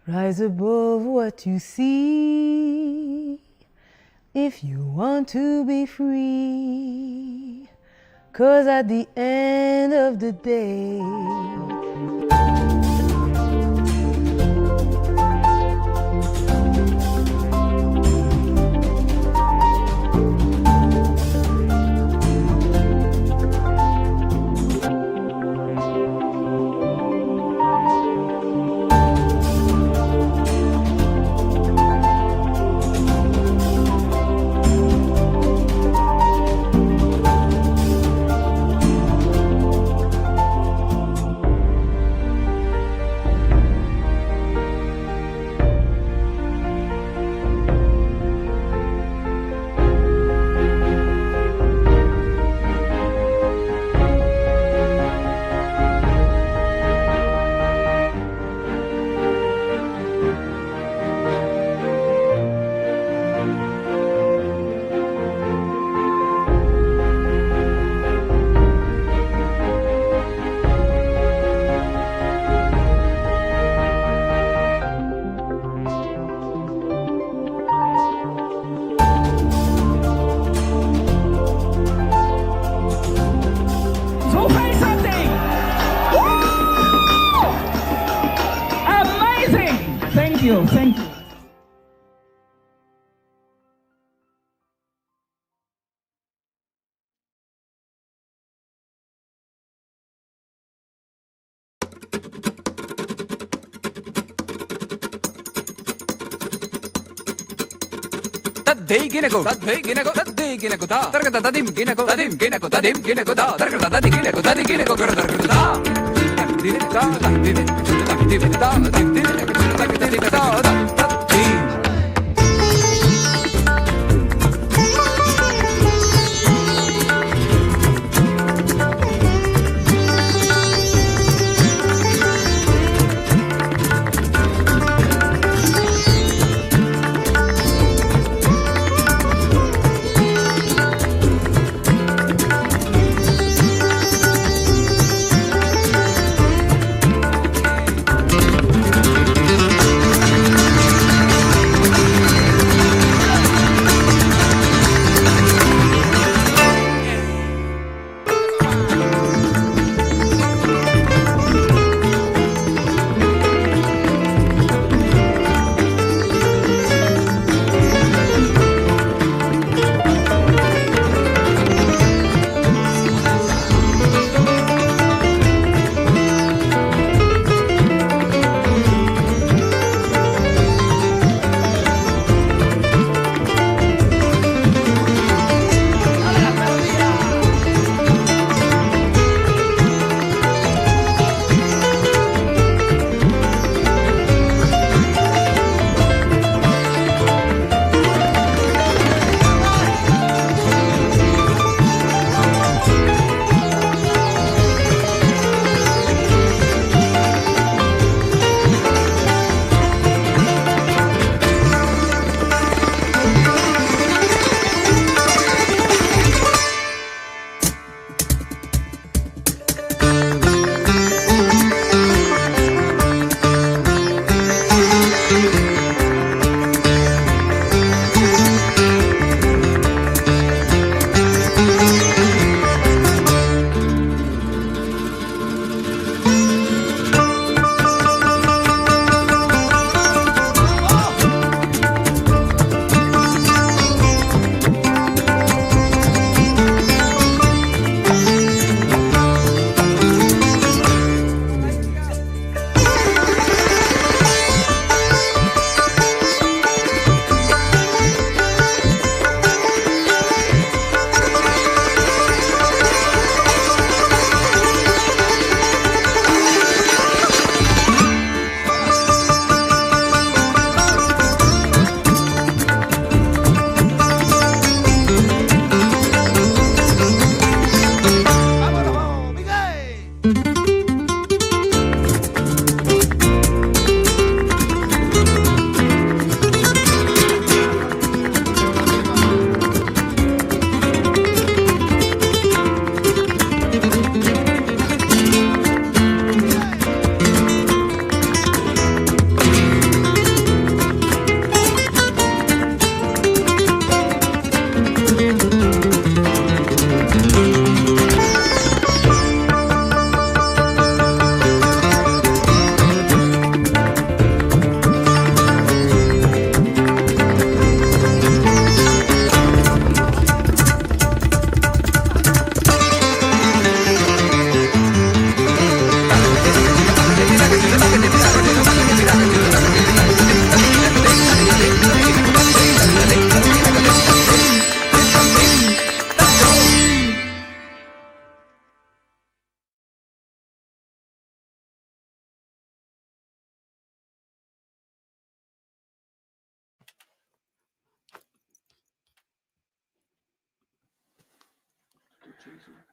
Rise above what you see if you want to be free. 'Cause at the end of the day, Thank you.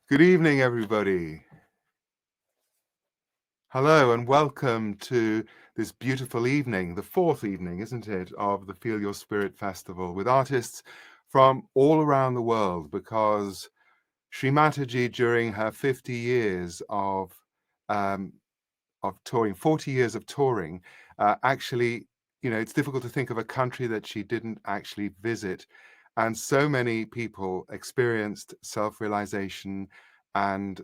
Good evening, everybody. Hello and welcome to this beautiful evening, the fourth evening, isn't it, of the Feel Your Spirit Festival with artists from all around the world, because Sri Mataji, during her 50 years um, of touring, 40 years of touring, actually, it's difficult to think of a country that she didn't actually visit. And so many people experienced self-realization and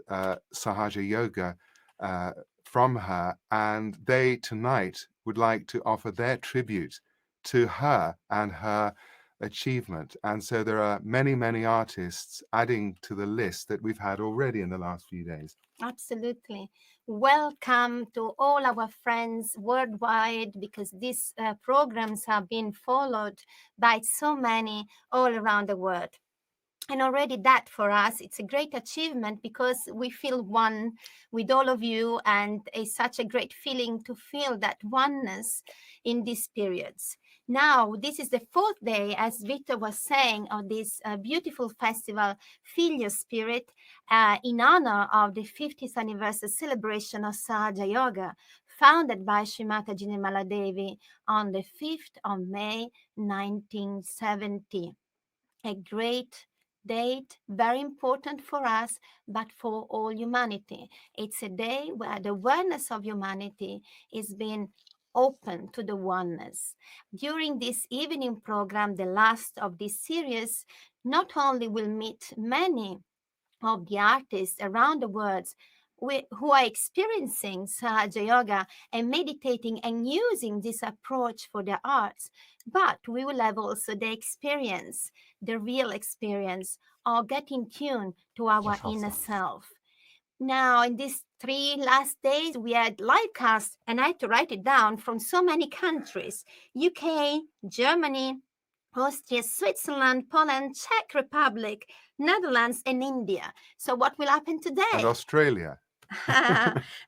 Sahaja Yoga uh, from her. And they tonight would like to offer their tribute to her and her achievement. And so there are many, many artists adding to the list that we've had already in the last few days. Absolutely. Welcome to all our friends worldwide, because these programs have been followed by so many all around the world. And already that for us, it's a great achievement because we feel one with all of you, and it's such a great feeling to feel that oneness in these periods. Now, this is the fourth day, as Victor was saying, of this beautiful festival, Feel Your Spirit, in honor of the 50th anniversary celebration of Sahaja Yoga, founded by Srimata Jinimala Devi on the 5th of May, 1970. A great date, very important for us, but for all humanity. It's a day where the awareness of humanity is being open to the oneness. During this evening program, the last of this series, not only will meet many of the artists around the world who are experiencing Sahaja Yoga and meditating and using this approach for their arts, but we will have also the experience, the real experience of getting tuned to our inner self. Now, in these 3 last days, we had live casts, and I had to write it down, from so many countries: UK, Germany, Austria, Switzerland, Poland, Czech Republic, Netherlands, and India. So what will happen And today? Australia.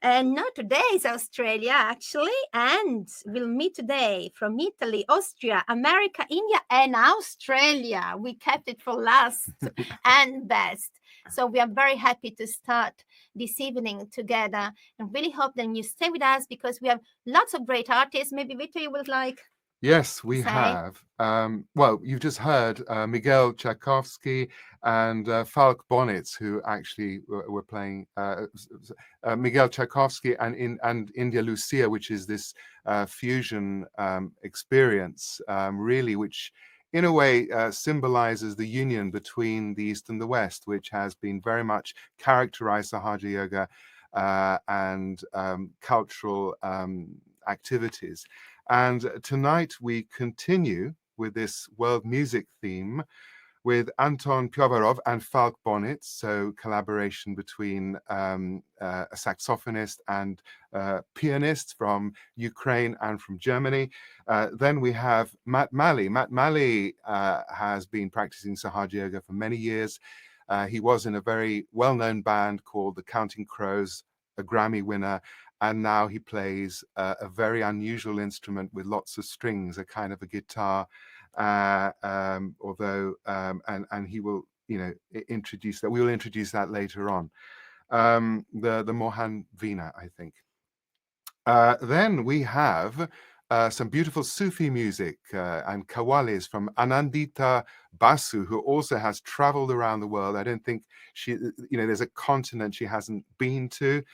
And not today is Australia, actually, and we'll meet today from Italy, Austria, America, India, and Australia. We kept it for last and best. So we are very happy to start this evening together, and really hope that you stay with us, because we have lots of great artists. Maybe Victor, you would like Yes, we say? have. Well, you've just heard Miguel Tchaikovsky and Falk Bonitz, who actually were playing Miguel Tchaikovsky and India Lucia, which is this fusion experience, really, which in a way symbolizes the union between the East and the West, which has been very much characterized Sahaja Yoga and cultural activities. And tonight we continue with this world music theme with Anton Pyovarov and Falk Bonitz, so collaboration between a saxophonist and pianist from Ukraine and from Germany. Then we have Matt Malley. Matt Malley has been practicing Sahaja Yoga for many years. He was in a very well-known band called the Counting Crows, a Grammy winner, and now he plays a very unusual instrument with lots of strings, a kind of a guitar, although and he will introduce that. We will introduce that later on. The Mohan Veena, I think. Then we have some beautiful Sufi music and kawalis from Anandita Basu, who also has traveled around the world. I don't think there's a continent she hasn't been to.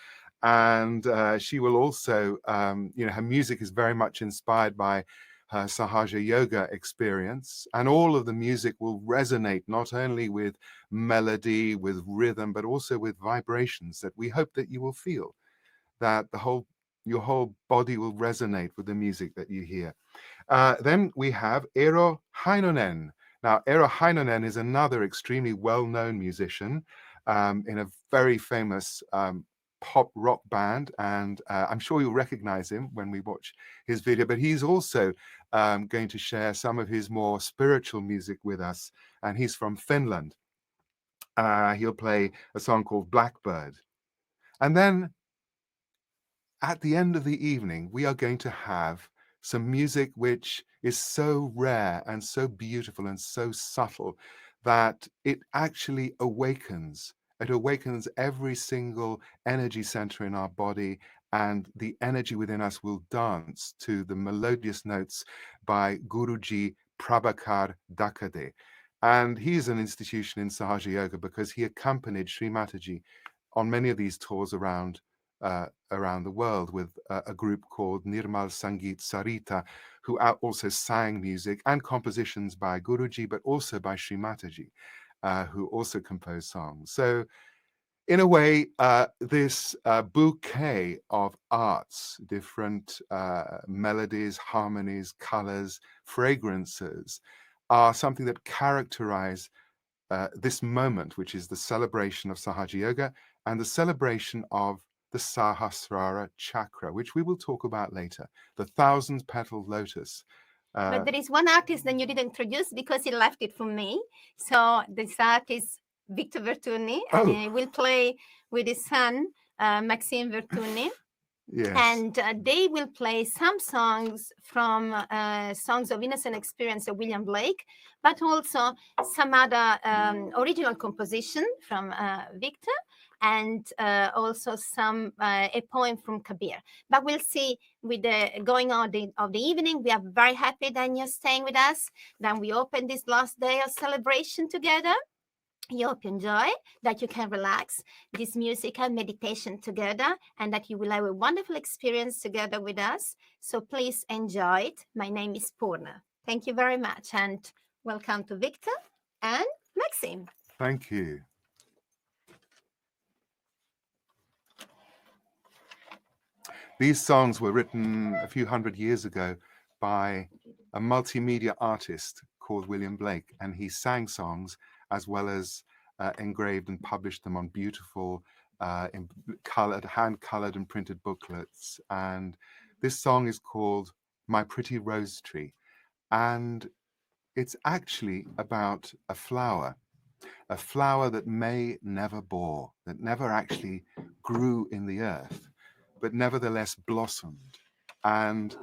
And she will also, her music is very much inspired by her Sahaja Yoga experience. And all of the music will resonate not only with melody, with rhythm, but also with vibrations that we hope that you will feel, that your whole body will resonate with the music that you hear. Then we have Eero Heinonen. Now, Eero Heinonen is another extremely well-known musician in a very famous pop rock band, and I'm sure you'll recognize him when we watch his video, but he's also going to share some of his more spiritual music with us, and he's from Finland. He'll play a song called Blackbird. And then at the end of the evening, we are going to have some music which is so rare and so beautiful and so subtle that it actually awakens It awakens every single energy center in our body, and the energy within us will dance to the melodious notes by Guruji Prabhakar Dakade. And he's an institution in Sahaja Yoga because he accompanied Sri Mataji on many of these tours around the world with a group called Nirmal Sangeet Sarita, who also sang music and compositions by Guruji, but also by Sri Mataji, who also composed songs. So in a way, this bouquet of arts, different melodies, harmonies, colors, fragrances, are something that characterize this moment, which is the celebration of Sahaja Yoga and the celebration of the Sahasrara chakra, which we will talk about later, the 1,000-petaled lotus. But there is one artist that you didn't introduce because he left it for me. So this artist, Victor Vertuni, and he will play with his son, Maxime Vertuni. Yes. And they will play some songs from Songs of Innocent Experience of William Blake, but also some other original composition from Victor, and also a poem from Kabir. But we'll see with the going on of the evening. We are very happy that you're staying with us. Then we open this last day of celebration together. You hope you enjoy, that you can relax this musical meditation together, and that you will have a wonderful experience together with us. So please enjoy it. My name is Purna. Thank you very much, and welcome to Victor and Maxime. Thank you. These songs were written a few hundred years ago by a multimedia artist called William Blake, and he sang songs as well as engraved and published them on beautiful hand-colored and printed booklets. And this song is called My Pretty Rose Tree, and it's actually about a flower that may never bore, that never actually grew in the earth, but nevertheless blossomed. And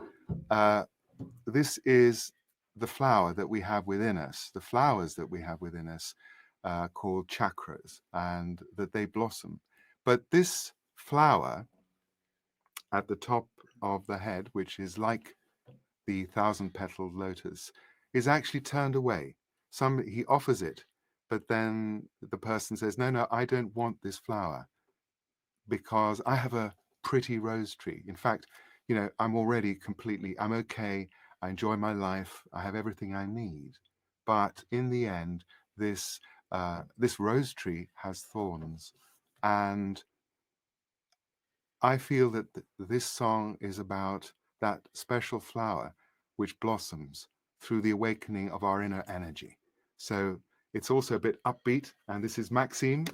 this is the flower that we have within us, the flowers that we have within us, called chakras, and that they blossom. But this flower at the top of the head, which is like the 1,000-petaled lotus, is actually turned away. He offers it, but then the person says, no, I don't want this flower because I have a pretty rose tree. In fact, I'm already I'm okay. I enjoy my life. I have everything I need. But in the end, this rose tree has thorns. And I feel that this song is about that special flower which blossoms through the awakening of our inner energy. So it's also a bit upbeat. And this is Maxime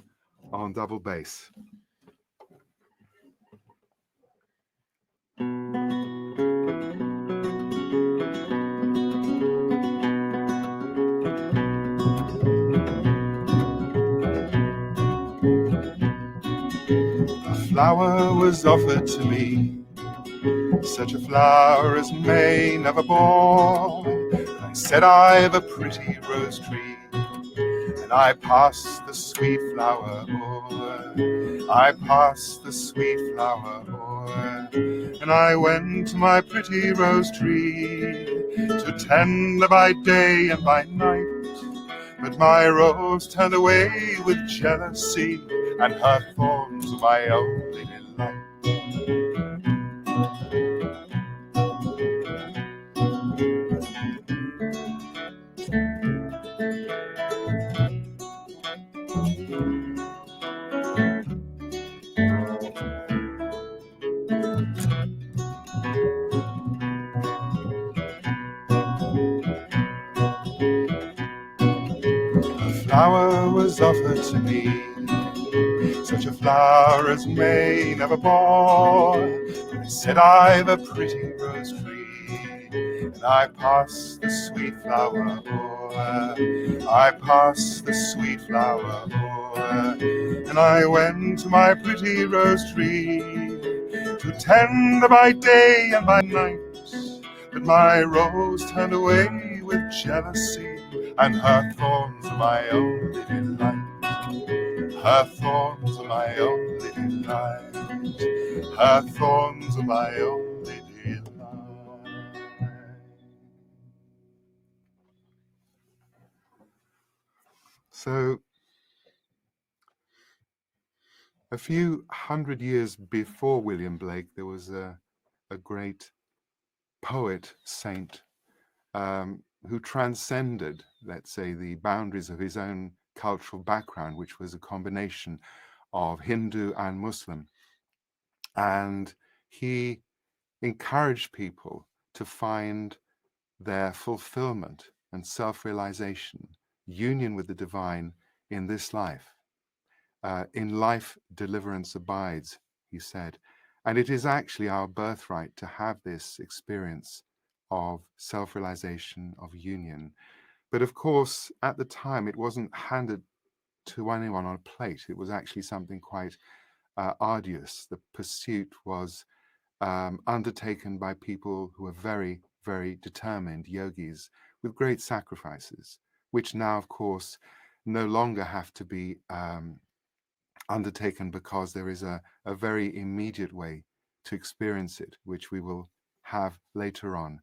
on double bass. Flower was offered to me, such a flower as May never bore. I said, I've a pretty rose tree, and I passed the sweet flower o'er. I passed the sweet flower o'er, and I went to my pretty rose tree to tend her by day and by night. But my rose turned away with jealousy, and her thorns were my only delight. A flower was offered to me, such a flower as May never bore. I said, I've a pretty rose tree, and I passed the sweet flower o'er. I passed the sweet flower o'er, and I went to my pretty rose tree to tend her by day and by night. But my rose turned away with jealousy, and her thorns were my only delight. Her thorns are my only delight. Her thorns are my only delight. So, a few hundred years before William Blake, there was a great poet, saint, who transcended, let's say, the boundaries of his own cultural background, which was a combination of Hindu and Muslim. And he encouraged people to find their fulfillment and self-realization, union with the divine in this life. In life, deliverance abides, he said. And it is actually our birthright to have this experience of self-realization, of union. But of course, at the time, it wasn't handed to anyone on a plate. It was actually something quite arduous. The pursuit was undertaken by people who were very, very determined yogis with great sacrifices, which now, of course, no longer have to be undertaken because there is a very immediate way to experience it, which we will have later on,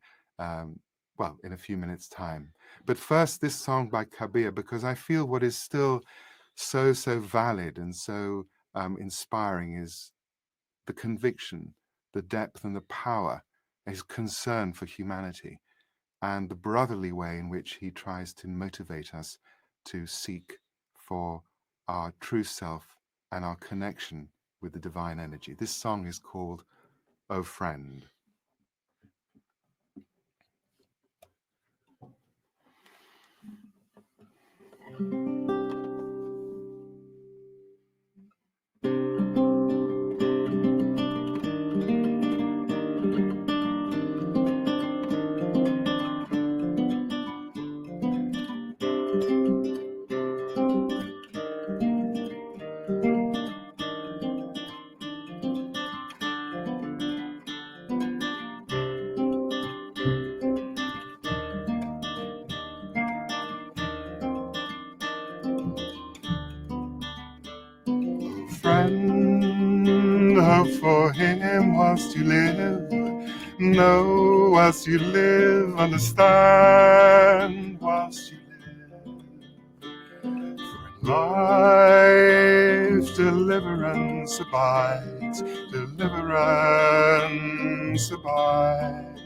well, in a few minutes' time. But first, this song by Kabir, because I feel what is still so valid and so inspiring is the conviction, the depth and the power, his concern for humanity, and the brotherly way in which he tries to motivate us to seek for our true self and our connection with the divine energy. This song is called "O Friend." Friend, hope for him whilst you live. Know whilst you live, understand whilst you live. For in life, deliverance abides, deliverance abides.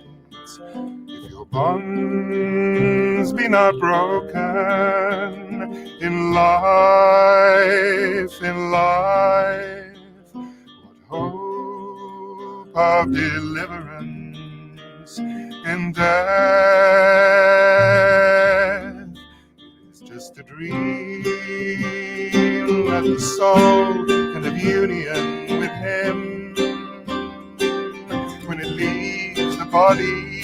If your bonds be not broken in life, what hope of deliverance in death? It is just a dream of the soul and of union with him when it leaves the body.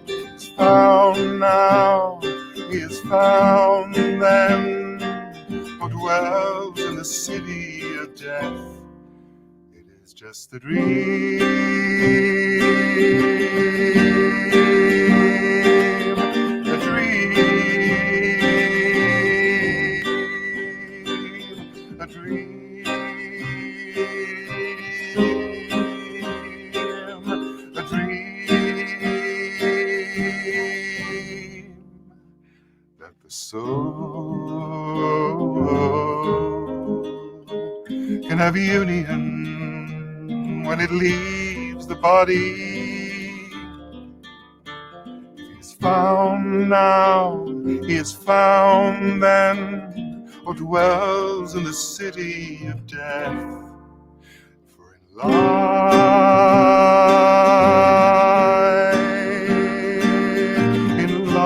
It's found now, he is found then, who dwells in the city of death. It is just a dream, a dream, a dream, a dream that the soul can have union when it leaves the body. He is found now, he is found then, or dwells in the city of death. For in life, in life,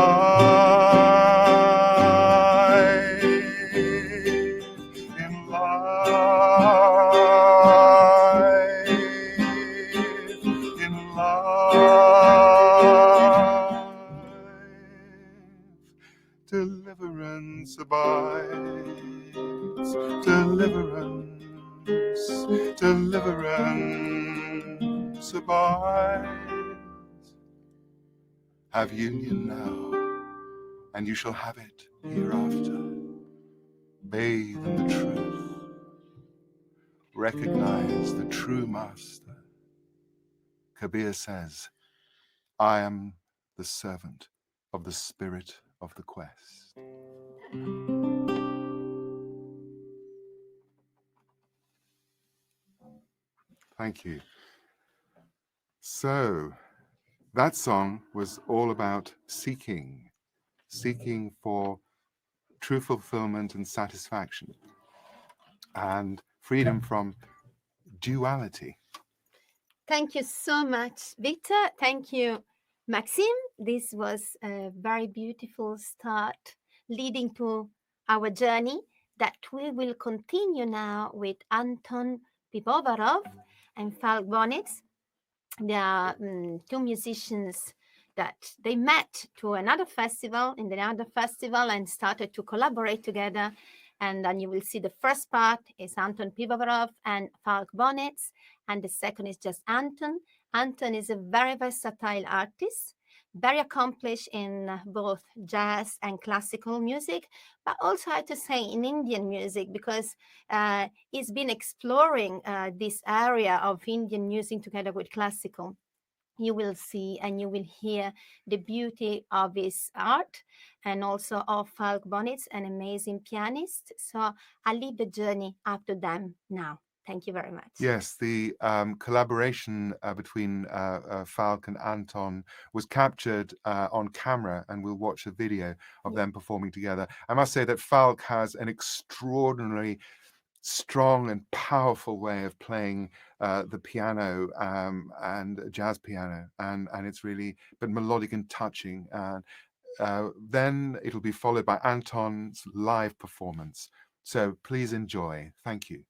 in life, in life, deliverance abides, deliverance abides. Have union now, and you shall have it hereafter. bathe in the truth, recognize the true master. Kabir says, I am the servant of the spirit of the quest. Thank you. So that song was all about seeking for true fulfillment and satisfaction and freedom from duality. Thank you so much, Victor. Thank you, Maxime. This was a very beautiful start leading to our journey that we will continue now with Anton Pivovarov and Falk Bonitz. They are two musicians that they met to another festival, and started to collaborate together. And then you will see the first part is Anton Pivovarov and Falk Bonitz, and the second is just Anton. Anton is a very versatile artist, very accomplished in both jazz and classical music, but also I have to say in Indian music, because he's been exploring this area of Indian music together with classical. You will see and you will hear the beauty of his art, and also of Falk Bonitz, an amazing pianist. So I'll leave the journey up to them now. Thank you very much. Yes, the collaboration between Falk and Anton was captured on camera, and we'll watch a video of them performing together. I must say that Falk has an extraordinarily strong and powerful way of playing the piano and jazz piano, and it's really but melodic and touching. And then it'll be followed by Anton's live performance. So please enjoy. Thank you.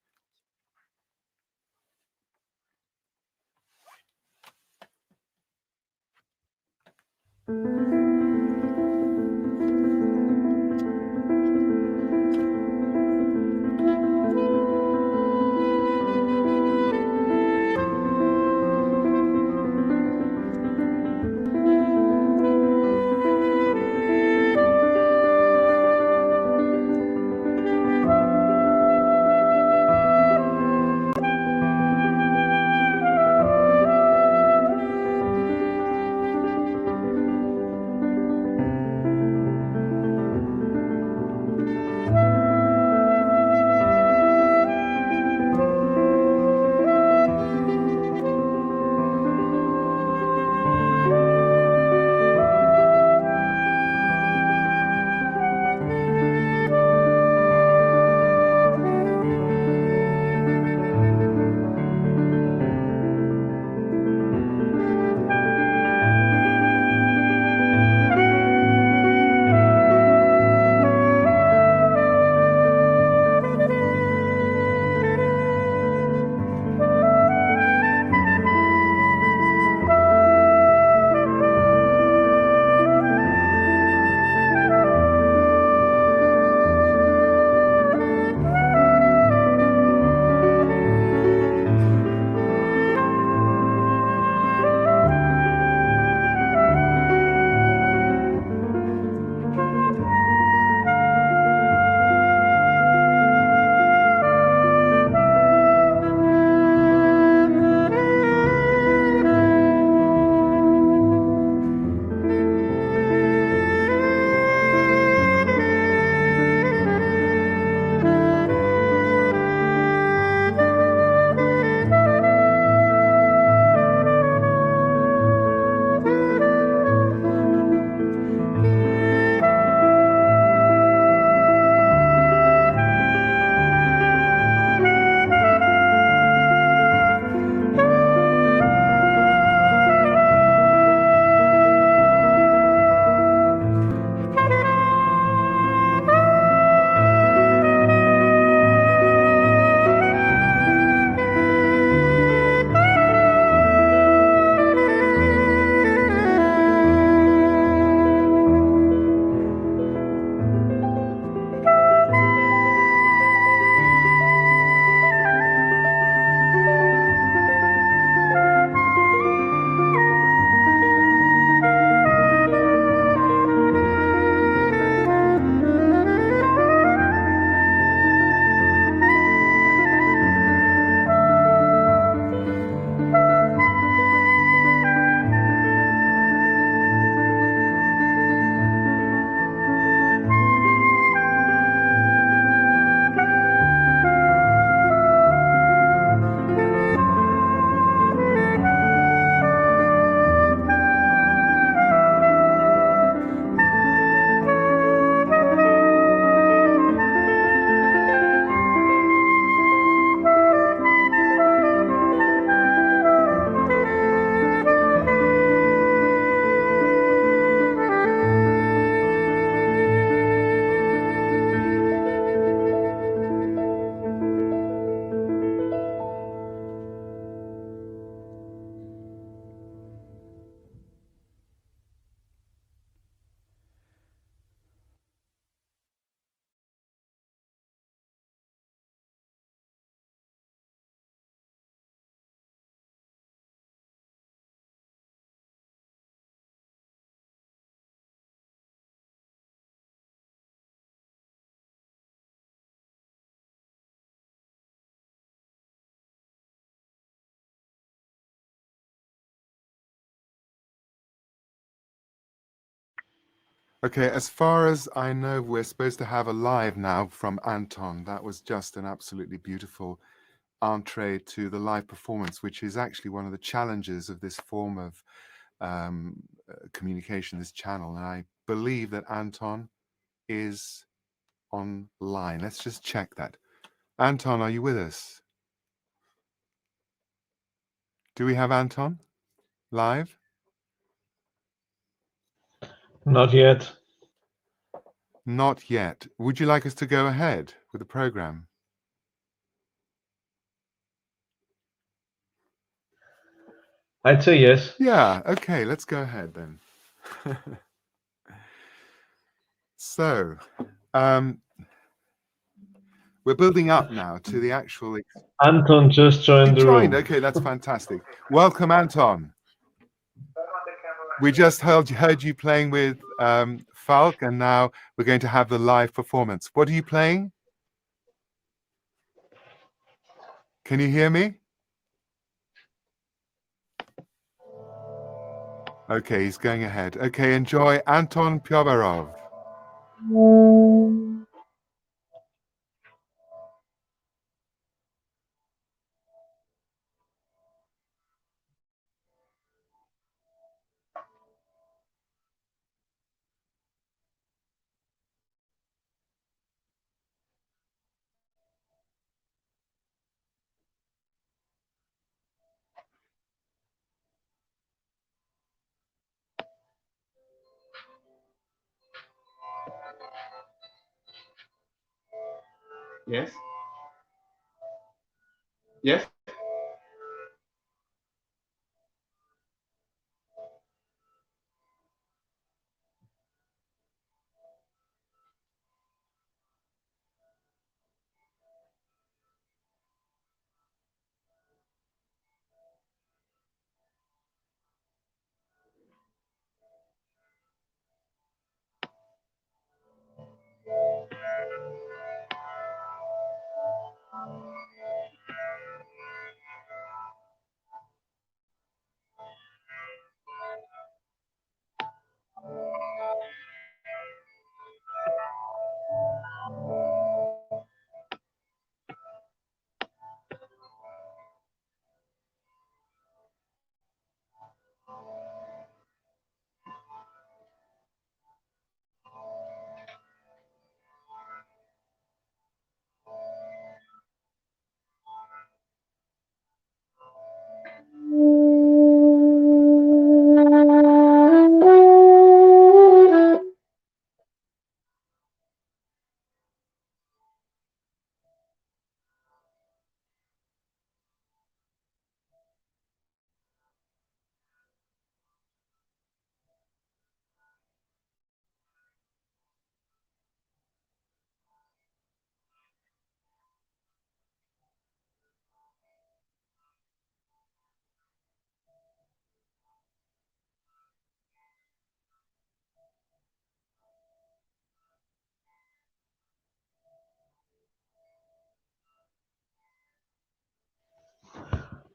Okay, as far as I know, we're supposed to have a live now from Anton. That was just an absolutely beautiful entree to the live performance, which is actually one of the challenges of this form of communication, this channel. And I believe that Anton is online. Let's just check that. Anton, are you with us? Do we have Anton live? Not yet. Not yet. Would you like us to go ahead with the program? I'd say yes. Yeah, okay, let's go ahead then. So, we're building up now to the actual... Anton just joined You the joined, room. okay, that's fantastic. Welcome, Anton. We just heard you playing with Falk, and now we're going to have the live performance. What are you playing? Can you hear me? Okay, he's going ahead. Okay, enjoy Anton Pyobarov. Yes. Yes.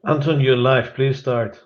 Anton, you're live. Please start.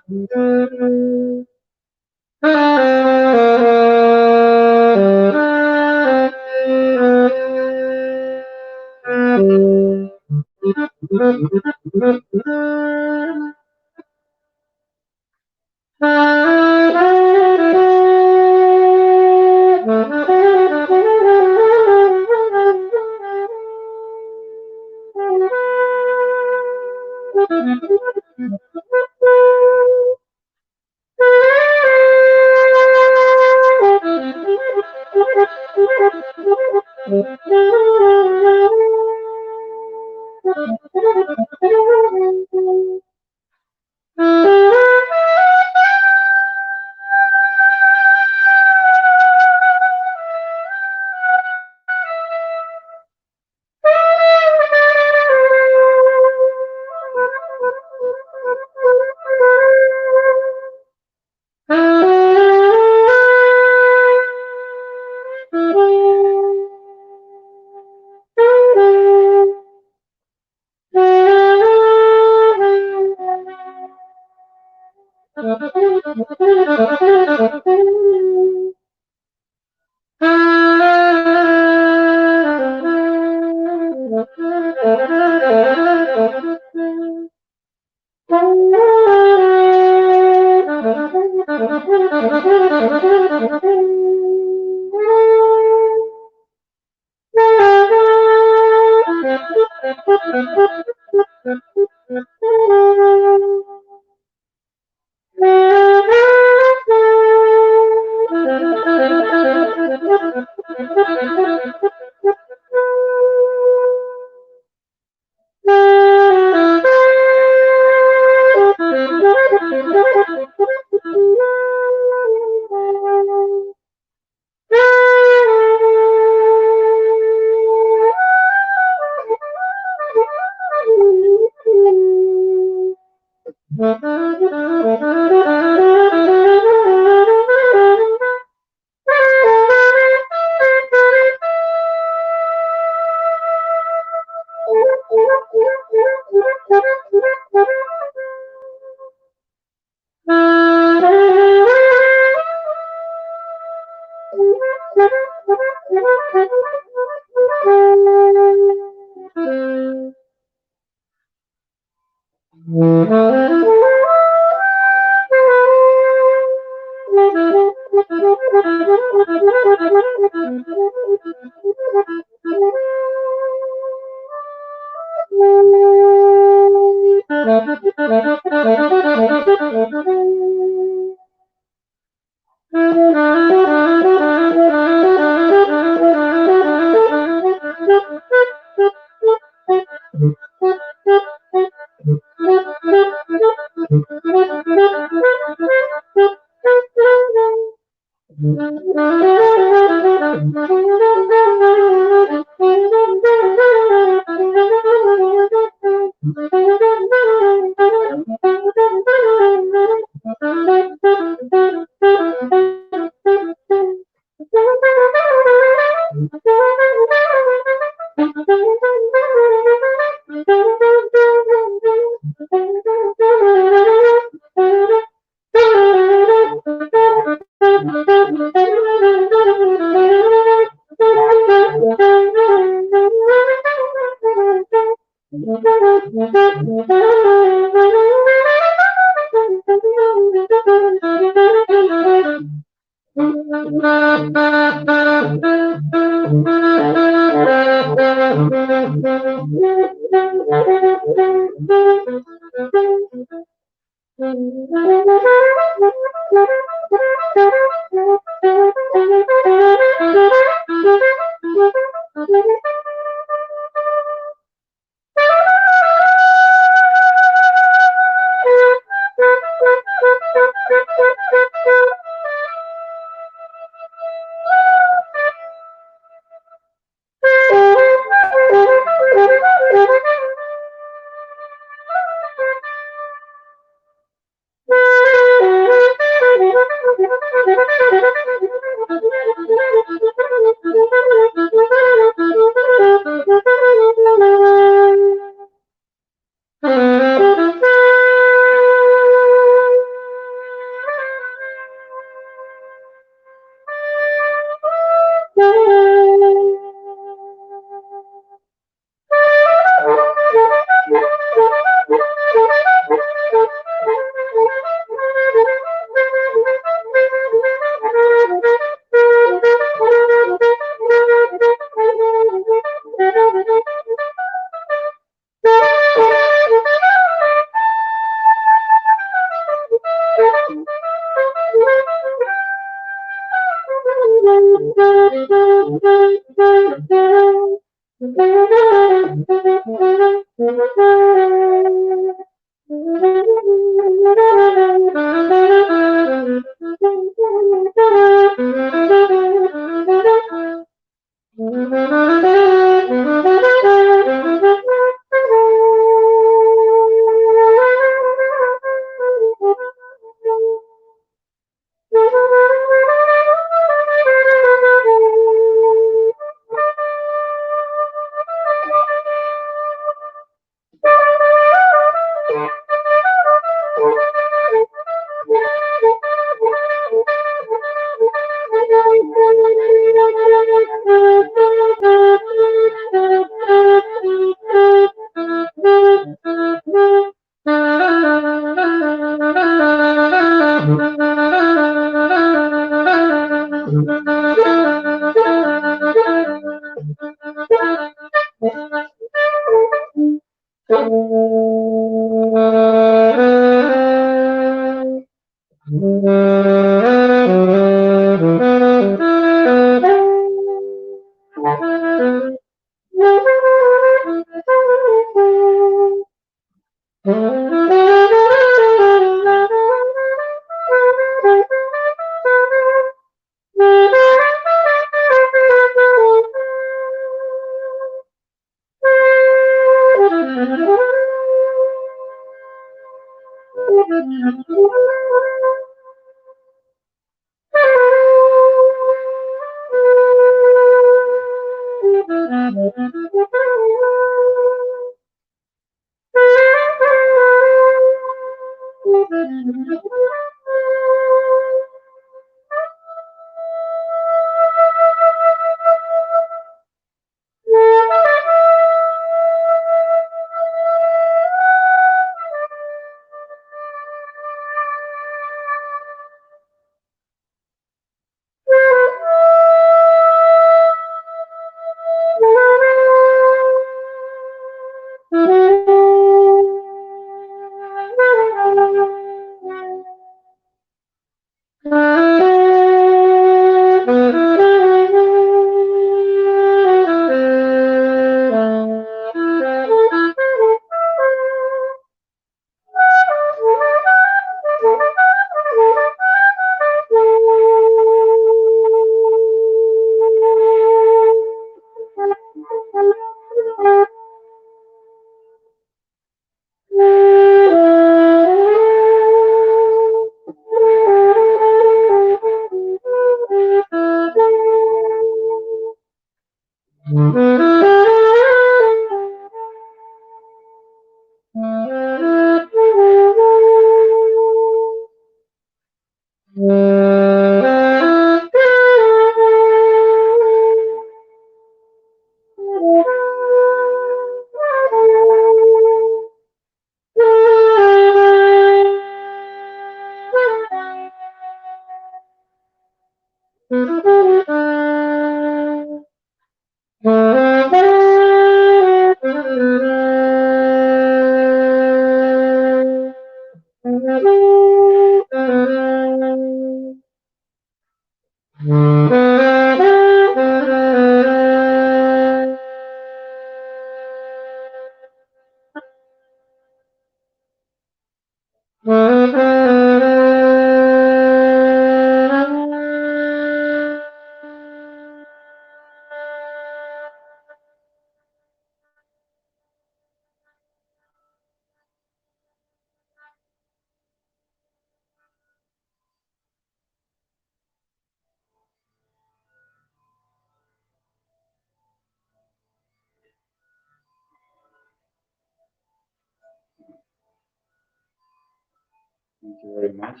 Thank you very much.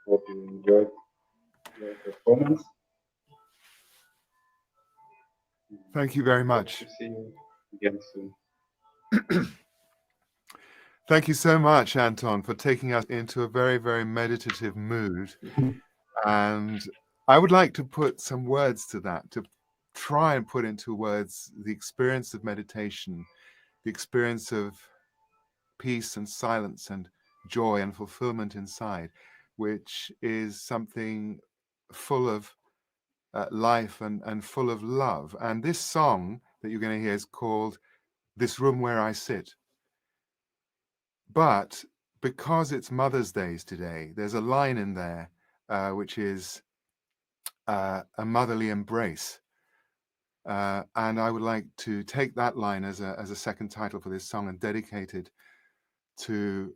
Hope you enjoyed your performance. Thank you very much. Hope to see you again soon. Thank you so much, Anton, for taking us into a very, very meditative mood. And I would like to put some words to that, to try and put into words the experience of meditation, the experience of peace and silence and joy and fulfillment inside, which is something full of life and full of love. And this song that you're going to hear is called This Room Where I Sit. But because it's Mother's Day today, there's a line in there which is a motherly embrace. And I would like to take that line as a second title for this song and dedicate it to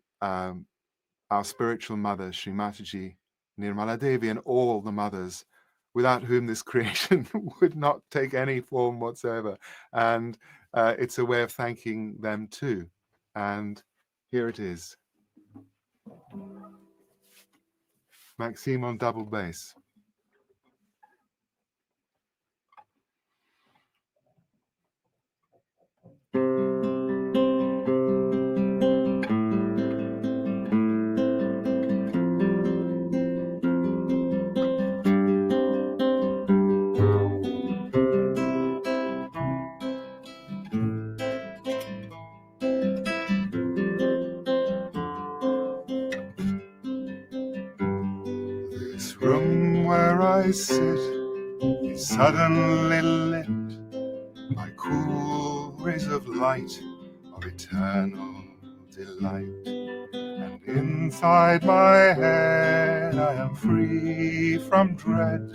our spiritual mother, Sri Mataji Nirmala Devi, and all the mothers without whom this creation would not take any form whatsoever. And it's a way of thanking them too. And here it is. Maxime on double bass. I sit is suddenly lit by cool rays of light of eternal delight. And inside my head I am free from dread.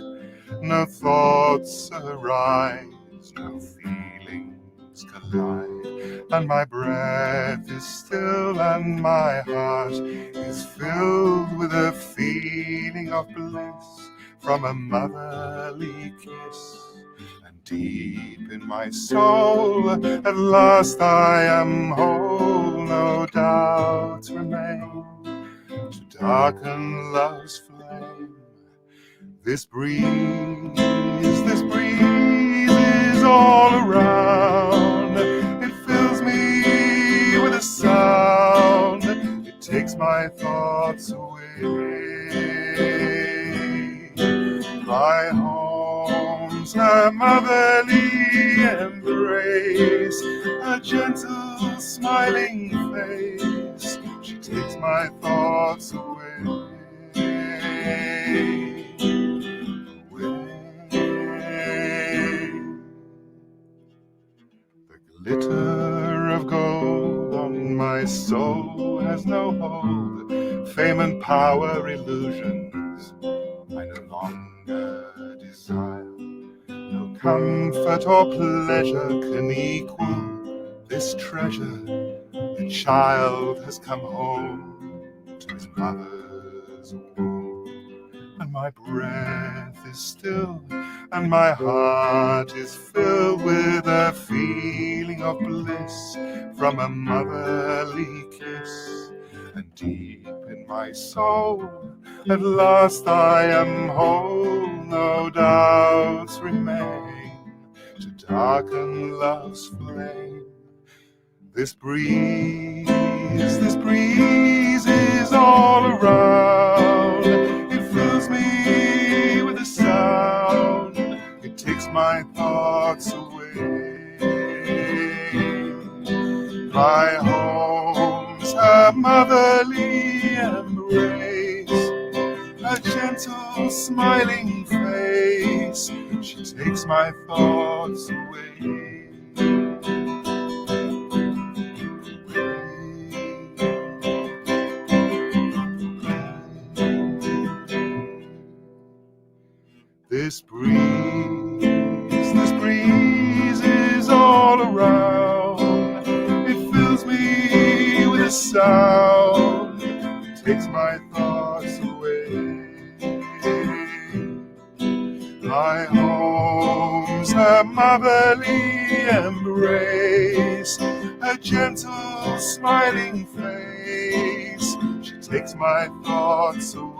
No thoughts arise, no feelings collide, and my breath is still and my heart is filled with a feeling of bliss from a motherly kiss. And deep in my soul at last I am whole, no doubts remain to darken love's flame. This breeze is all around. It fills me with a sound. It takes my thoughts away. My home's a motherly embrace, a gentle smiling face. She takes my thoughts away. The glitter of gold on my soul has no hold. Fame and power illusions I no longer desire. No comfort or pleasure can equal this treasure. The child has come home to his mother's womb. And my breath is still, and my heart is filled with a feeling of bliss from a motherly kiss. And deep in my soul, at last I am whole, no doubts remain to darken love's flame. This breeze is all around. It fills me with a sound. It takes my thoughts away. My home's a motherly embrace, a gentle smiling face. She takes my thoughts away. This breeze is all around. It fills me with a sound. It takes my thoughts away. My home's a motherly embrace, a gentle smiling face. She takes my thoughts away.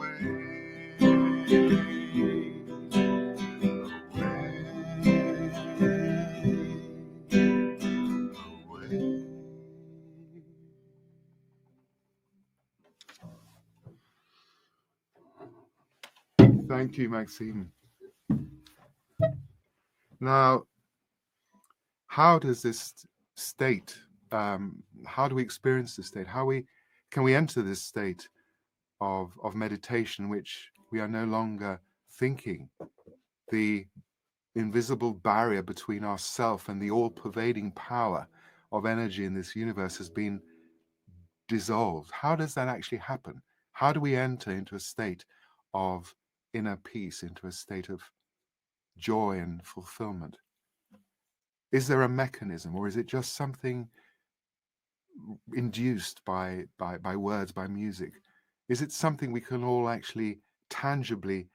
Thank you, Maxime. Now, how does this state, how do we experience this state? Can we enter this state of meditation, which we are no longer thinking? The invisible barrier between ourself and the all-pervading power of energy in this universe has been dissolved. How does that actually happen? How do we enter into a state of inner peace, into a state of joy and fulfillment? Is there a mechanism, or is it just something induced by words, by music? Is it something we can all actually tangibly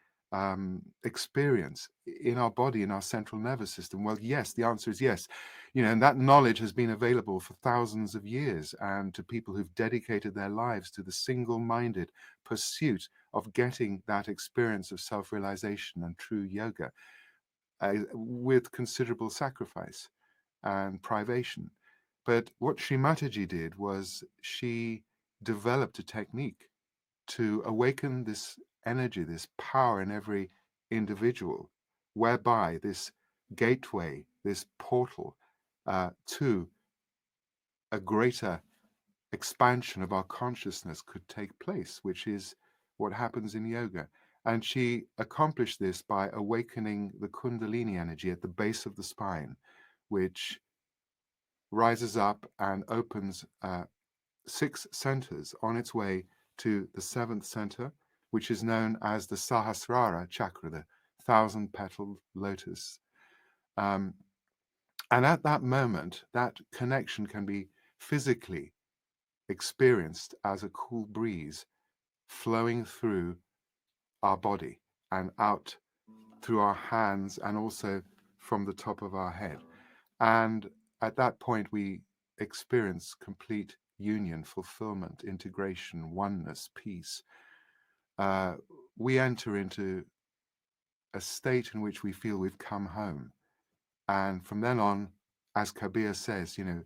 experience in our body, in our central nervous system? Well, yes, the answer is yes. And that knowledge has been available for thousands of years, and to people who've dedicated their lives to the single-minded pursuit of getting that experience of self-realization and true yoga with considerable sacrifice and privation. But what Sri Mataji did was she developed a technique to awaken this energy, this power in every individual, whereby this gateway, this portal to a greater expansion of our consciousness could take place, which is what happens in yoga. And she accomplished this by awakening the Kundalini energy at the base of the spine, which rises up and opens 6 centers on its way to the 7th center, which is known as the Sahasrara chakra, the 1,000-petaled lotus. And at that moment, that connection can be physically experienced as a cool breeze flowing through our body and out through our hands and also from the top of our head. And at that point, we experience complete union, fulfillment, integration, oneness, peace. We enter into a state in which we feel we've come home. And from then on, as Kabir says, in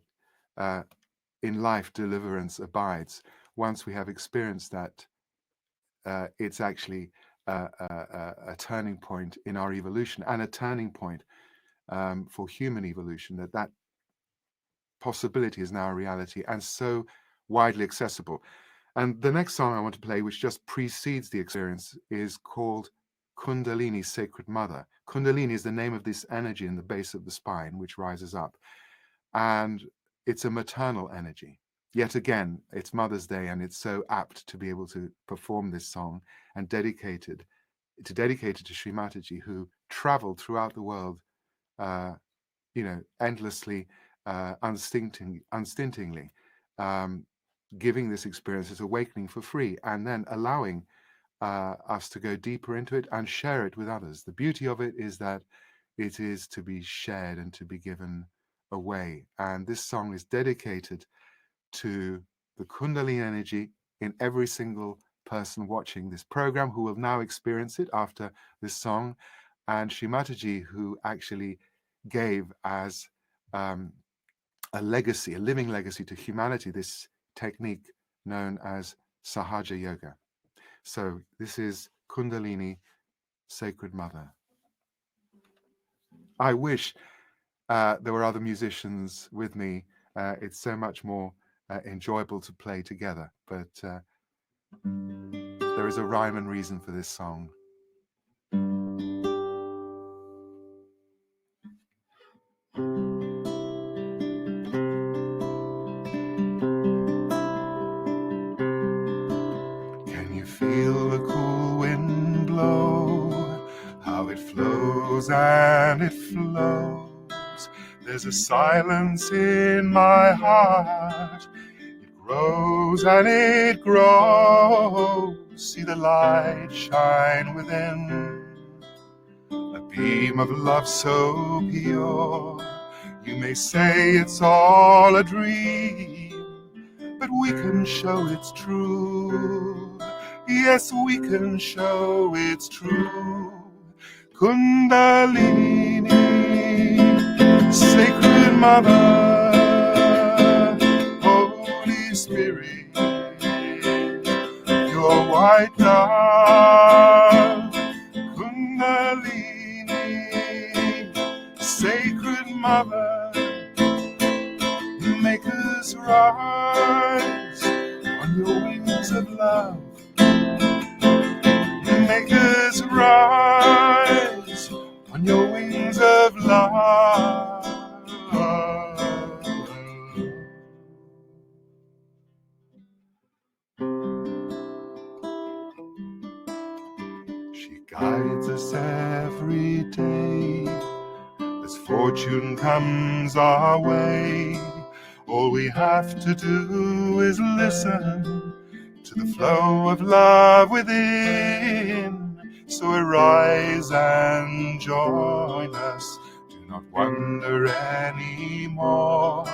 life, deliverance abides. Once we have experienced that, it's actually a turning point in our evolution, and a turning point for human evolution, that possibility is now a reality and so widely accessible. And the next song I want to play, which just precedes the experience, is called Kundalini, Sacred Mother. Kundalini is the name of this energy in the base of the spine, which rises up. And it's a maternal energy. Yet again, it's Mother's Day, and it's so apt to be able to perform this song and dedicate it to Sri Mataji, who traveled throughout the world, endlessly, unstintingly, giving this experience as awakening for free, and then allowing us to go deeper into it and share it with others. The beauty of it is that it is to be shared and to be given away. And this song is dedicated to the Kundalini energy in every single person watching this program, who will now experience it after this song, and Sri Mataji, who actually gave as a legacy, a living legacy to humanity, this technique known as Sahaja Yoga. So this is Kundalini, Sacred Mother. I wish there were other musicians with me. It's so much more enjoyable to play together, but there is a rhyme and reason for this song. Can you feel the cool wind blow? How it flows and it flows. There's a silence in my heart. It grows and it grows. See the light shine within. A beam of love so pure. You may say it's all a dream, but we can show it's true. Yes, we can show it's true. Kundalini, Sacred Mother, Holy Spirit, your white dove. Kundalini, Sacred Mother, make us rise on your wings of love. Make us rise on your wings of love. She guides us every day as fortune comes our way. All we have to do is listen to the flow of love within. So arise and join us. Do not wonder anymore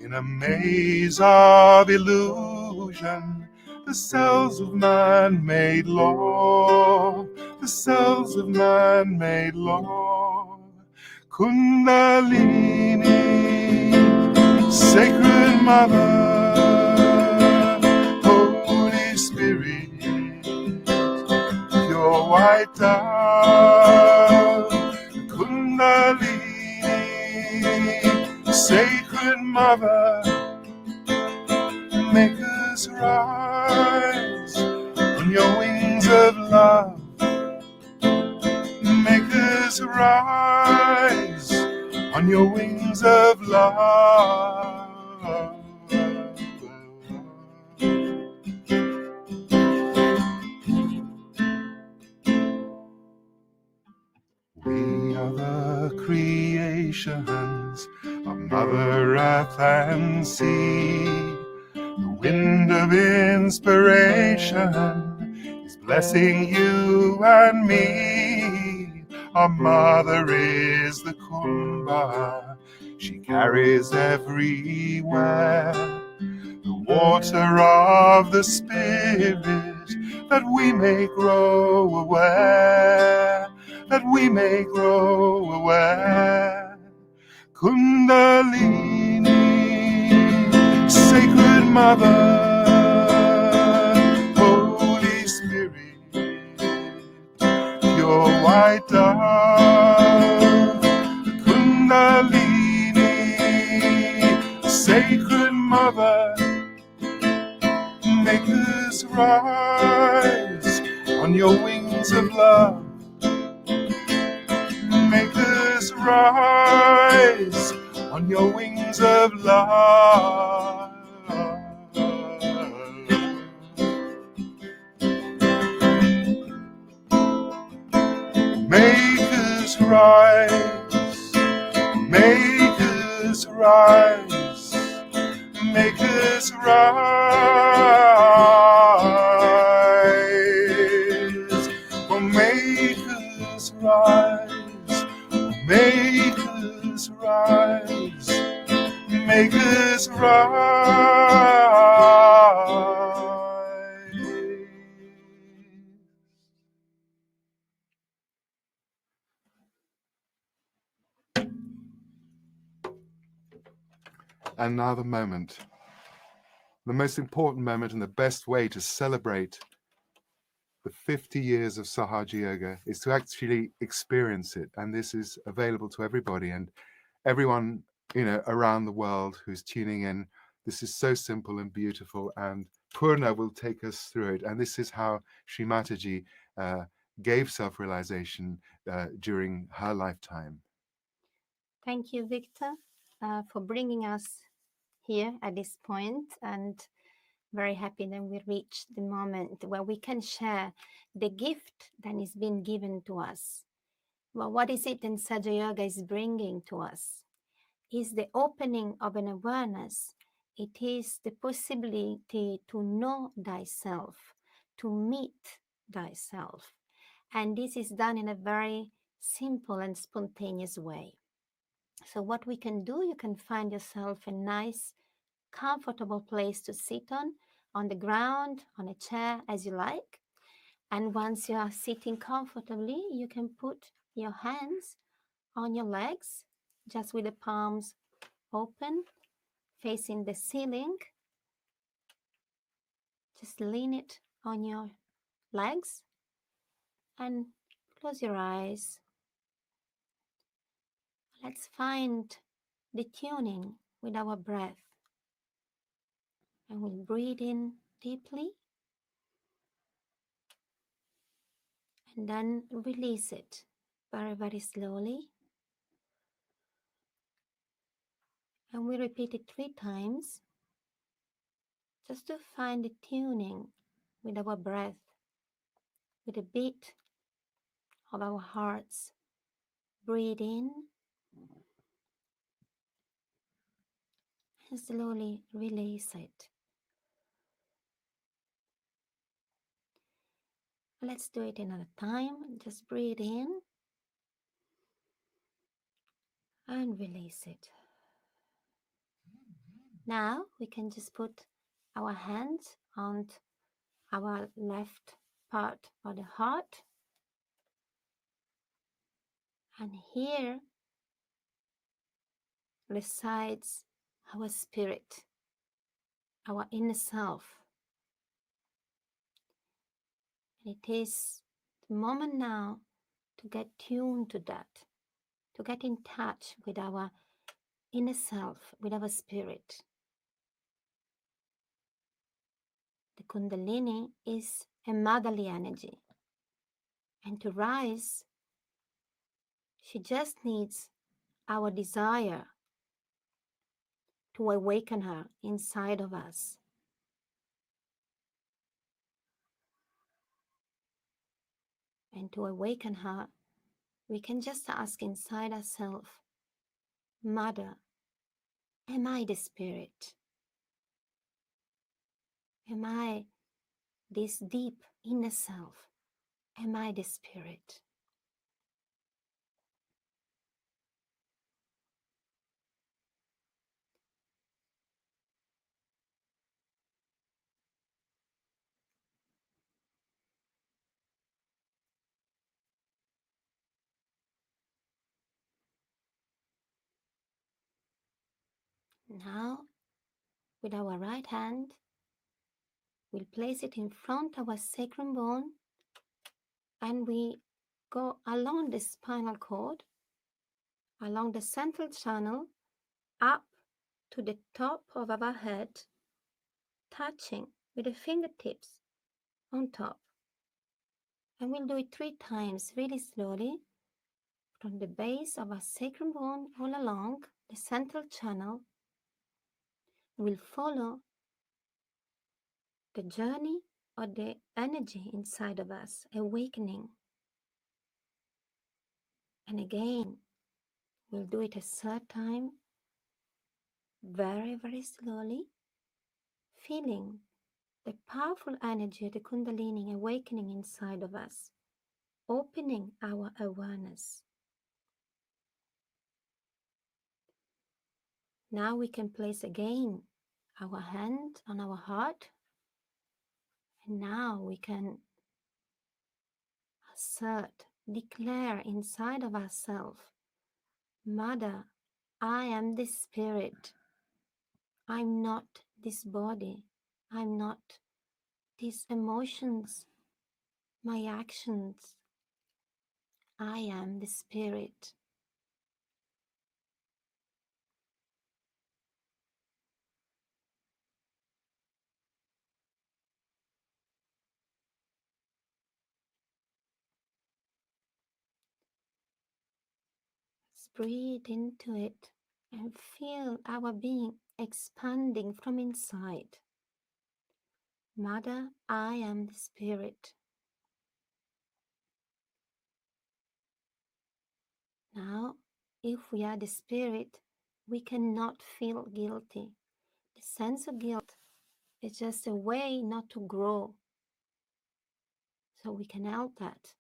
in a maze of illusion. The cells of man-made law, the cells of man-made law. Kundalini, Sacred Mother, Holy Spirit, your white dove. Kundalini, Sacred Mother, make us rise on your wings of love. us rise on your wings of love. We are the creations of Mother Earth and Sea. The wind of inspiration is blessing you and me. Our mother is the Kumbha. She carries everywhere the water of the Spirit, that we may grow aware, that we may grow aware. Kundalini, Sacred Mother, Holy Spirit, pure white dove. Kundalini, Sacred Mother, make us rise on your wings of love. Make us rise on your wings of love. Make us rise, make us rise, make us rise. Oh, make us rise, make us rise, make us rise. And now the moment, the most important moment, and the best way to celebrate the 50 years of Sahaja Yoga is to actually experience it. And this is available to everybody and everyone, around the world who's tuning in. This is so simple and beautiful, and Purna will take us through it. And this is how Sri Mataji gave self-realization during her lifetime. Thank you, Victor, for bringing us here at this point, and very happy that we reached the moment where we can share the gift that is being given to us. Well, what is it that Sahaja Yoga is bringing to us? Is the opening of an awareness. It is the possibility to know thyself, to meet thyself. And this is done in a very simple and spontaneous way. So what we can do, you can find yourself a nice, comfortable place to sit on the ground, on a chair, as you like. And once you are sitting comfortably, you can put your hands on your legs, just with the palms open, facing the ceiling. Just lean it on your legs and close your eyes. Let's find the tuning with our breath. And we'll breathe in deeply and then release it very, very slowly. And we repeat it 3 times just to find the tuning with our breath, with the beat of our hearts. Breathe in and slowly release it. Let's do it another time. Just breathe in and release it. Now we can just put our hands on our left part of the heart. And here resides our spirit, our inner self. And it is the moment now to get tuned to that, to get in touch with our inner self, with our spirit. The Kundalini is a motherly energy. And to rise She just needs our desire to awaken her inside of us. And to awaken her, we can just ask inside ourselves, Mother, am I the spirit? Am I this deep inner self? Am I the spirit? Now, with our right hand, we'll place it in front of our sacrum bone and we go along the spinal cord, along the central channel, up to the top of our head, touching with the fingertips on top. And we'll do it 3 times, really slowly, from the base of our sacrum bone all along the central channel. We'll follow the journey of the energy inside of us, awakening. And again, we'll do it a 3rd time, very, very slowly, feeling the powerful energy of the Kundalini awakening inside of us, opening our awareness. Now we can place again our hand on our heart, and now we can assert, declare inside of ourselves, Mother, I am this spirit. I'm not this body. I'm not these emotions, my actions. I am the spirit. Let's breathe into it and feel our being expanding from inside. Mother, I am the spirit. Now, if we are the spirit, we cannot feel guilty. The sense of guilt is just a way not to grow. So we can help that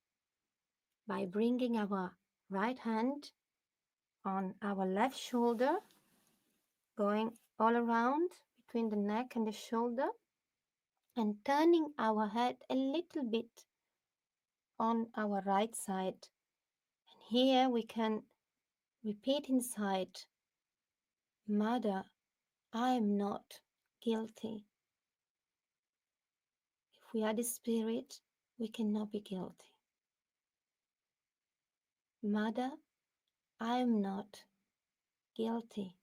by bringing our right hand on our left shoulder, going all around between the neck and the shoulder, and turning our head a little bit on our right side. And here we can repeat inside, Mother, I am not guilty. If we are the spirit, we cannot be guilty. Mother, I am not guilty.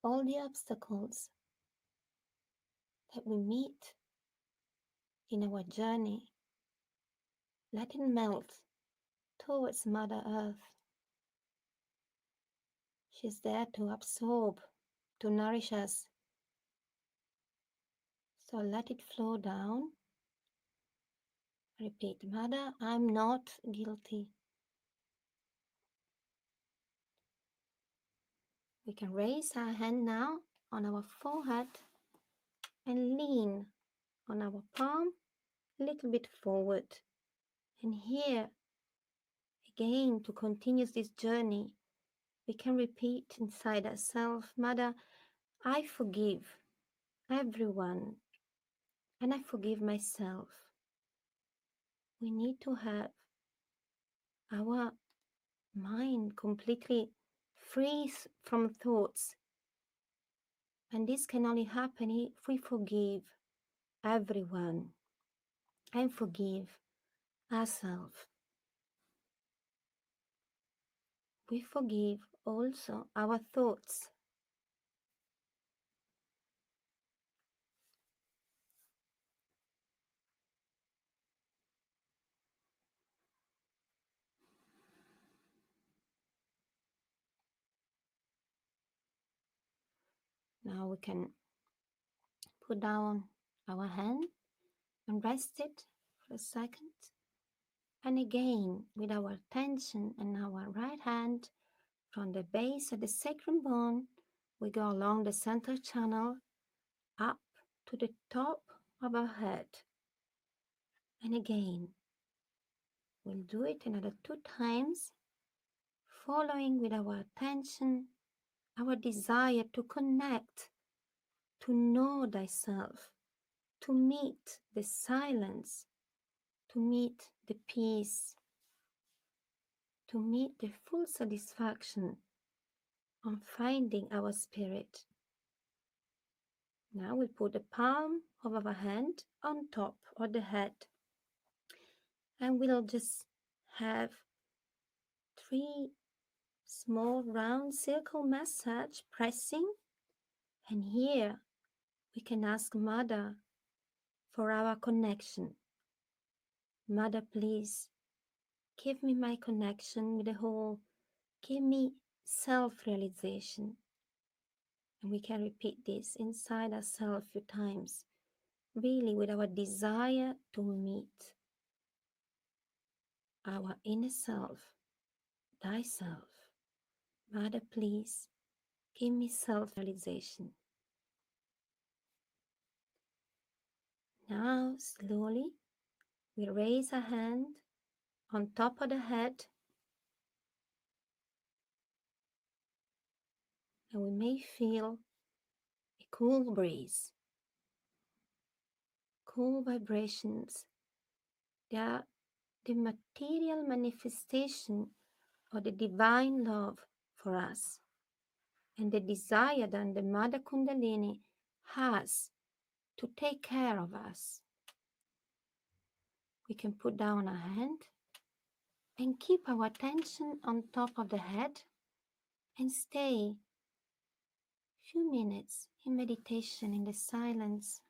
All the obstacles that we meet in our journey, let it melt towards Mother Earth. She's there to absorb, to nourish us. So let it flow down. Repeat, Mother, I'm not guilty. We can raise our hand now on our forehead and lean on our palm a little bit forward. And here, again, to continue this journey, we can repeat inside ourselves, Mother, I forgive everyone and I forgive myself. We need to have our mind completely free from thoughts. And this can only happen if we forgive everyone and forgive ourselves. We forgive also our thoughts. Now we can put down our hand and rest it for a second. And again, with our attention and our right hand from the base of the sacrum bone, we go along the center channel up to the top of our head. And again, we'll do it another 2 times, following with our attention, our desire to connect, to know thyself, to meet the silence, to meet the peace, to meet the full satisfaction on finding our spirit. Now we put the palm of our hand on top of the head, and we'll just have 3 small round circle massage pressing. And here we can ask Mother for our connection. Mother, please give me my connection with the whole. Give me self-realization. And we can repeat this inside ourselves a few times, really with our desire to meet our inner self, thyself. Mother, please give me self-realization. Now, slowly, we raise our hand on top of the head, and we may feel a cool breeze, cool vibrations. They are the material manifestation of the divine love for us and the desire that the Mother Kundalini has to take care of us. We can put down our hand and keep our attention on top of the head and stay a few minutes in meditation, in the silence,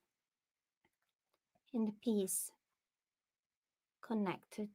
in the peace, connected.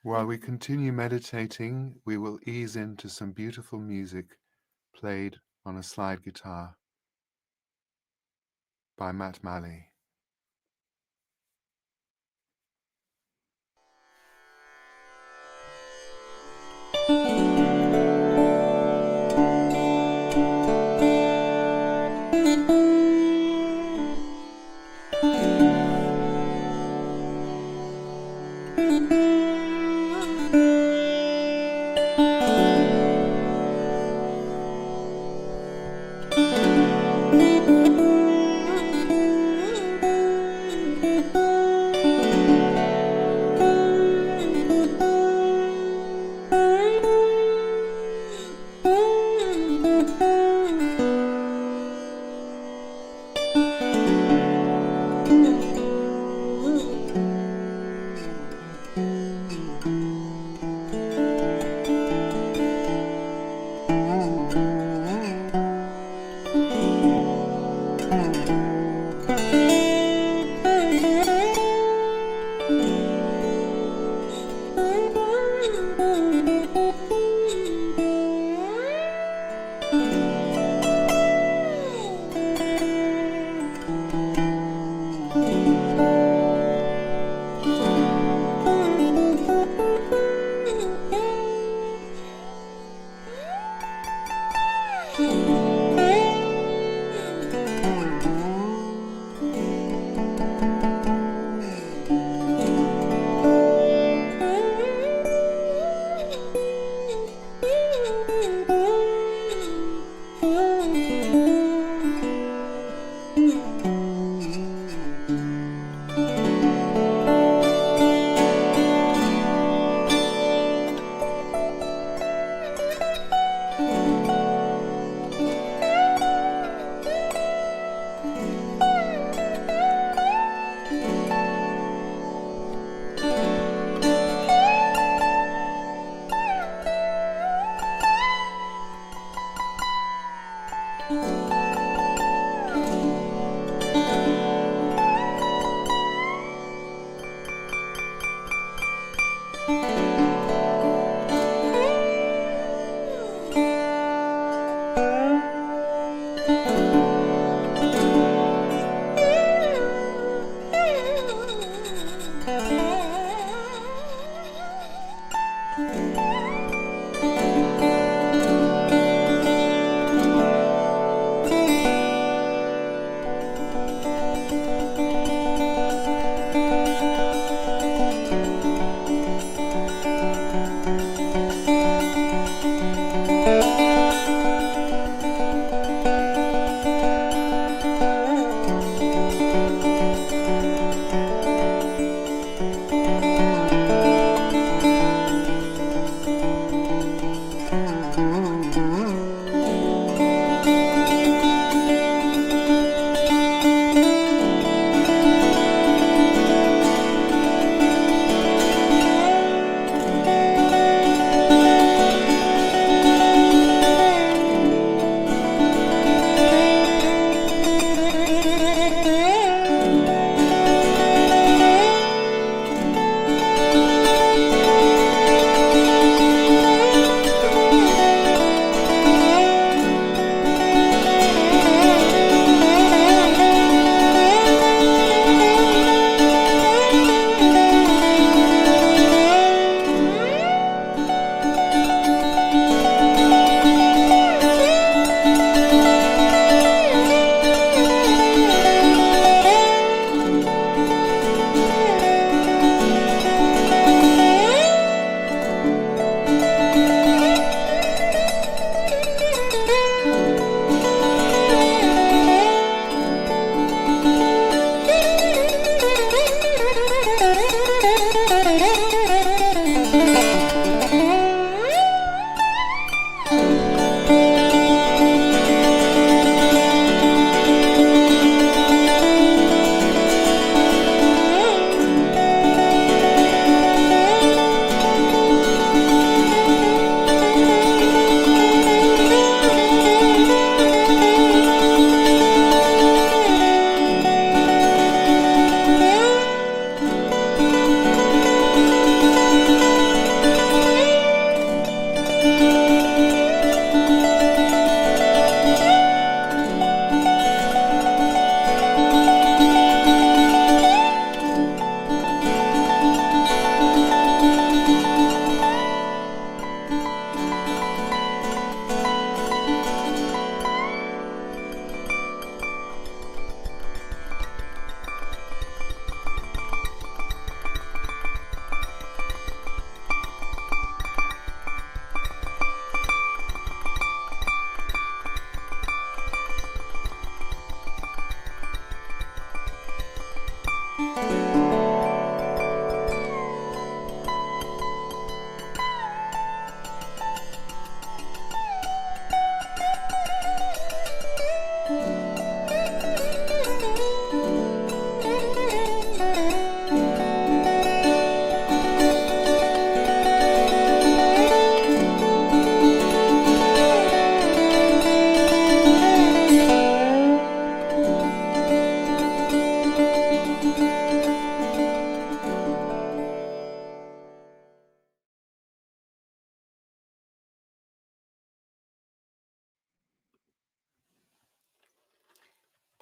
While we continue meditating, we will ease into some beautiful music played on a slide guitar by Malley.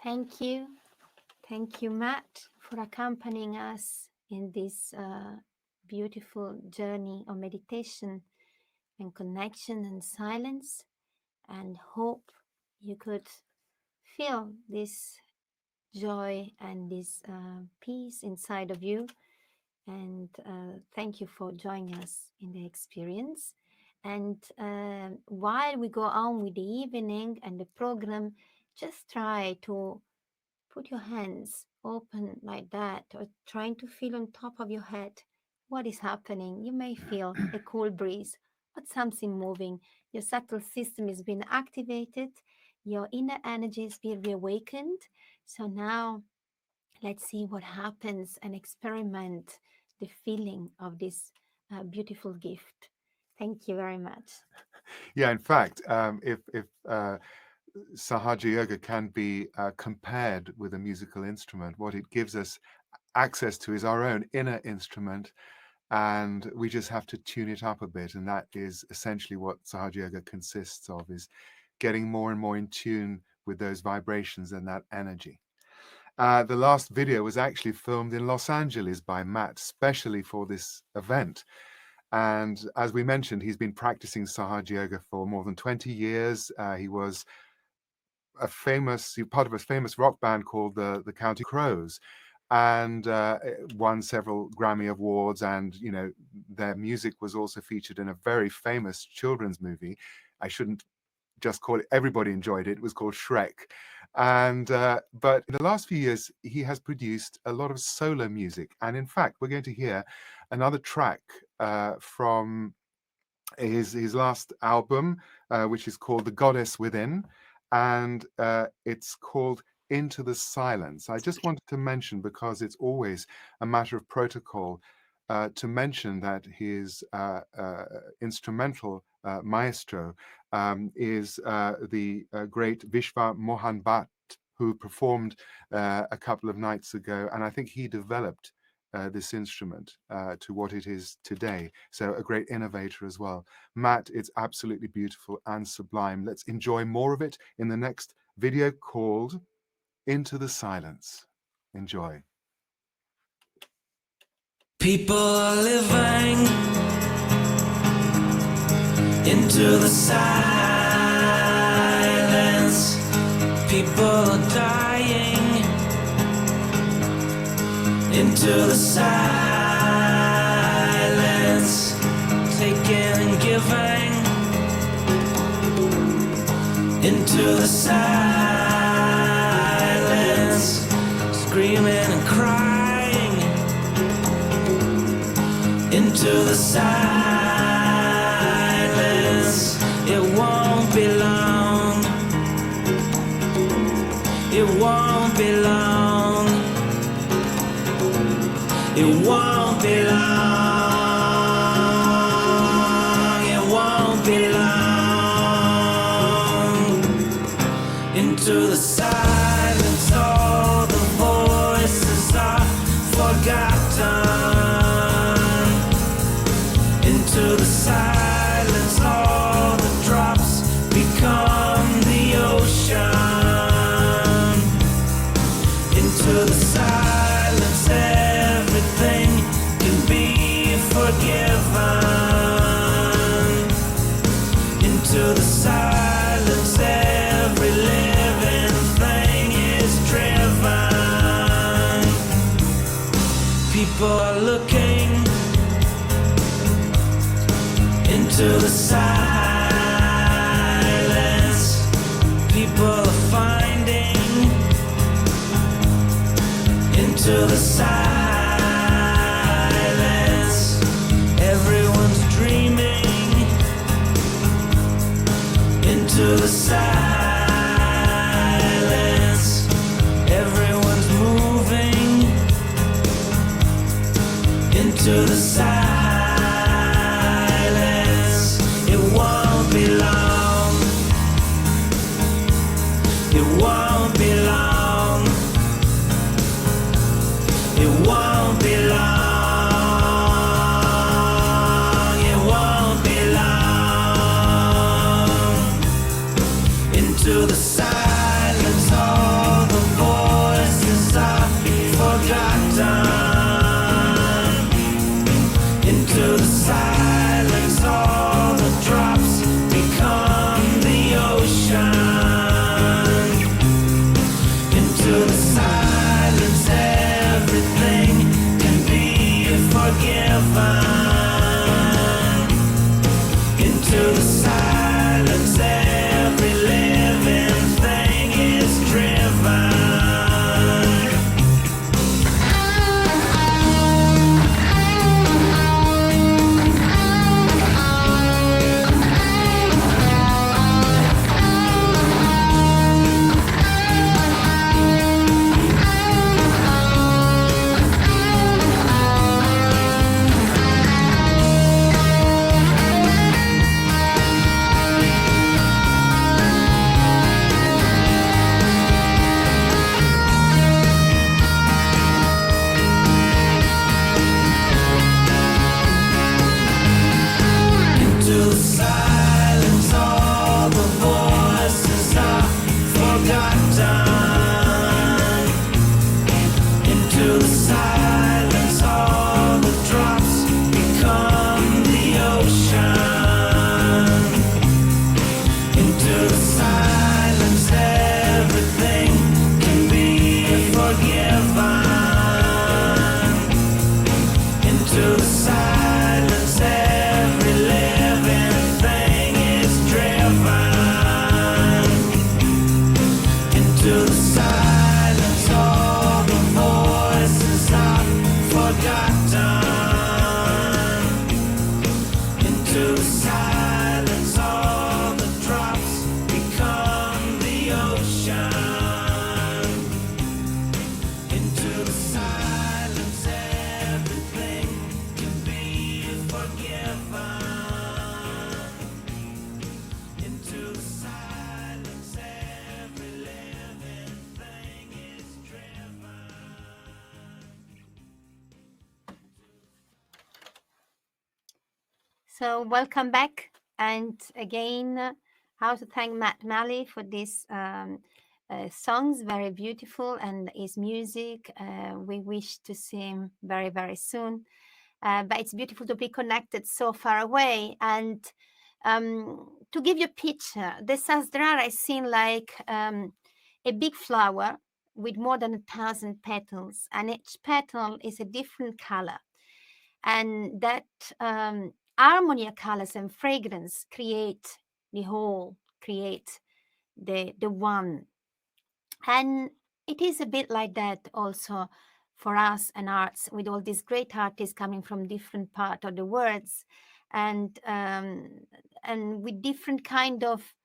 Thank you. Thank you, Matt, for accompanying us in this beautiful journey of meditation and connection and silence. And hope you could feel this joy and this peace inside of you. And thank you for joining us in the experience. And while we go on with the evening and the program, just try to put your hands open like that, or trying to feel on top of your head what is happening. You may feel a cool breeze or something moving. Your subtle system is being activated. Your inner energy is being reawakened. So now let's see what happens and experiment the feeling of this beautiful gift. Thank you very much. Yeah, in fact, if Sahaja Yoga can be compared with a musical instrument, what it gives us access to is our own inner instrument, and we just have to tune it up a bit. And that is essentially what Sahaja Yoga consists of, is getting more and more in tune with those vibrations and that energy. The last video was actually filmed in Los Angeles by Matt, specially for this event. And as we mentioned, he's been practicing Sahaja Yoga for more than 20 years. He was part of a famous rock band called the Counting Crows, and won several Grammy awards. And you know, their music was also featured in a very famous children's movie. I shouldn't just call it, everybody enjoyed it. It was called Shrek. And but in the last few years, he has produced a lot of solo music. And in fact, we're going to hear another track from his last album, which is called The Goddess Within, and it's called Into the Silence. I just wanted to mention, because it's always a matter of protocol, to mention that his instrumental maestro is the great Vishwa Mohan Bhatt, who performed a couple of nights ago, and I think he developed this instrument to what it is today. So a great innovator as well. Matt, it's absolutely beautiful and sublime. Let's enjoy more of it in the next video called Into the Silence. Enjoy. People are living into the silence. People are dying into the silence. Taking and giving into the silence. Screaming and crying into the silence. It won't be long. It won't be long. It won't be long. It won't be long. Into the silence, all the voices are forgotten. Into the silence, all the drops become the ocean. Into the silence, everything can be forgiven. Into the silence, every living thing is driven. People are looking into the silence. People are finding into the silence. Everyone's dreaming into the silence. Everyone's moving into the silence. It won't be long. It won't be long. It won't be long. It won't be long. Into the silence, all the voices are forgotten. Into the silence, all the drops become the ocean. Into the silence, everything can be forgiven. Into the silence, every living thing is driven. Into the silence, all the voices are forgotten. Into the silence, all the drops become the ocean. Into the silence, everything can be forgiven. Into the silence, every living thing is driven. Into the silence, all the voices are forgotten. Into the silence, all the drops become the ocean. Into the silence, everything can be forgiven. Into the silence, every living thing is driven. So welcome back, and again, how to thank Malley for these songs, very beautiful, and his music. We wish to see him very, very soon. But it's beautiful to be connected so far away. And to give you a picture, the Sahasrara is seen like a big flower with more than 1,000 petals, and each petal is a different color. And that harmony of colors and fragrance create the whole, create the one. And it is a bit like that also for us and arts, with all these great artists coming from different part of the worlds, and with different kind of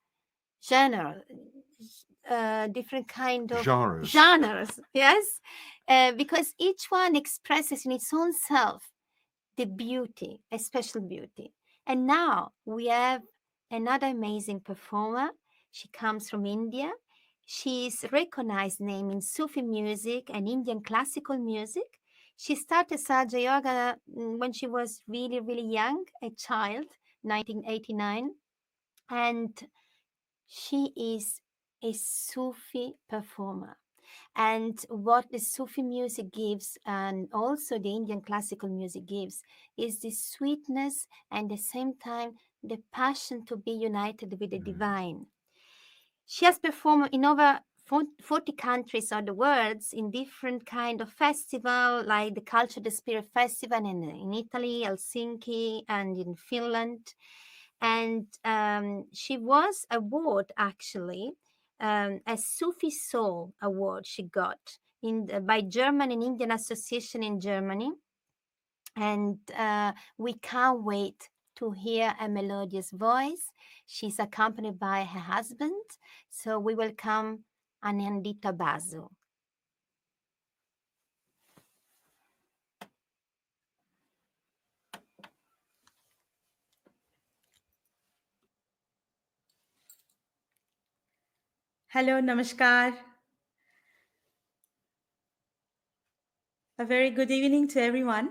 genre, different kind of genres, yes, because each one expresses in its own self the beauty, a special beauty. And now we have another amazing performer. She comes from India. She's recognized name in Sufi music and Indian classical music. She started Sahaja Yoga when she was really, really young, a child, 1989. And she is a Sufi performer. And what the Sufi music gives, and also the Indian classical music gives, is the sweetness and at the same time the passion to be united with the divine. She has performed in over 40 countries of the world in different kind of festival, like the Culture the Spirit Festival in Italy, Helsinki, and in Finland. And she was awarded actually a Sufi Soul Award she got by German and Indian Association in Germany. And we can't wait to hear a melodious voice. She's accompanied by her husband. So we welcome Anandita Basu. Hello, namaskar. A very good evening to everyone.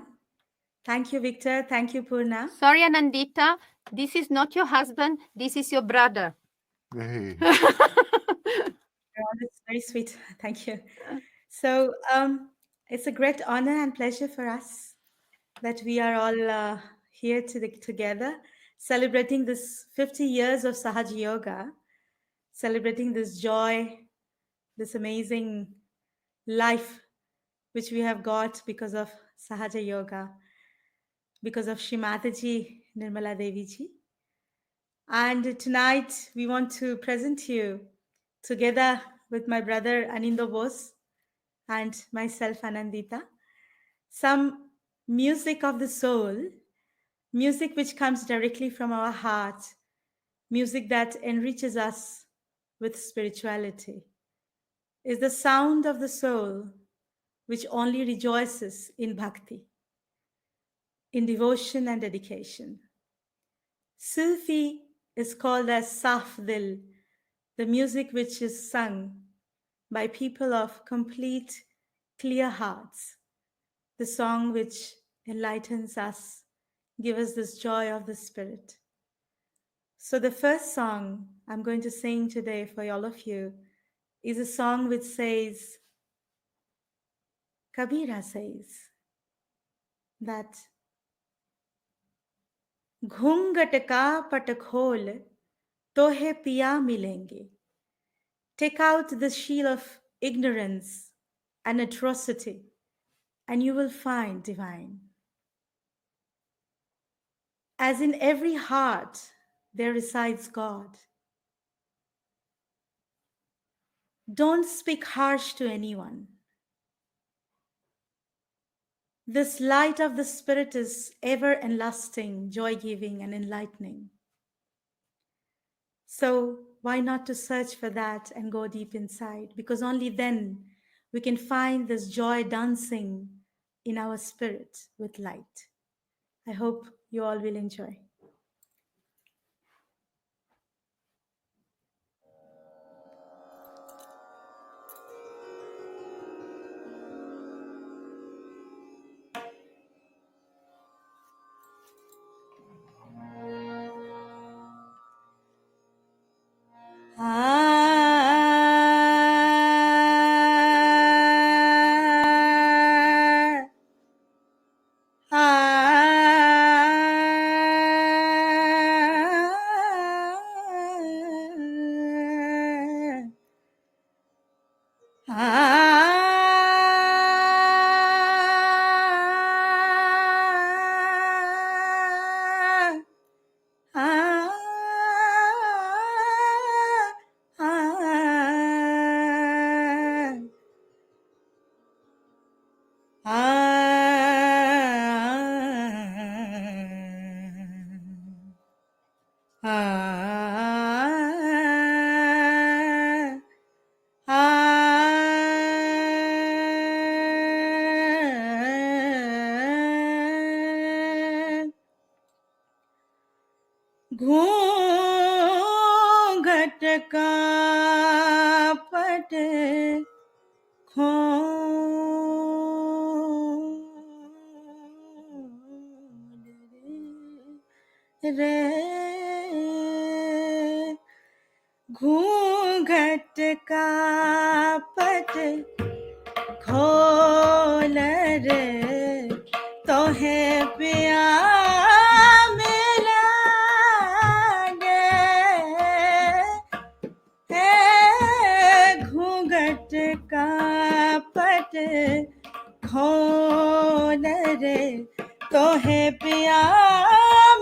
Thank you, Victor. Thank you, Purna. Sorry, Anandita, this is not your husband. This is your brother. Hey. Oh, that's very sweet. Thank you. So it's a great honor and pleasure for us that we are all here together, celebrating this 50 years of Sahaja Yoga, celebrating this joy, this amazing life which we have got because of Sahaja Yoga, because of Shrimataji Nirmala Devi ji. And tonight we want to present you, together with my brother Anindo Bose and myself Anandita, some music of the soul, music which comes directly from our heart, music that enriches us with spirituality, is the sound of the soul which only rejoices in bhakti, in devotion and dedication. Sufi is called as Saf Dil, the music which is sung by people of complete, clear hearts, the song which enlightens us, gives us this joy of the spirit. So the first song I'm going to sing today for all of you is a song which says, Kabira says that घूंघट का पट खोल तोहे पिया मिलेंगे. Take out the shield of ignorance and atrocity, and you will find divine. As in every heart, there resides God. Don't speak harsh to anyone. This light of the Spirit is ever enlasting, joy-giving, and enlightening. So why not to search for that and go deep inside? Because only then we can find this joy dancing in our spirit with light. I hope you all will enjoy. घूंघट का पट खोल रे घूंघट का पट खोल रे तोहे पिया खोल रे तोहे पिया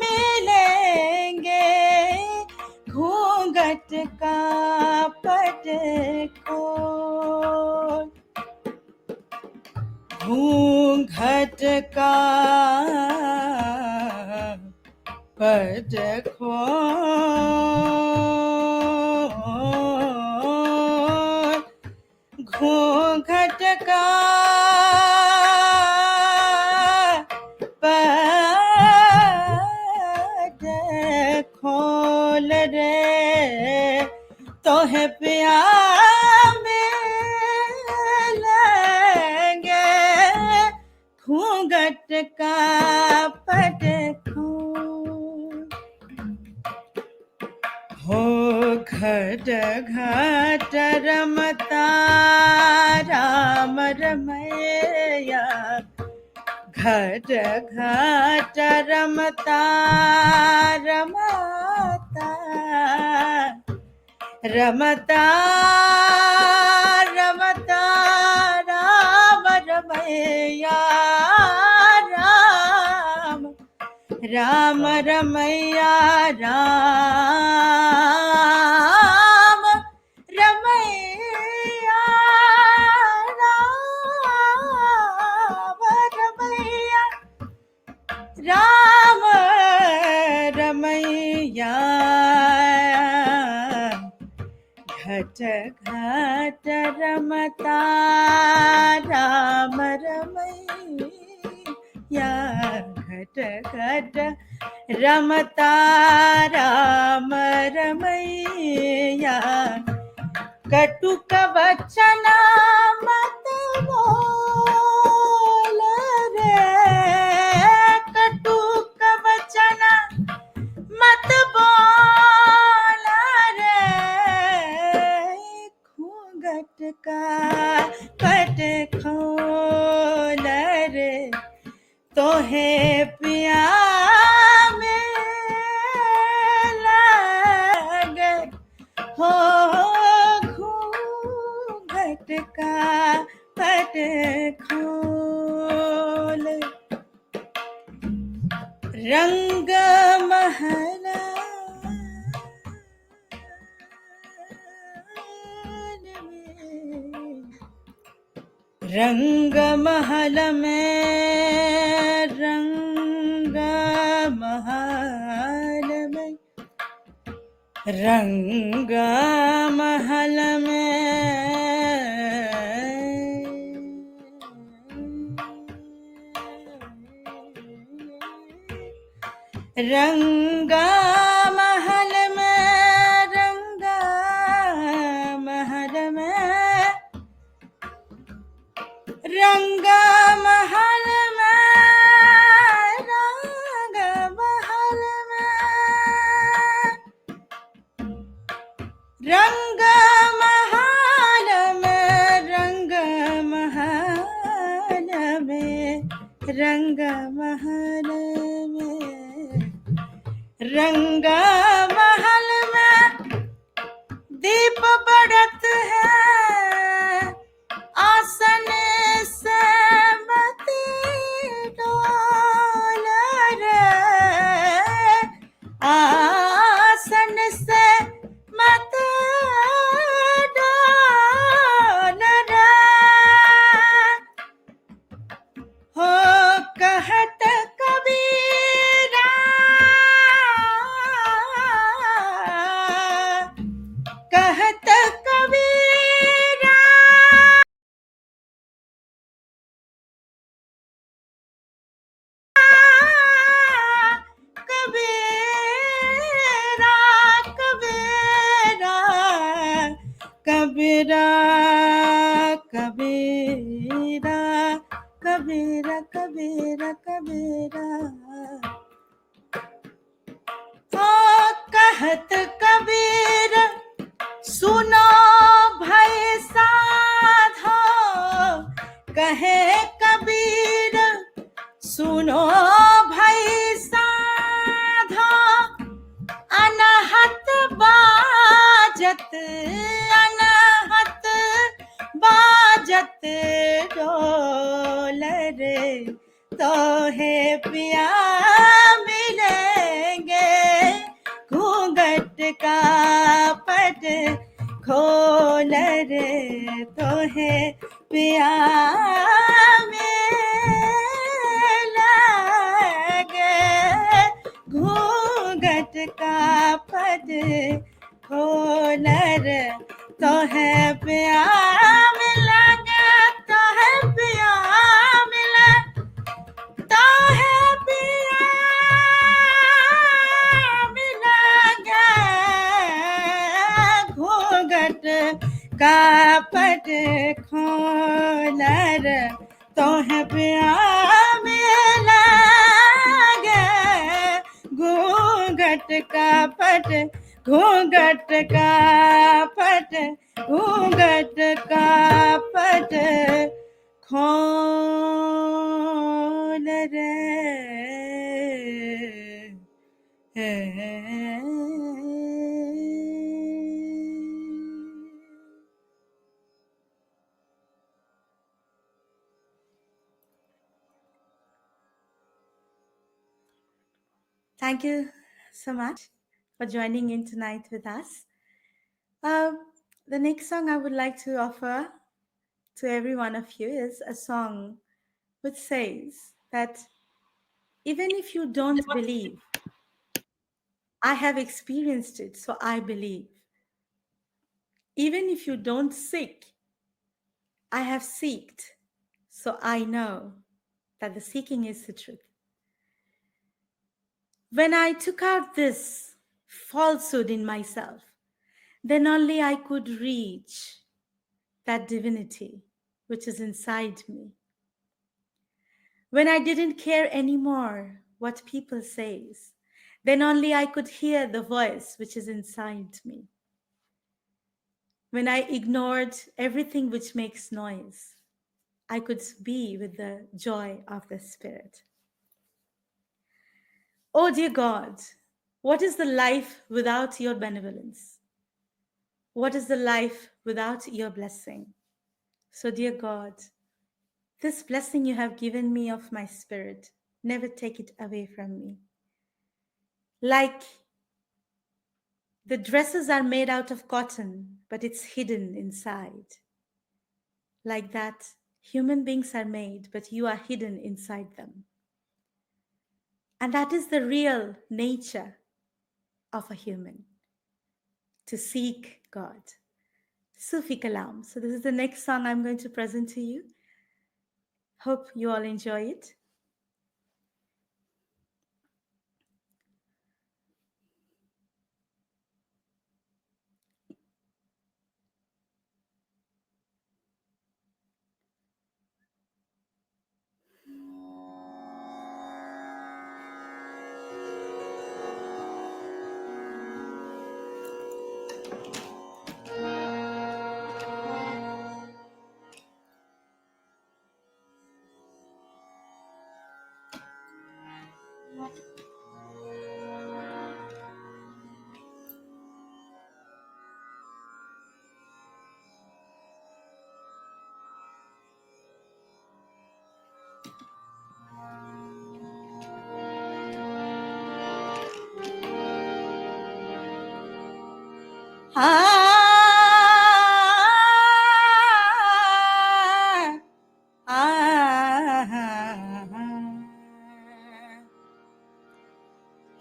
मिलेंगे घूंघट का पट खोल घूंघट का पट खोल, घूंघट का पट खोल रे, तो है पिया मिलेंगे, घूंघट का पट खोल। हो घट घट रमता राम रमैया, घट घट रमता रमता रमता रमता राम रमैया, राम राम रमैया, राम रमैया, राम रमैया, राम रमैया, घट घट रमता राम रमैया, घट घट रमता राम रमैया, कटुक वचन मत बोल रे, कटुक वचन मत बोल रे, घूंघट का पट खोल रे, तो है पिया मिलेंगे, हो घूंघट का पट खोल। रंग महल रंग महल में, रंग महल में, रंग महल में, रंग महल में, रंग महल में, रंग महल में, रंग महल में, रंग महल में, रंग महल में, रंग महल में, रंग महल में दीप बढ़त है, आसन से मत डोल रे, आसन से मत डोल रे, हो कहत कबीरा, कहत कबीरा, कबीरा, कबीरा, कबीरा, कबीरा, कबीरा, कबीरा, कबीरा, ओ कहत कबीर सुनो भाई साधो, कहे कबीर सुनो भाई साधो, अनहत बाजत, अनहत बाजत डोल रे, तो है पिया मिलेंगे, घूंघट का पट खोल रे, तो है पिया मिलेंगे। खोलर तो है प्यार मिला गे तो है प्यार मिला तो है प्यार मिला गे घूंघट का पट खोलर तो है प्यार मिला गे घूंघट का पट घूंघट का पट घूंघट का पट खोल रे Thank you so much for joining in tonight with us. The next song I would like to offer to every one of you is a song which says that even if you don't believe, I have experienced it, so I believe. Even if you don't seek, I have seeked, so I know that the seeking is the truth. When I took out this falsehood in myself, then only I could reach that divinity which is inside me. When I didn't care anymore what people says, then only I could hear the voice which is inside me. When I ignored everything which makes noise, I could be with the joy of the Spirit. Oh dear God, what is the life without your benevolence? What is the life without your blessing? So dear God, this blessing you have given me of my spirit, never take it away from me. Like the dresses are made out of cotton, but it's hidden inside. Like that, human beings are made, but you are hidden inside them. And that is the real nature of a human, to seek God. Sufi Kalam. So this is the next song I'm going to present to you. Hope you all enjoy it.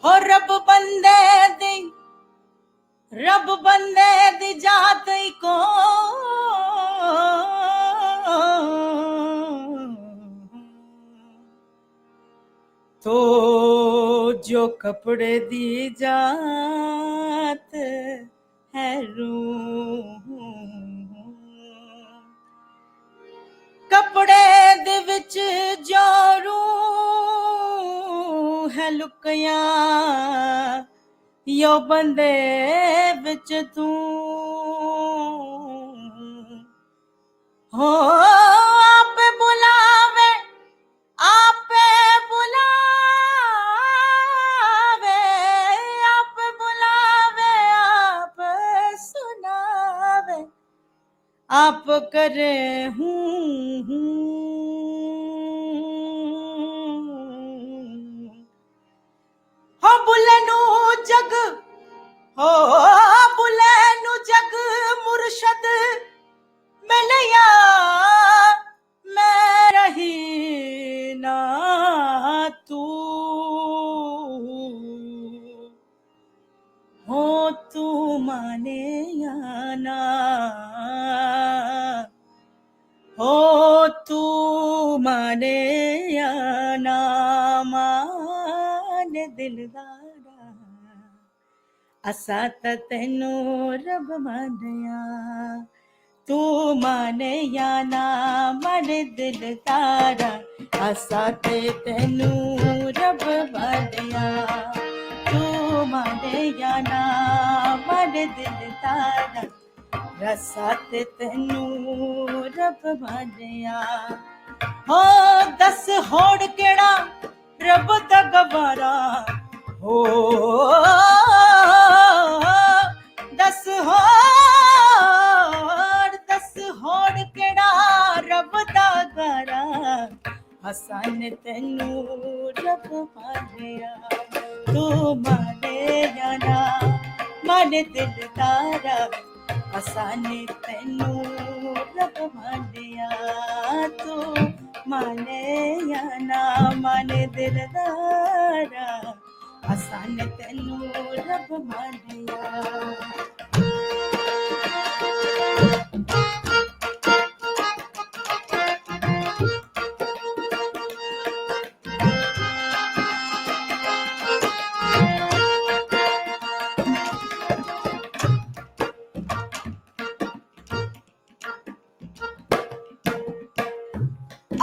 हो रब बंदे दी जात को तो जो कपड़े दी जात है रूह कपड़े दे विच जो रूह है लुकिया यो बंदे विच तू हो आपे बुलावे आपे बुलावे आपे बुलावे आप सुनावे आप करे हो बुलनु जग हो बुलनु जग मुर्शद मिलया मैं रही ना तू हो माने या ना, हो तू माने या ना माने दिलदारा, असा त तैनू रब मानया, तू माने या ना माने दिलदारा, असा ते तैनू रब मानया, तू माने या ना माने दिलदारा, रसा ते तैनू रब मानया। हो दस होड़ केड़ा रब दा गवारा, हो दस होड़ केड़ा रब दा गवारा, हसन तैनू रब मानया, तू माने या ना माने दिलदारा, असाने तैनू रब मानया, तू माने या ना माने दिलदारा, असाने तैनू रब मानया।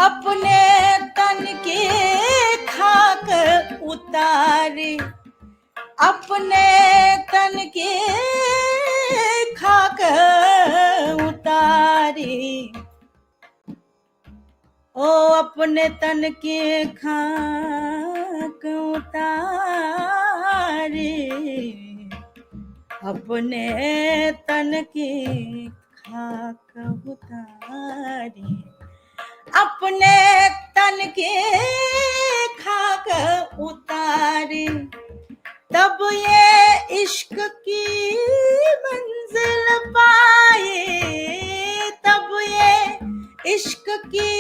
अपने तन की खाक उतारी, अपने तन की खाक उतारी, ओ अपने तन की खाक उतारी, अपने तन की खाक उतारी, अपने तन की खाक उतारी, तब ये इश्क की मंजिल पाए, तब ये इश्क की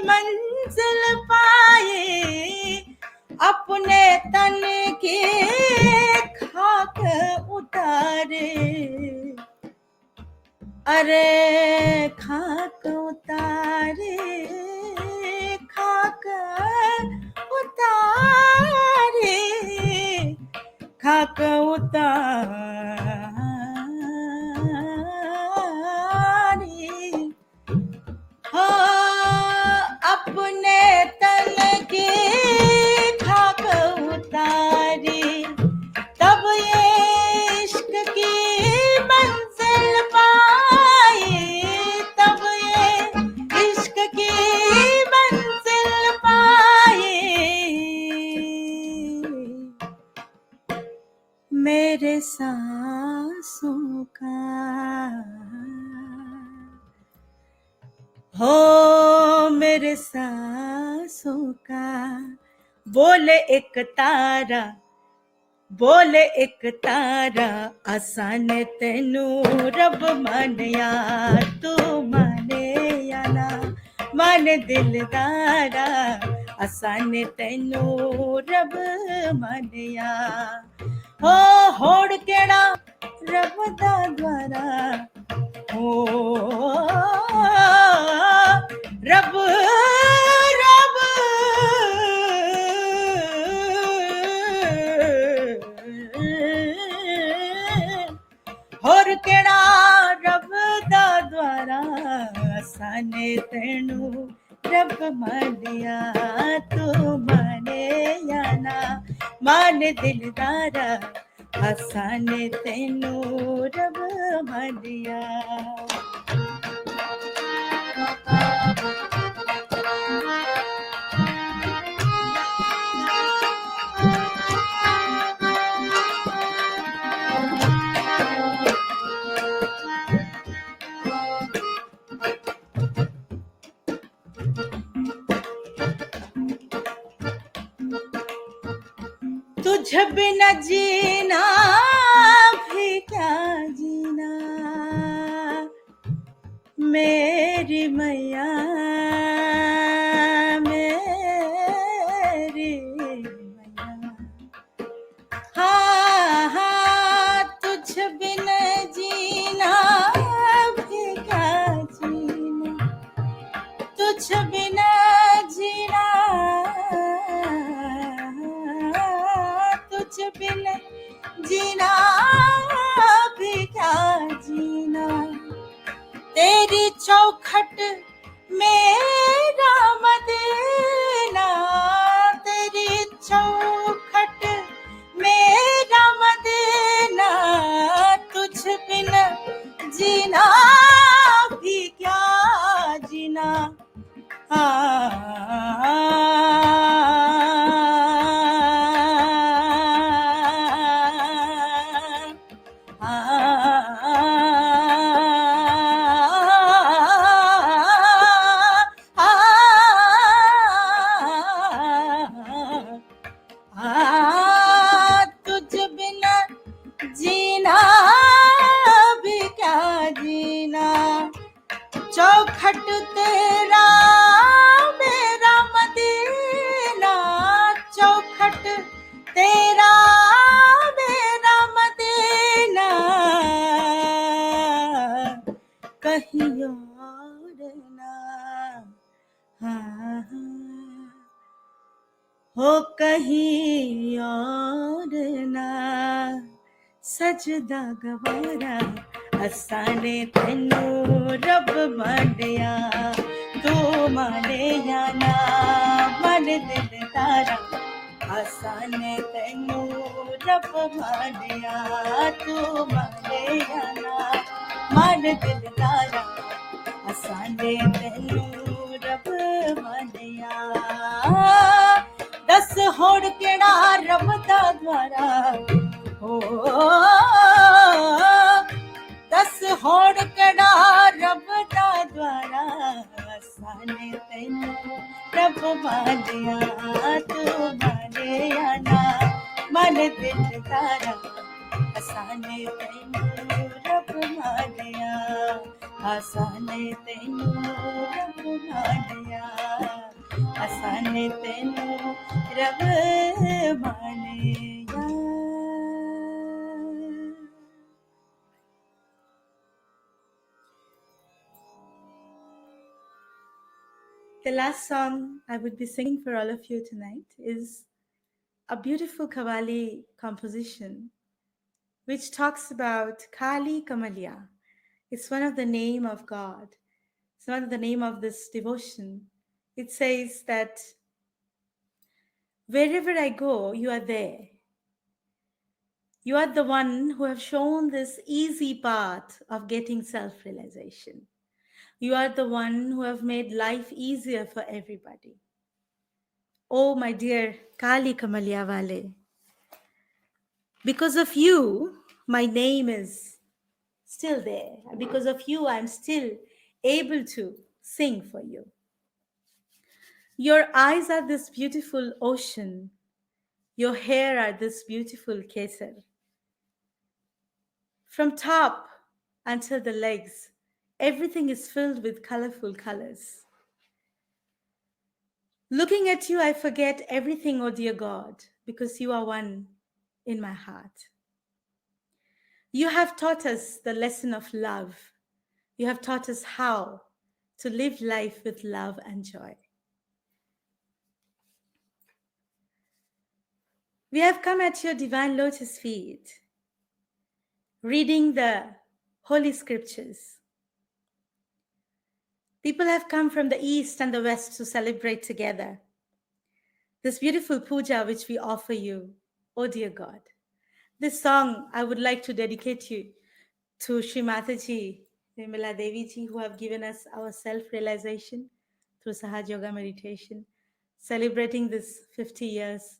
मंजिल पाए, अपने तन की खाक उतारे, अरे खाक उतारे, खाक उतारे, खाक उतारे, हाँ अपने तन की खाक उतारी, तब ये इश्क की मंजिल पाई, तब ये इश्क की मंजिल पाई, मेरे सांसों का हो, मेरे सांसों का बोले एक तारा, बोले एक तारा, आसाने तैनू रब मानया, तू माने या ना माने दिलदारा, आसाने तैनू रब मानया, हो होड़ केड़ा रब दा द्वारा, हो रब रब होर केड़ा रब दा द्वारा, असाने तैनू रब मानया, तू माने या ना माने दिलदारा, असाने तैनू रब मानया। तुझ बिना जीना भी क्या जीना, मेरी मैया मेरी मैया, हाँ हाँ तुझ बिना हो कहीं और ना सजदा गवारा असाने तेनू रब मानिया तू माने या ना मन दिल तारा असाने तेनू रब मानिया तू माने या ना मन दिल तारा असाने तेनू रब मानिया दस होड़ केड़ा रब दा द्वारा हो दस होड़ केड़ा रब दा द्वारा असाने तेनू रब मानिया तू माने या ना मन दिल तारा असाने तेनू रब मानिया असाने तेनू रब मानिया असाने तेनू रब मानिया. The last song I would be singing for all of you tonight is a beautiful Qawwali composition which talks about Kali Kamalia. It's one of the name of God. It's one of the name of this devotion. It says that wherever I go, you are there. You are the one who have shown this easy path of getting self-realization. You are the one who have made life easier for everybody. Oh, my dear Kali Kamalia Wale, because of you, my name is still there. Because of you, I'm still able to sing for you. Your eyes are this beautiful ocean. Your hair are this beautiful kesar. From top until the legs, everything is filled with colorful colors. Looking at you, I forget everything, oh dear God, because you are one in my heart. You have taught us the lesson of love. You have taught us how to live life with love and joy. We have come at your divine lotus feet, reading the holy scriptures. People have come from the east and the west to celebrate together this beautiful puja which we offer you, oh dear God. This song I would like to dedicate you to Shri Mataji, Nirmala Devi ji, who have given us our self-realization through Sahaj Yoga meditation, celebrating this 50 years.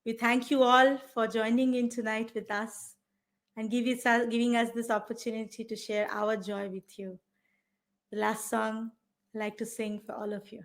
We thank you all for joining in tonight with us and giving us this opportunity to share our joy with you. The last song I'd like to sing for all of you.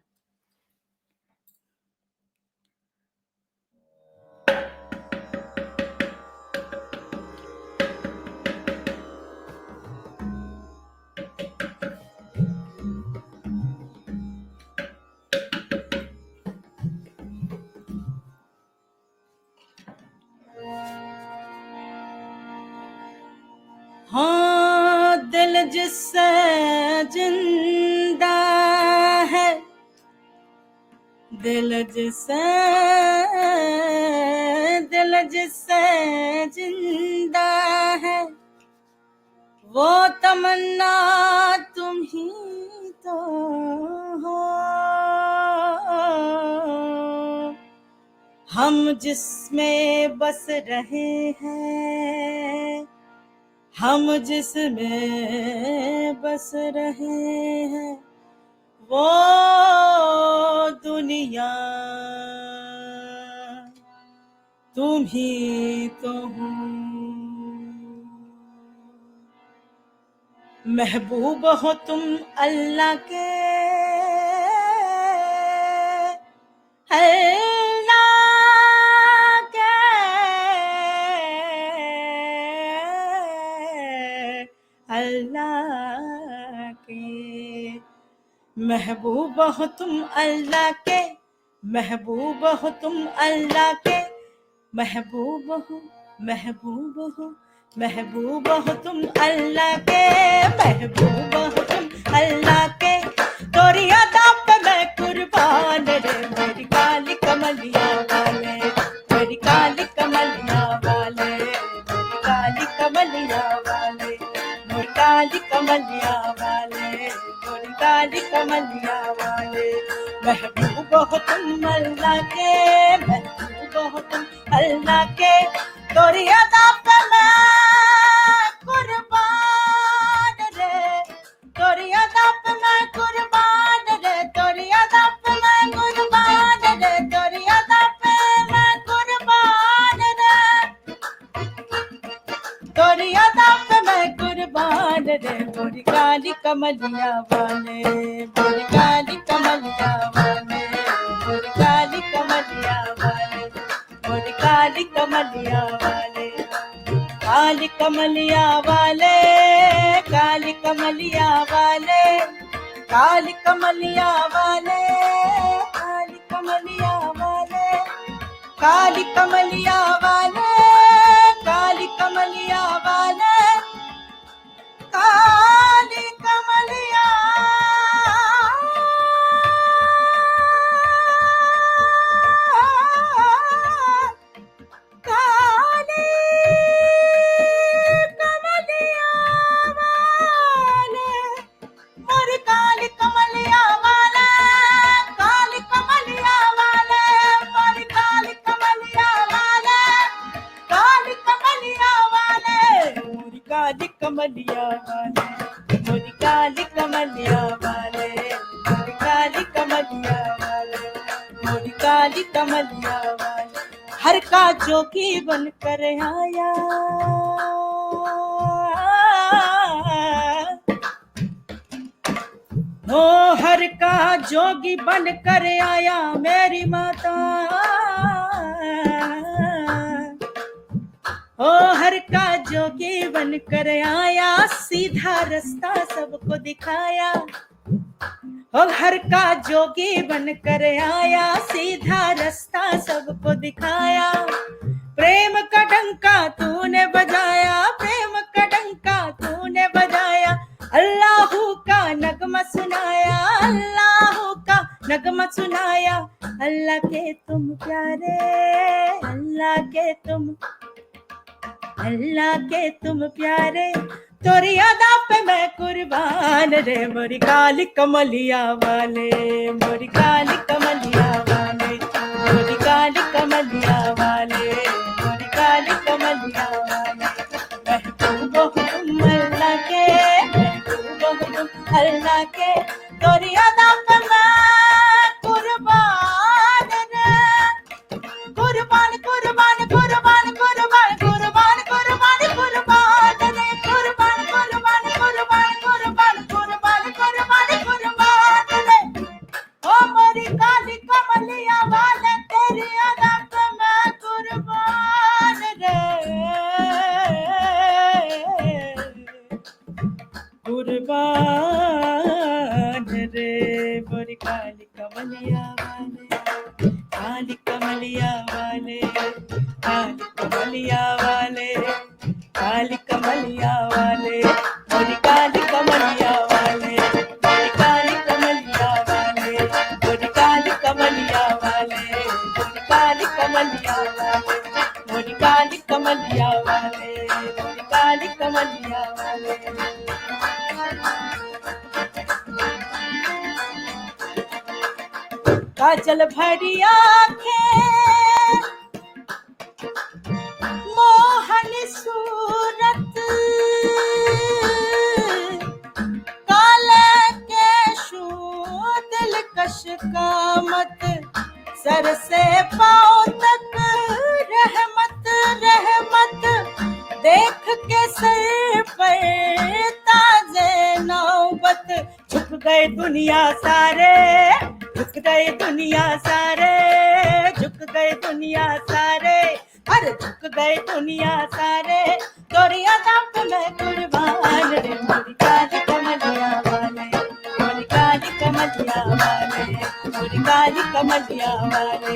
हाँ दिल जिससे जिंदा है दिल जिससे जिंदा है वो तमन्ना तुम ही तो हो हम जिसमें बस रहे हैं हम जिसमें बस रहे हैं वो दुनिया तुम ही तो हो महबूब हो तुम अल्लाह के अल्लाह के महबूब हो तुम अल्लाह के महबूब हो तुम अल्लाह के महबूब हो महबूब हो महबूब हो तुम अल्लाह के महबूब हो तुम अल्लाह के तोरी अदा पे मैं कुर्बान रे मेरी काली कमलिया वाली महबूब हो तुम अल्लाह के, महबूब हो तुम अल्लाह के, तोरी अदा पे मैं कुर्बान रे, तोरी अदा पे मैं कुर्बान रे, तोरी अदा पे मैं कुर्बान रे, तोरी अदा पे मैं कुर्बान रे, तोरी अदा पे मैं कुर्बान रे, मोरी काली कमलिया वाले, मोरी काली कमलिया वाले, मोरी काली कमलिया वाले, मोरी काली कमलिया वाले, काली कमलिया वाले, काली कमलिया वाले, काली कमलिया वाले, काली कमलिया वाले, काली कमलिया वाले, काली कमलिया वाले, काली कमलिया काली कमलिया वाले, मोरी काली कमलिया वाले, काली कमलिया वाले, मोरी काली कमलिया वाले, काली कमलिया वाले, मोरी काली कमलिया वाले, मोरी काली कमलिया वाले, मोरी काली कमलिया वाले, मोरी काली कमलिया वाले, हर का जोगी बन कर आया, ओ हर का जोगी बन कर आया मेरी माता, ओ हर का जोगी बन कर आया, सीधा रास्ता सबको दिखाया, ओ हर का जोगी बन कर आया, सीधा रास्ता सबको दिखाया, प्रेम का डंका तूने बजाया, प्रेम का डंका तूने बजाया, अल्लाहू का नगमा सुनाया, अल्लाहू का नगमा सुनाया, अल्लाह के तुम प्यारे, अल्लाह के तुम, अल्लाह के तुम प्यारे, तोरी अदा पे मैं कुर्बान रे, मोरी काली कमलिया वाले, मोरी काली कमलिया वाले, मोरी काली कमलिया वाले, मोरी काली कमलिया वाले, महबूब हो तुम अल्लाह के, महबूब हो तुम अल्लाह के, तोरी अदा पे मैं कुर्बान रे, कुर्बान कुर्बान कुर्बान कुर्बान कुर्बान कुर्बान कुर्बान रे, कुर्बान कुर्बान कुर्बान कुर्बान कुर्बान कुर्बान कुर्बान रे, ओ मोरी काली कमलिया वाले, तेरी अदा पे मैं कुर्बान रे, कुर्बान रे, मोरी काली कमलिया वाले, काली कमलिया वाले, काली कमलिया वाले, काली कमलिया वाले, मोरी काली कमलिया वाले, मोरी काली कमलिया वाले, मोरी काली कमलिया वाले, मोरी काली कमलिया वाले, मोरी काली कमलिया वाले, मोरी काली कमलिया वाले, काजल भरी आँखें, मोहन सूरत, काले केशू दिलकश कामत, सर से पाँव तक रहमत रहमत, देख के सर पर ताजे नौबत, झुक गए दुनिया सारे, झुक गए दुनिया सारे, झुक गए दुनिया सारे, अरे झुक गए दुनिया सारे, तोरी अदा पे मैं कुर्बान रे, मोरी काली कमलिया वाले, मोरी काली कमलिया वाले, मोरी काली कमलिया वाले,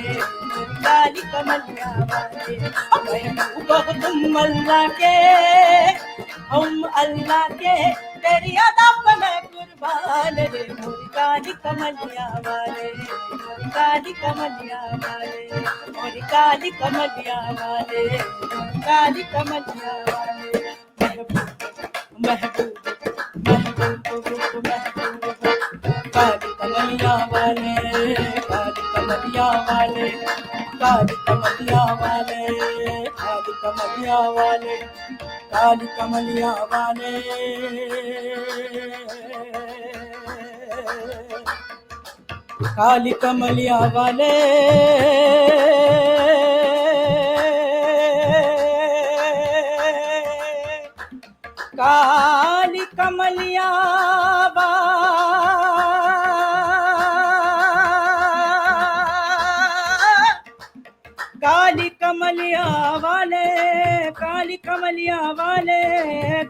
मोरी काली कमलिया वाले, महबूब हो तुम अल्लाह के, हम अल्लाह के, तेरी अदा पे मैं कुर्बान रे, मोरी काली कमलिया वाले, मोरी काली कमलिया वाले, मोरी काली कमलिया वाले, मोरी काली कमलिया वाले, महबूब महबूब महबूब महबूब, काली कमलिया कमलिया वाले, काली कमलिया वाले, काली कमलिया वाले, काली कमलिया वाले, काली कमलिया वाले, काली कमलिया वाले, काली कमलिया काली कमलिया वाले, काली कमलिया वाले,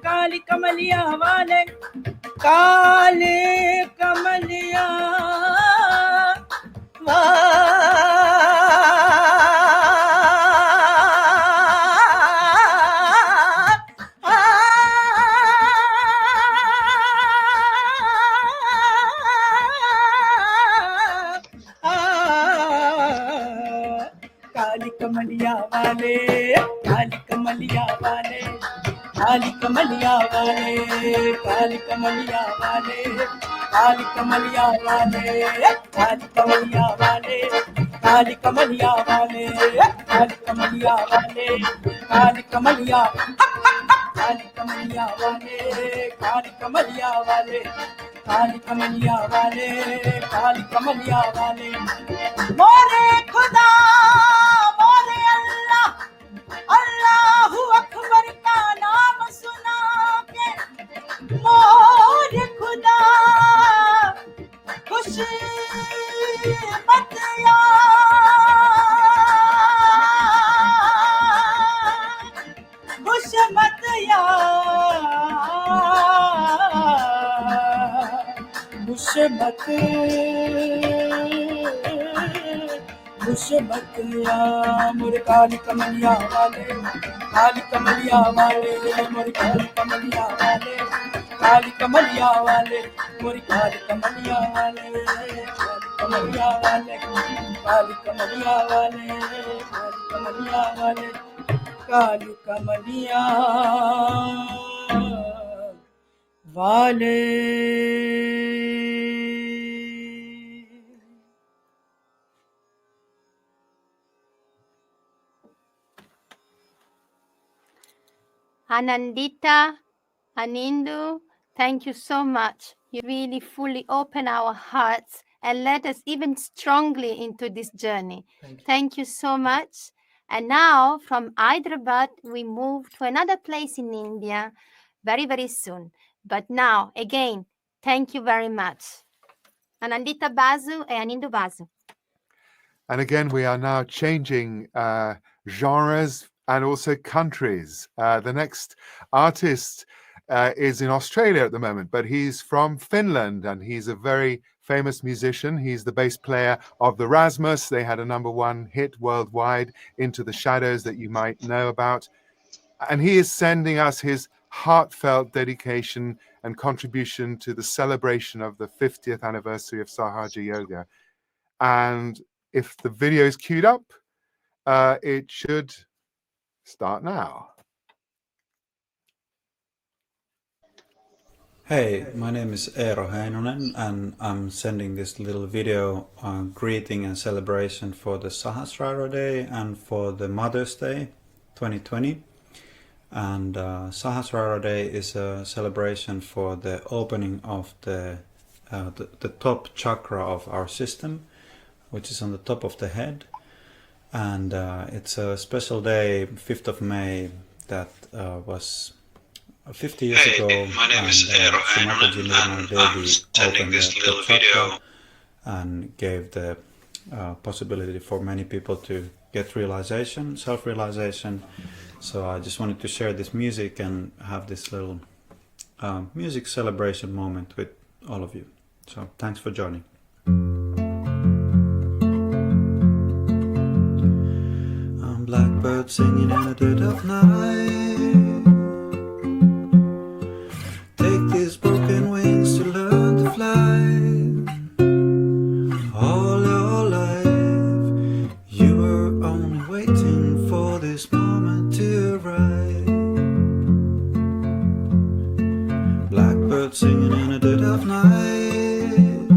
काली कमलिया वाले, काली कमलिया काली कमलिया वाले, काली कमलिया वाले, काली कमलिया वाले, काली कमलिया वाले, काली कमलिया वाले, काली कमलिया वाले, काली कमलिया वाले, काली कमलिया वाले, काली कमलिया, काली कमलिया वाले, काली कमलिया वाले, काली कमलिया वाले, काली कमलिया वाले, मोरे खुदा मोरे अल्लाह, अल्लाहू अकबर का नाम सुना के मोरे खुदा खुश मत खुश मत खुश मत खुशबतिया मोरे काली कमलिया वाले, काली कमलिया वाले, मोरे काली कमलिया वाले, काली कमलिया वाले, मोरे काली कमलिया वाले, काली कमलिया वाले, काली कमलिया वाले, काली कमलिया वाले, काली कमलिया वाले। Anandita, Anindu, thank you so much. You really fully open our hearts and led us even strongly into this journey. Thank you so much. And now from Hyderabad, we move to another place in India very, very soon. But now, again, thank you very much. Anandita Basu and Anindu Basu. And again, we are now changing genres and also countries. The next artist is in Australia at the moment, but he's from Finland and he's a very famous musician. He's the bass player of the Rasmus. They had a #1 hit worldwide, Into the Shadows, that you might know about. And he is sending us his heartfelt dedication and contribution to the celebration of the 50th anniversary of Sahaja Yoga. And if the video is queued up, it should start now. Hey, my name is Erin Heinonen and I'm sending this little video greeting and celebration for the Sahasrara Day and for the Mother's Day 2020. And Sahasrara Day is a celebration for the opening of the top chakra of our system, which is on the top of the head. And it's a special day, 5th of May, that was 50 years ago. My name is Eero Heinonen and I'm sending this little video and gave the possibility for many people to get realization, self-realization. So I just wanted to share this music and have this little music celebration moment with all of you. So thanks for joining. Blackbird singing in the dead of night. Take these broken wings to learn to fly. All your life you were only waiting for this moment to arrive. Blackbird singing in the dead of night.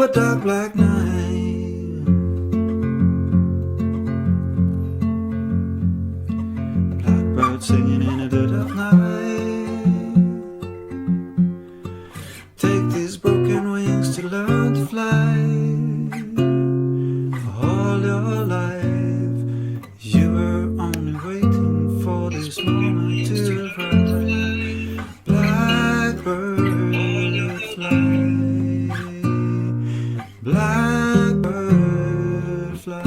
of a dark black night. Blackbird singing in the dead of night. Take these broken wings to learn to fly. All your life you were only waiting for this moment to arrive. Blackbird fly. Blackbird fly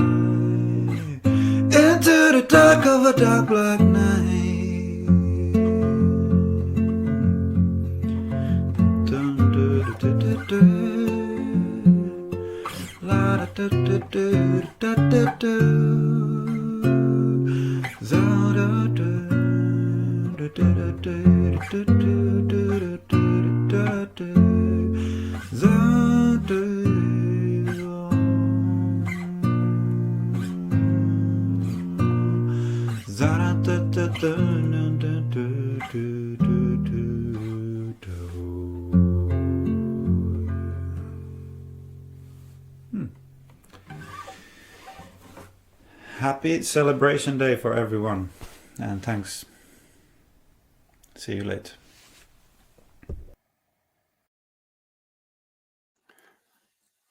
into the dark of a dark black night. Dun, du, du, du, du, du. La, da, du, du, du, da, du, du. Za, da, du, du, du, du, du, du, du, du, da, du. Za, du. Happy celebration day for everyone, and thanks. See you later.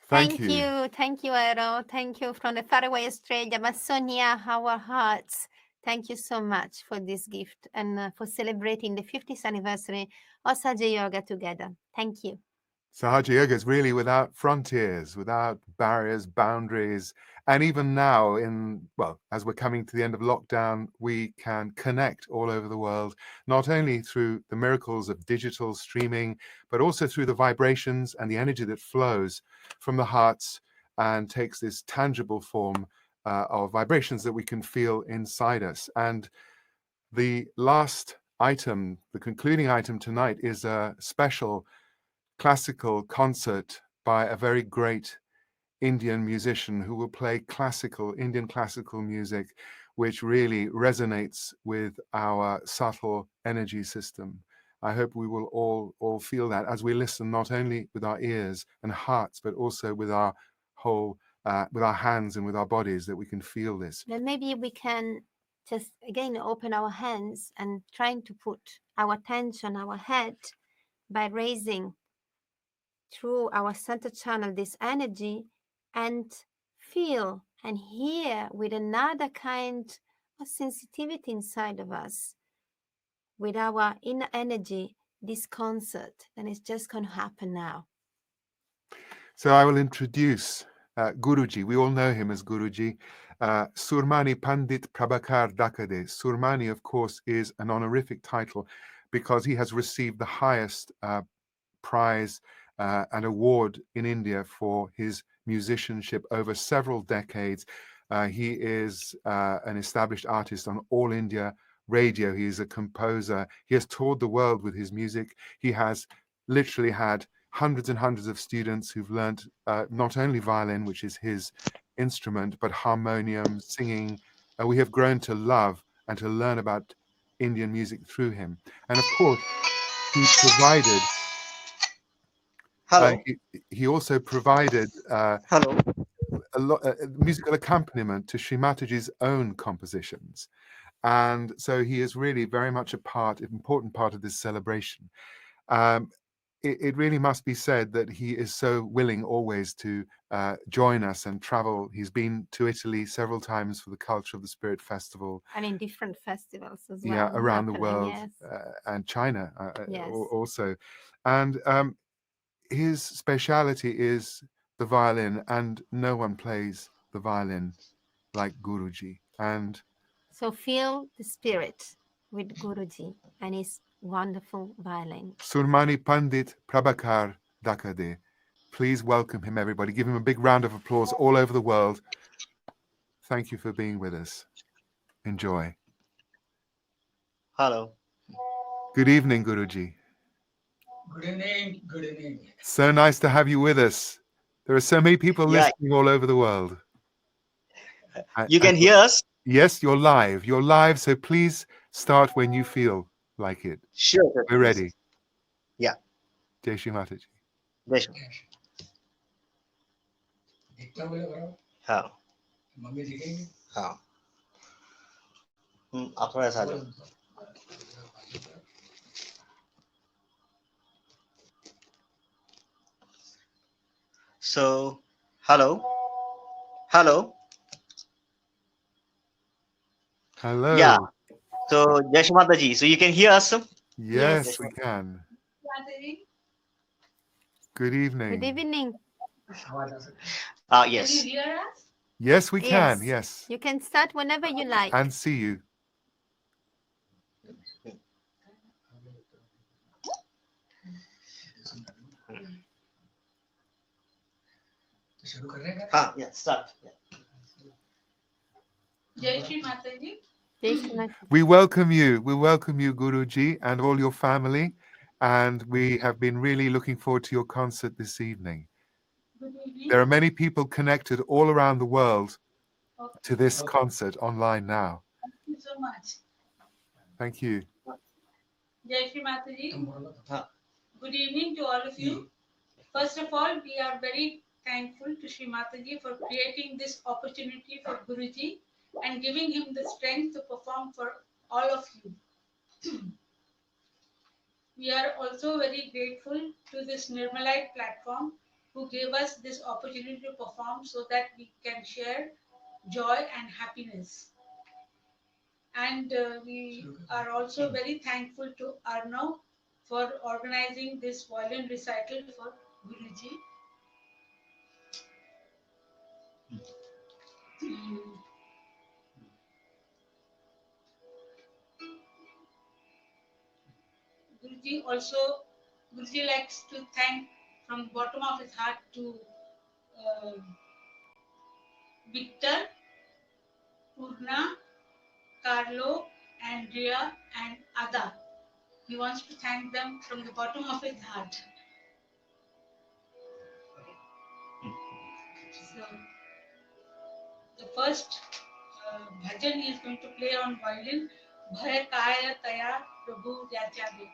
Thank you. Thank you, Eero. Thank you from the faraway Australia, but so near our hearts. Thank you so much for this gift and for celebrating the 50th anniversary of Sahaja Yoga together. Thank you. Sahaja Yoga is really without frontiers, without barriers, boundaries. And even now, as we're coming to the end of lockdown, we can connect all over the world, not only through the miracles of digital streaming, but also through the vibrations and the energy that flows from the hearts and takes this tangible form of vibrations that we can feel inside us. And the last item, the concluding item tonight, is a special classical concert by a very great Indian musician who will play Indian classical music, which really resonates with our subtle energy system. I hope we will all feel that as we listen, not only with our ears and hearts, but also with our with our hands and with our bodies, that we can feel this. Then maybe we can just again open our hands and trying to put our attention, our head, by raising through our center channel this energy, and feel and hear with another kind of sensitivity inside of us, with our inner energy, this concert. And it's just going to happen now. So I will introduce Guruji. We all know him as Guruji. Surmani Pandit Prabhakar Dakade. Surmani, of course, is an honorific title because he has received the highest prize and award in India for his musicianship over several decades. He is an established artist on All India Radio. He is a composer. He has toured the world with his music. He has literally had hundreds and hundreds of students who've learned not only violin, which is his instrument, but harmonium, singing. We have grown to love and to learn about Indian music through him. And of course, he provided. He also provided a musical accompaniment to Srimataji's own compositions. And so he is really very much an important part of this celebration. It really must be said that he is so willing always to join us and travel. He's been to Italy several times for the Culture of the Spirit Festival. And in different festivals as well. Yeah, around the world, yes. and China Yes. also. And his speciality is the violin, and no one plays the violin like Guruji. And so feel the spirit with Guruji and his wonderful violin. Surmani Pandit Prabhakar Dakade. Please welcome him, everybody. Give him a big round of applause all over the world. Thank you for being with us. Enjoy. Hello. Good evening, Guruji. Good evening. Good evening. So nice to have you with us. There are so many people listening all over the world. You can hear us? Yes, you're live. You're live, so please start when you feel like it. Sure. We're ready. Yeah. Jai Shri Mataji. Jai Shri. हाँ हाँ आप थोड़ा सा आ जाओ. So, hello. Yeah. Hello. So, Jai Shri Mataji. So you can hear us? Yes, we can. Good evening. Good evening. Yes. Can you hear us? Yes, we can. Yes. Yes. You can start whenever you like. And see you. Yeah, start. Jai Shri Mataji. Jai Shri Mataji. We welcome you. We welcome you, Guruji, and all your family. And we have been really looking forward to your concert this evening. Good evening. There are many people connected all around the world to this concert online now. Thank you so much. Thank you. Jai Shri Mataji. Good evening to all of you. First of all, we are very thankful to Shri Mataji for creating this opportunity for Guruji and giving him the strength to perform for all of you. We are also very grateful to this Nirmalite platform who gave us this opportunity to perform so that we can share joy and happiness. And we are also very thankful to Arnav for organizing this violin recital for Guruji. Guruji likes to thank from the bottom of his heart to Victor, Purna, Carlo, Andrea, and Ada. He wants to thank them from the bottom of his heart. So, the first bhajan he is going to play on violin, Bhay Kaya Taya Prabhu Jachade.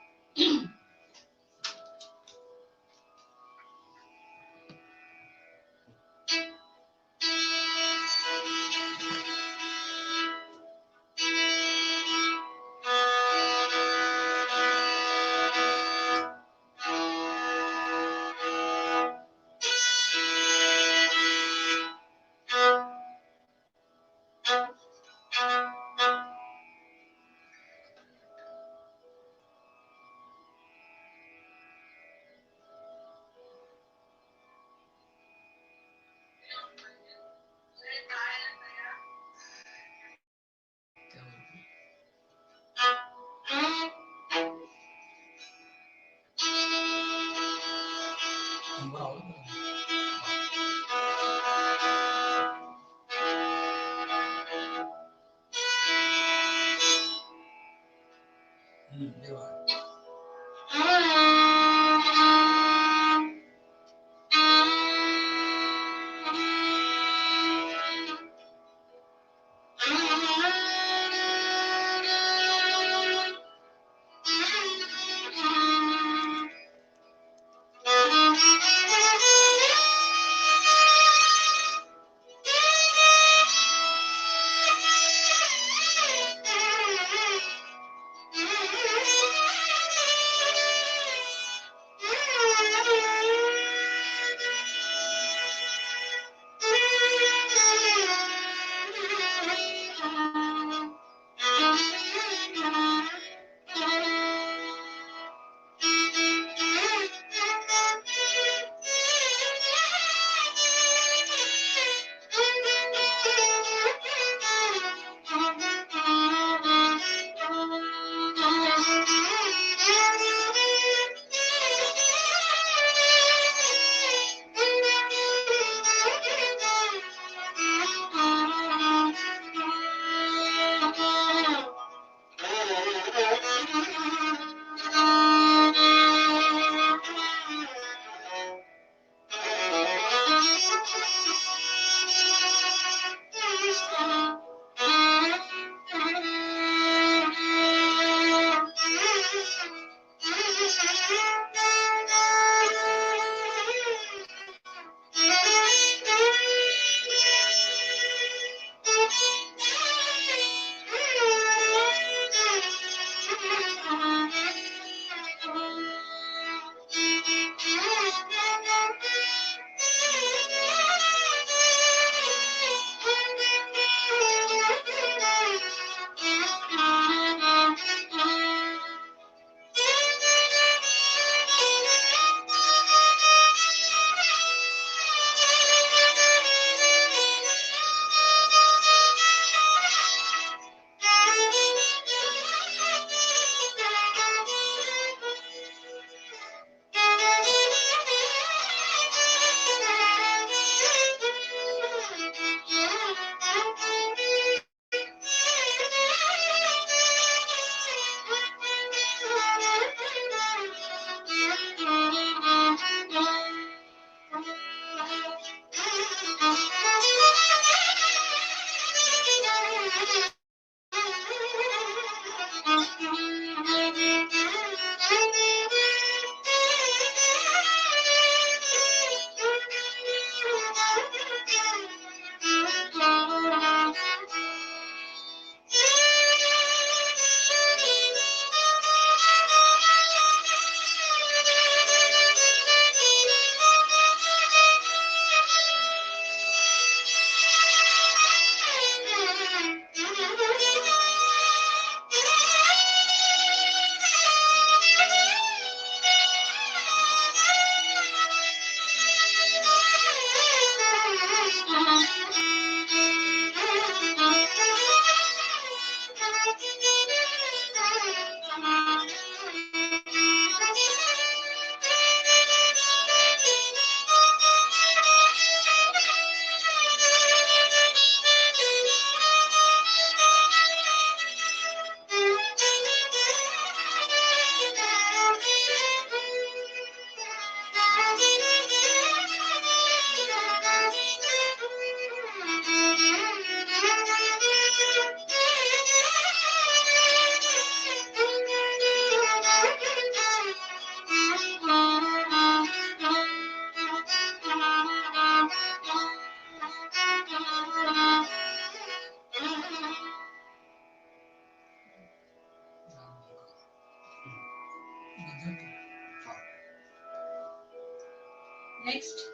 Next,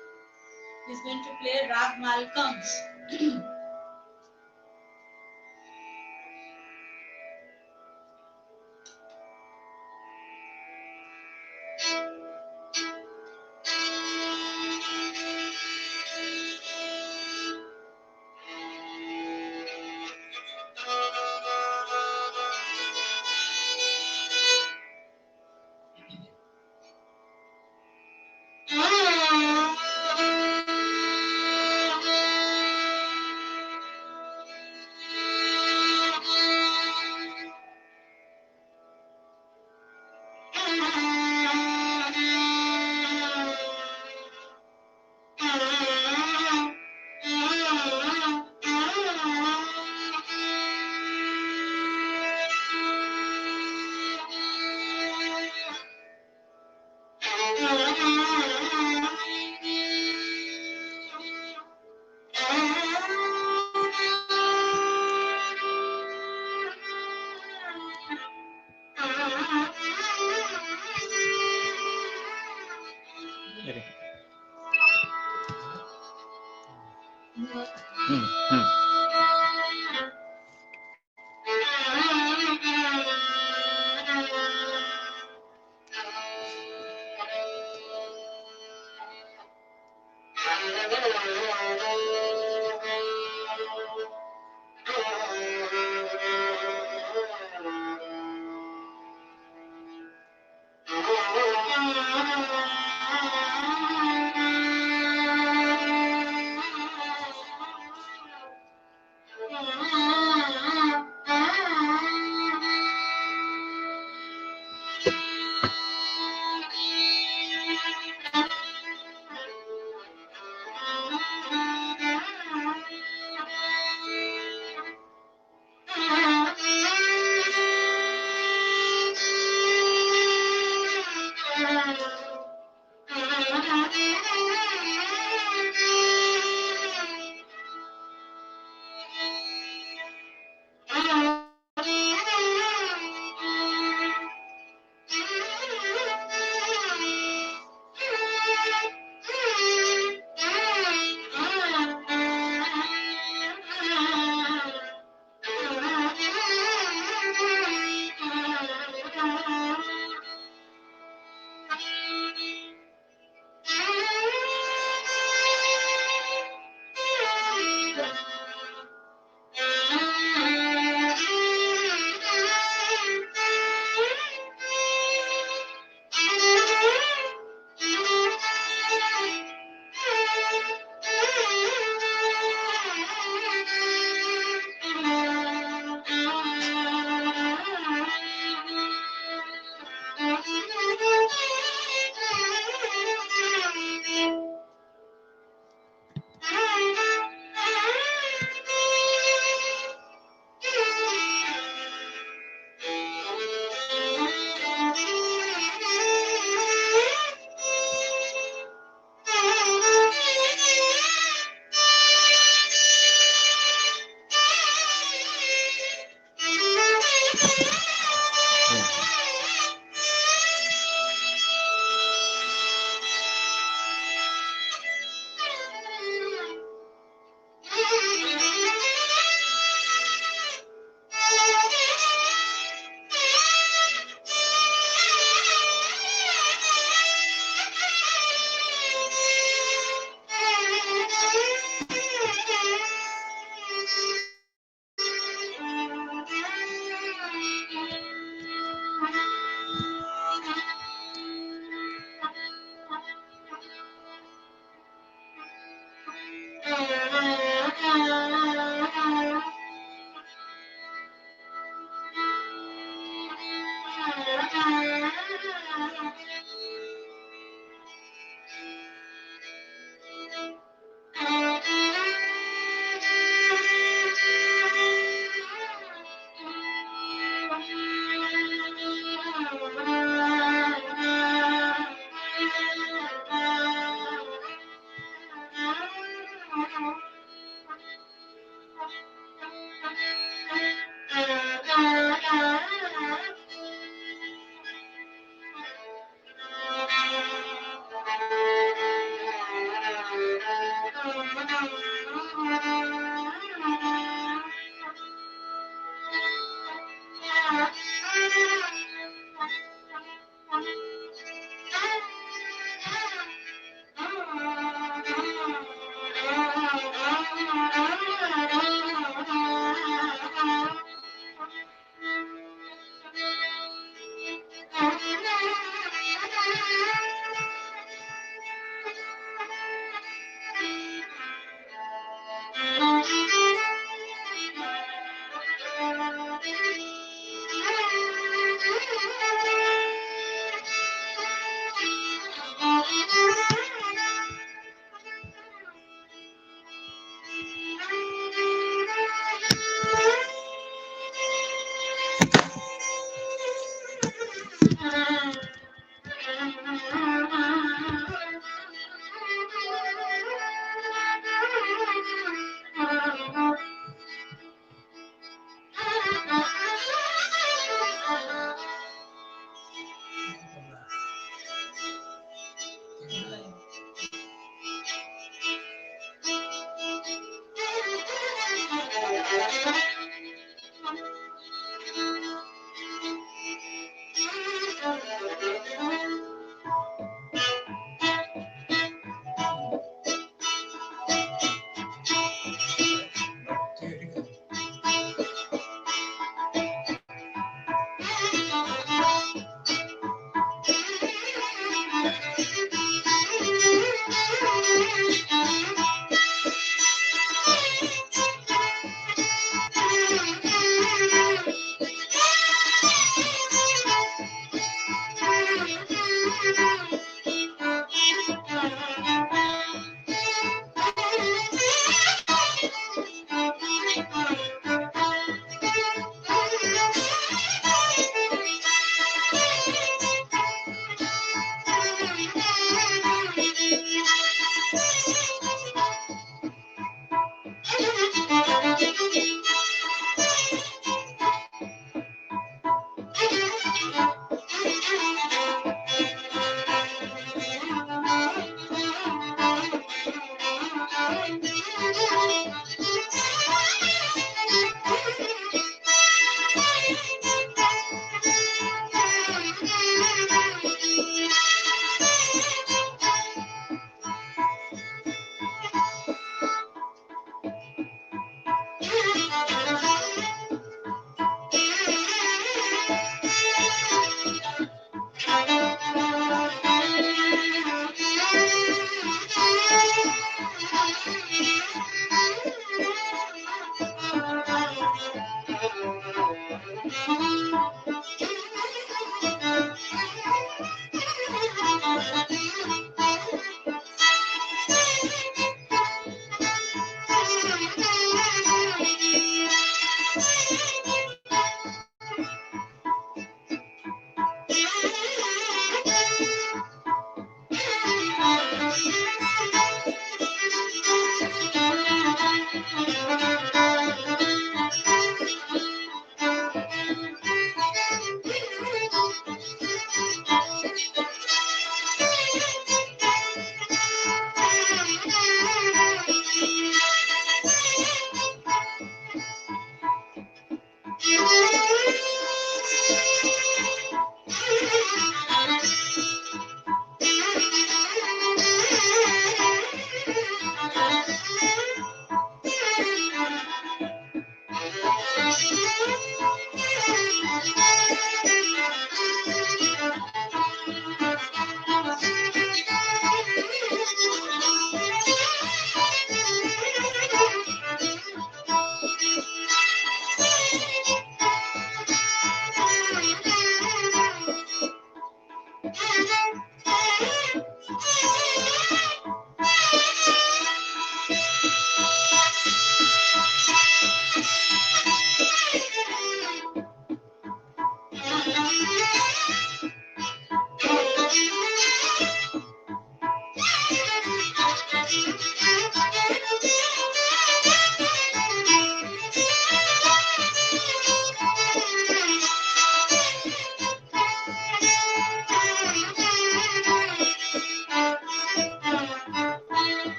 he's going to play Rag Malcolm's.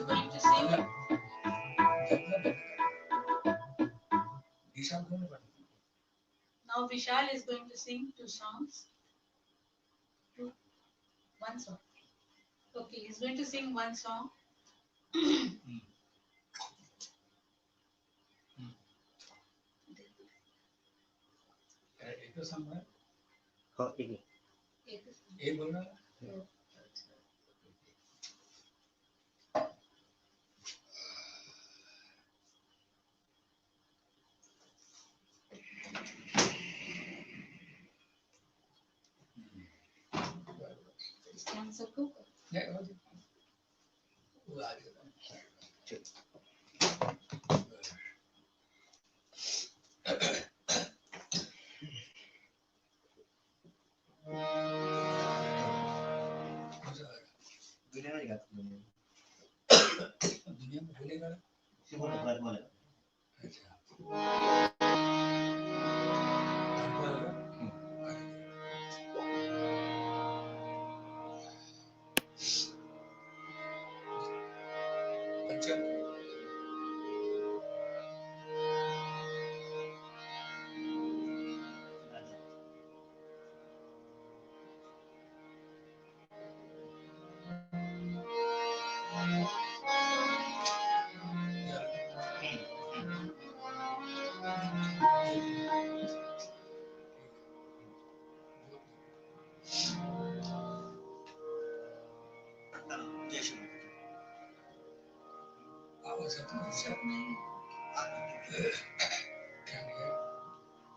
going to sing. Now Vishal is going to sing 2 songs. 1 song. Okay, he's going to sing 1 song. Oh, okay.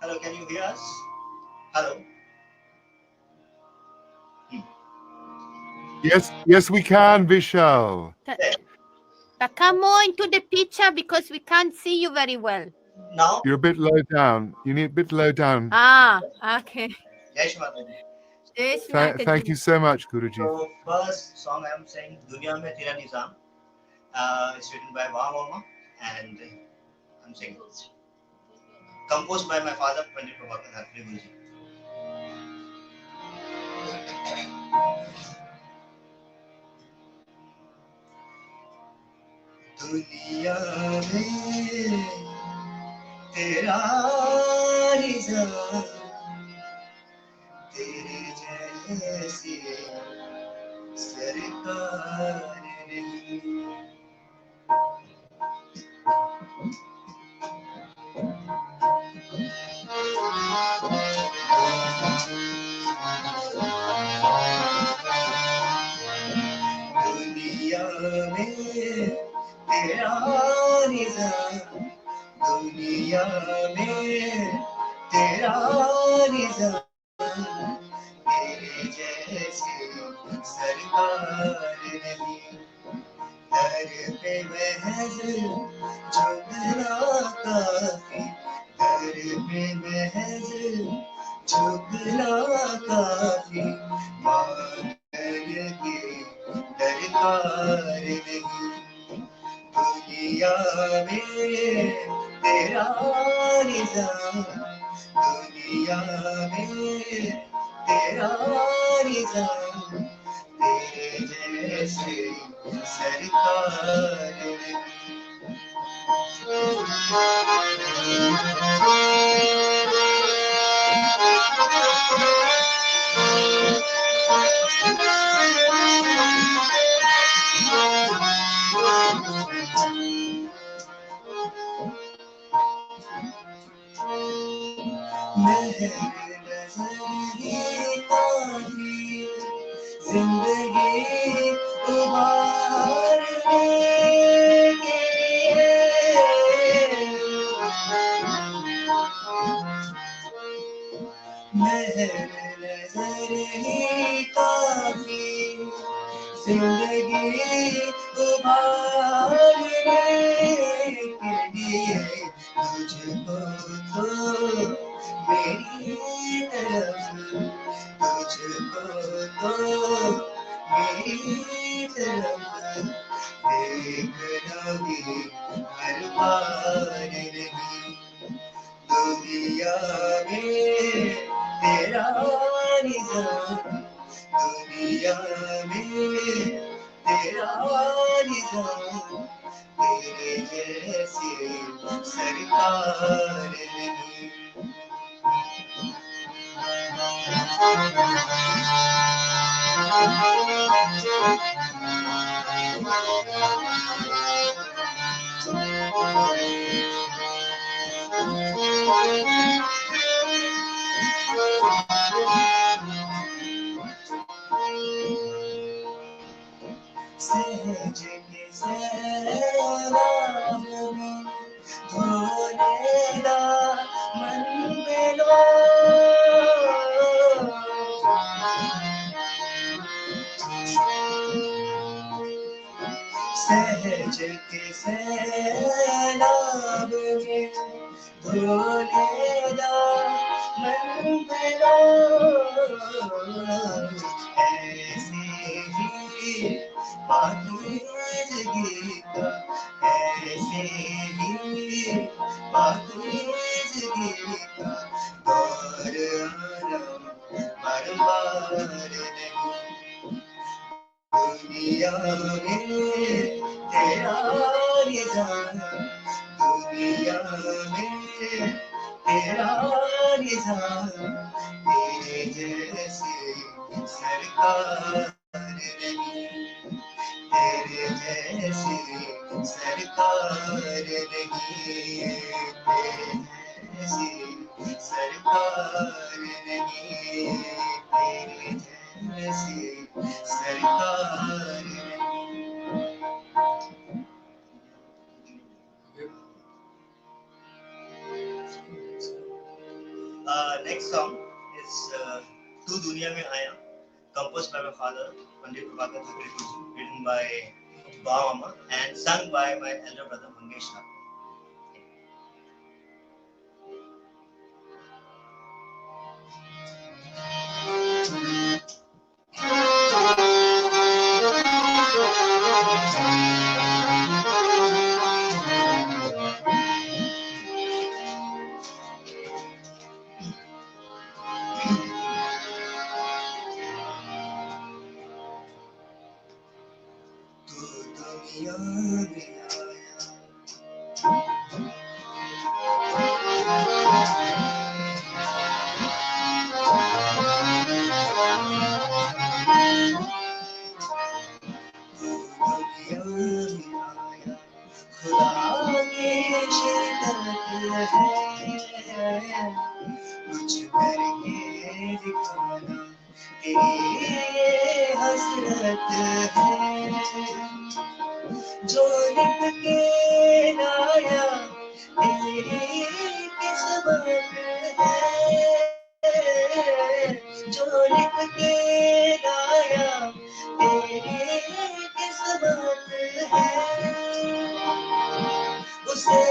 Hello, can you hear us? Hello. Yes, we can, Vishal. But come more into the picture because we can't see you very well. Now? You're a bit low down. You need a bit low down. Ah, okay. Jai Mataji. Thank you so much, Guruji. So first song I am saying Duniya Mein Tera Nizam. It's written by Mama and I'm saying composed by my father Pandit Prabhakar Hatri Guruji. दुनिया में तेरा निज़ाम तेरे जैसी सरकार नहीं दुनिया में तेरा निज़ाम दुनिया में तेरा निज़ाम तेरे जैसी सरकार नहीं दर पे महज झुकना काफी दर पे महज झुकना काफी मांगने की दरकार नहीं दुनिया में तेरा निज़ाम दुनिया में तेरा निज़ाम तेरे जैसे सरकार नहीं महर नजर ही काफी जिंदगी उभारने के महर नजर ही काफी जिंदगी उभारने के लिए तुझको तो मेरी तरफ तुझको तो मेरी तरफ देखना भी हर बार नहीं दुनिया में तेरा निज़ाम दुनिया में तेरा निजाम तेरे जैसी सरकार नहीं। सहज के सैलाब में धोलेगा मन बेलो सहज के सैलाब में धोलेगा मन बेलो ऐसे ही पाकीज़गी का ऐसे ही पाकीज़गी का दौर आना बार नहीं। दुनिया में तेरा निजाम दुनिया में तेरा निजाम तेरे जैसी सरकार नहीं। तेरे जैसी सरकार नहीं। तेरे जैसी सरकार नहीं। तेरे जैसी सरकार नहीं। Next song is Tu Duniya Mein Aaya, composed by my father, Pandit Prabhakar Tripathi, written by Mama and sung by my elder brother Mangesh. Tu duniya mein aaya खुदा की शिद्दत है कुछ करके दिखाना तेरी ये हसरत है जो लिख के लाया तेरी किस्मत है जो लिख के लाया तेरी किस्मत है उसे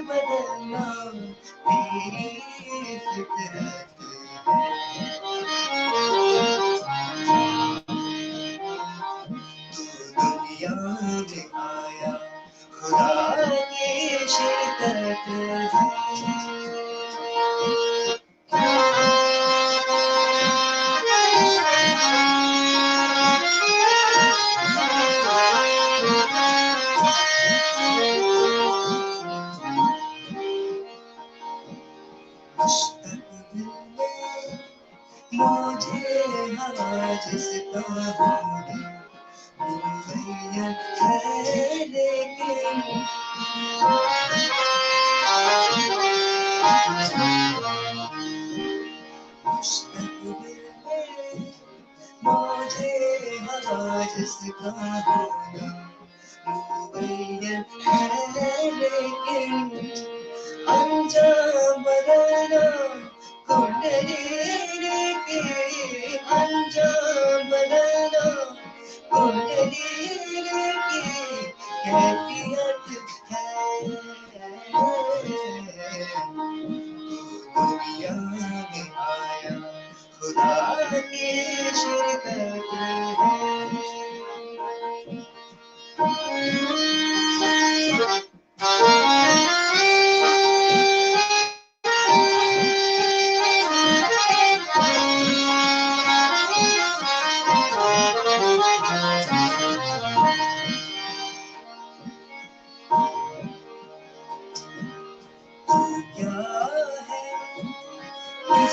बदलना तेरी फितरत तू दुनिया में आया खुदा की शिद्दत है मुझे हवा जिसका होगा मुहैया है लेकिन मुस्तकबिल में मुझे हवा जिसका होगा मुहैया है लेकिन अंजाम बदलना कुंडली की अंजाम बदलना कुंडली की कैफियत है दुनिया में आया खुदा की शिद्दत है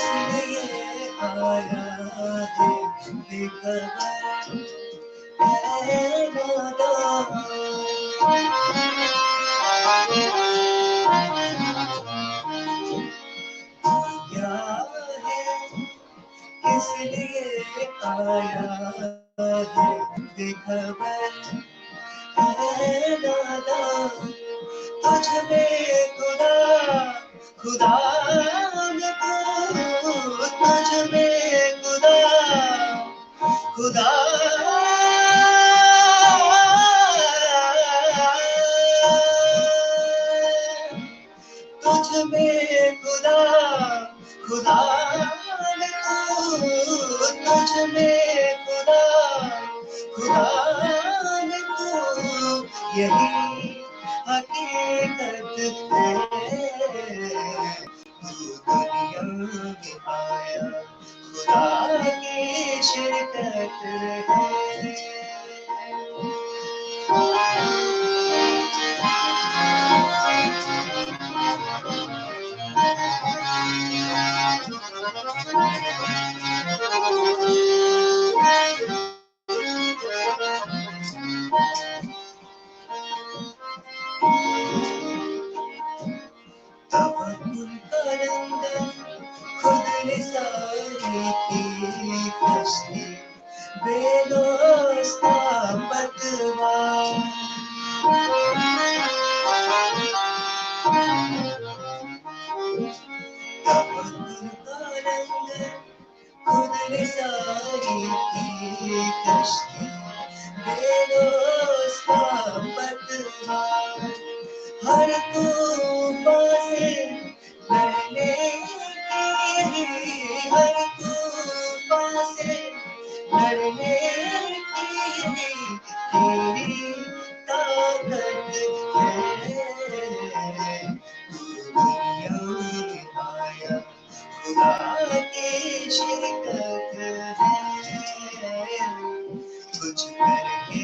इसलिए आया है बेखबर है क्या है इसलिए आया है बेखबर है दादा तुझ में खुदा खुदा में तू तुझ में खुदा खुदा तुझ में खुदा खुदा में तू तुझ में खुदा खुदा में तू यही हकीकत है तू दुनिया में आया खुदा की शिरकत है तवक्कुल करंदा खुद निसारी की कश्ती बेदोस्ता पतवार तवक्कुल करंदा खुद निसारी की कश्ती बेदोस्ता पतवार हर तूफान से लड़ने की हर तूफान से लड़ने की तेरी ताकत है दुनिया में आया खुदा की शिरकत है कुछ करके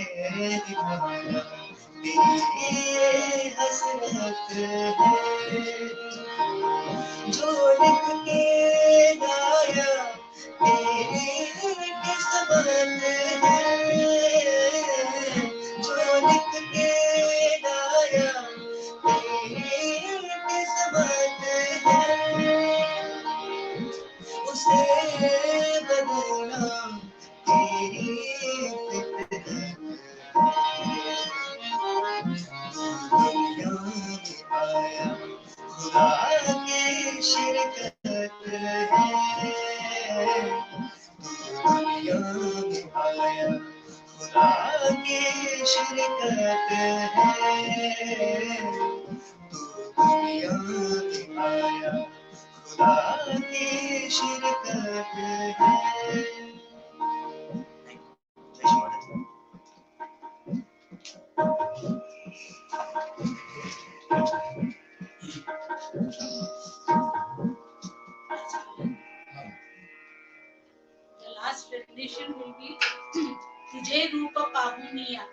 दिखाना मेरी हसरत है जो लिख के गाया तेरी किस्मत है जो लिख के गाया तेरी किस्मत है उसे बदलना तेरी फितरत दुनिया में आया खुदा की शिरकत है दुनिया में आया खुदा की शिरकत है दुनिया में आया खुदा की शिरकत है The last rendition will be तुझे रूप पाहुनिया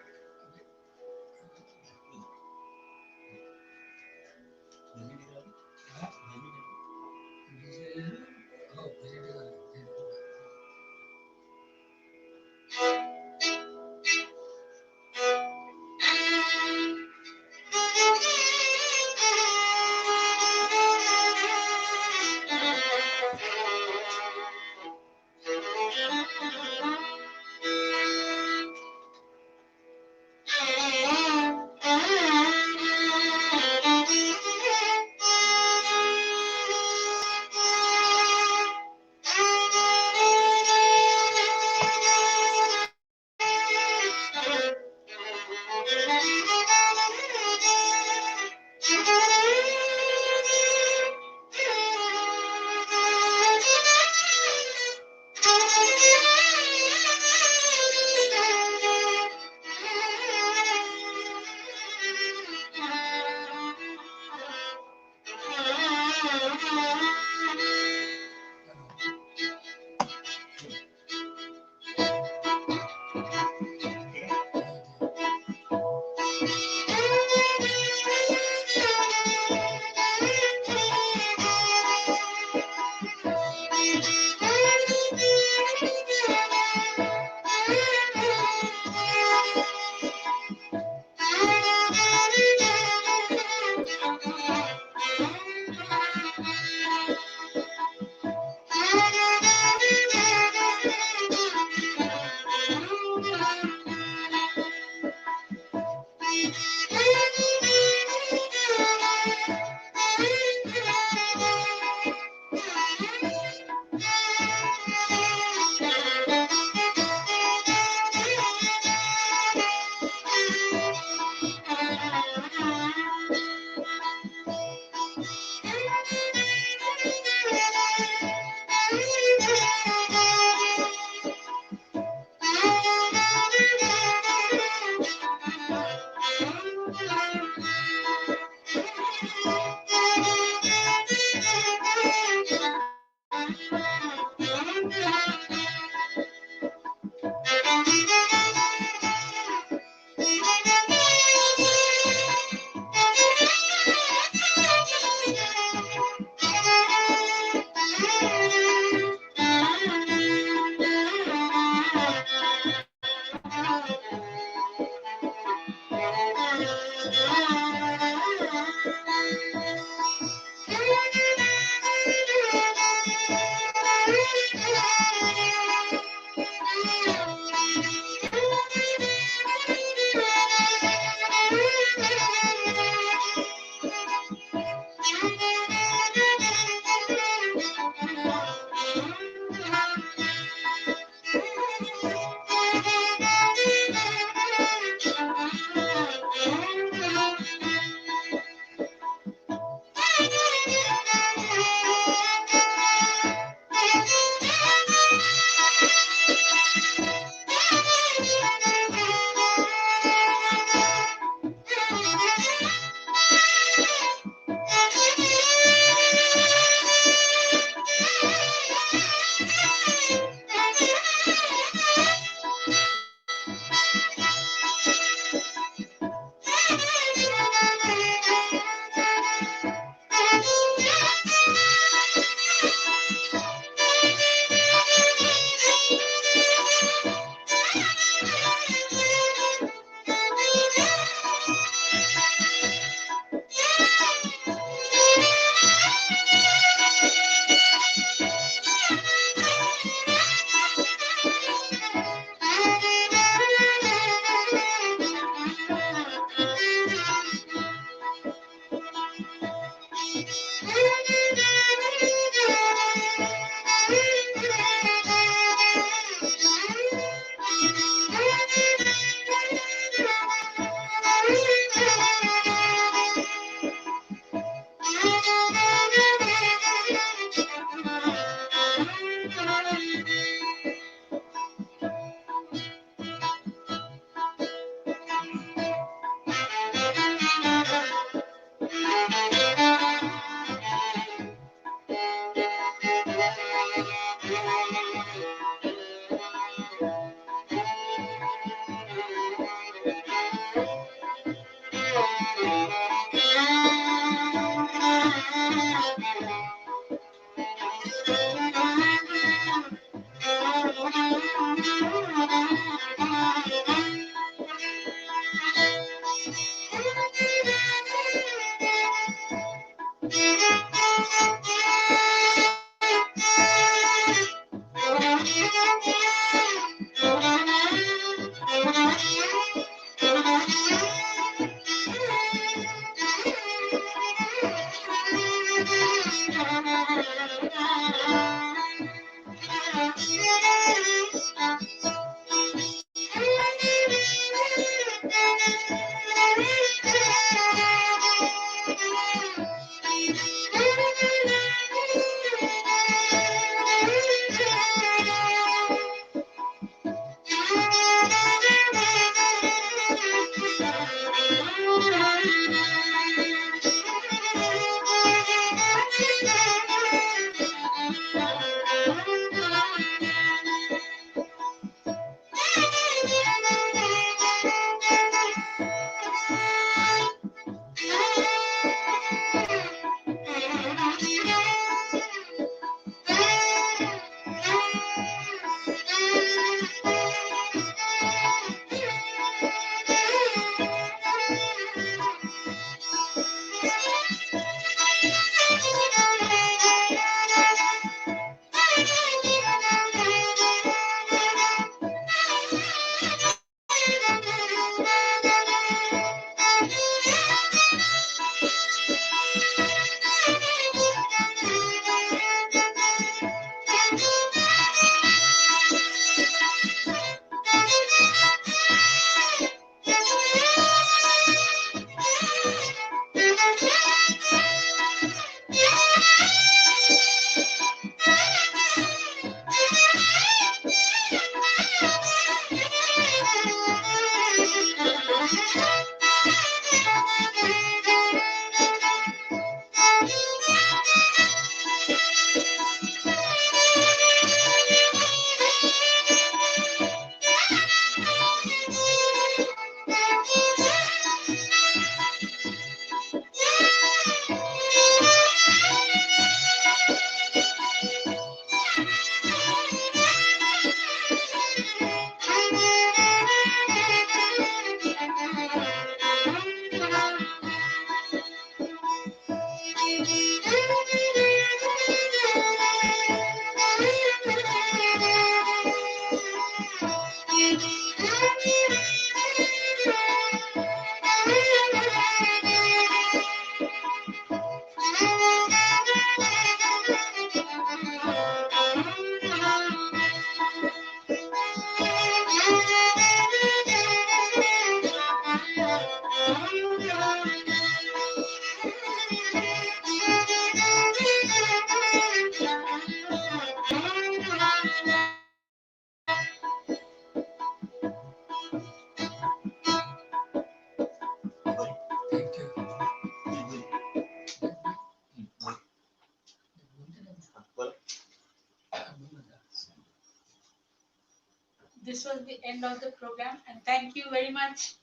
This was the end of the program, and thank you very much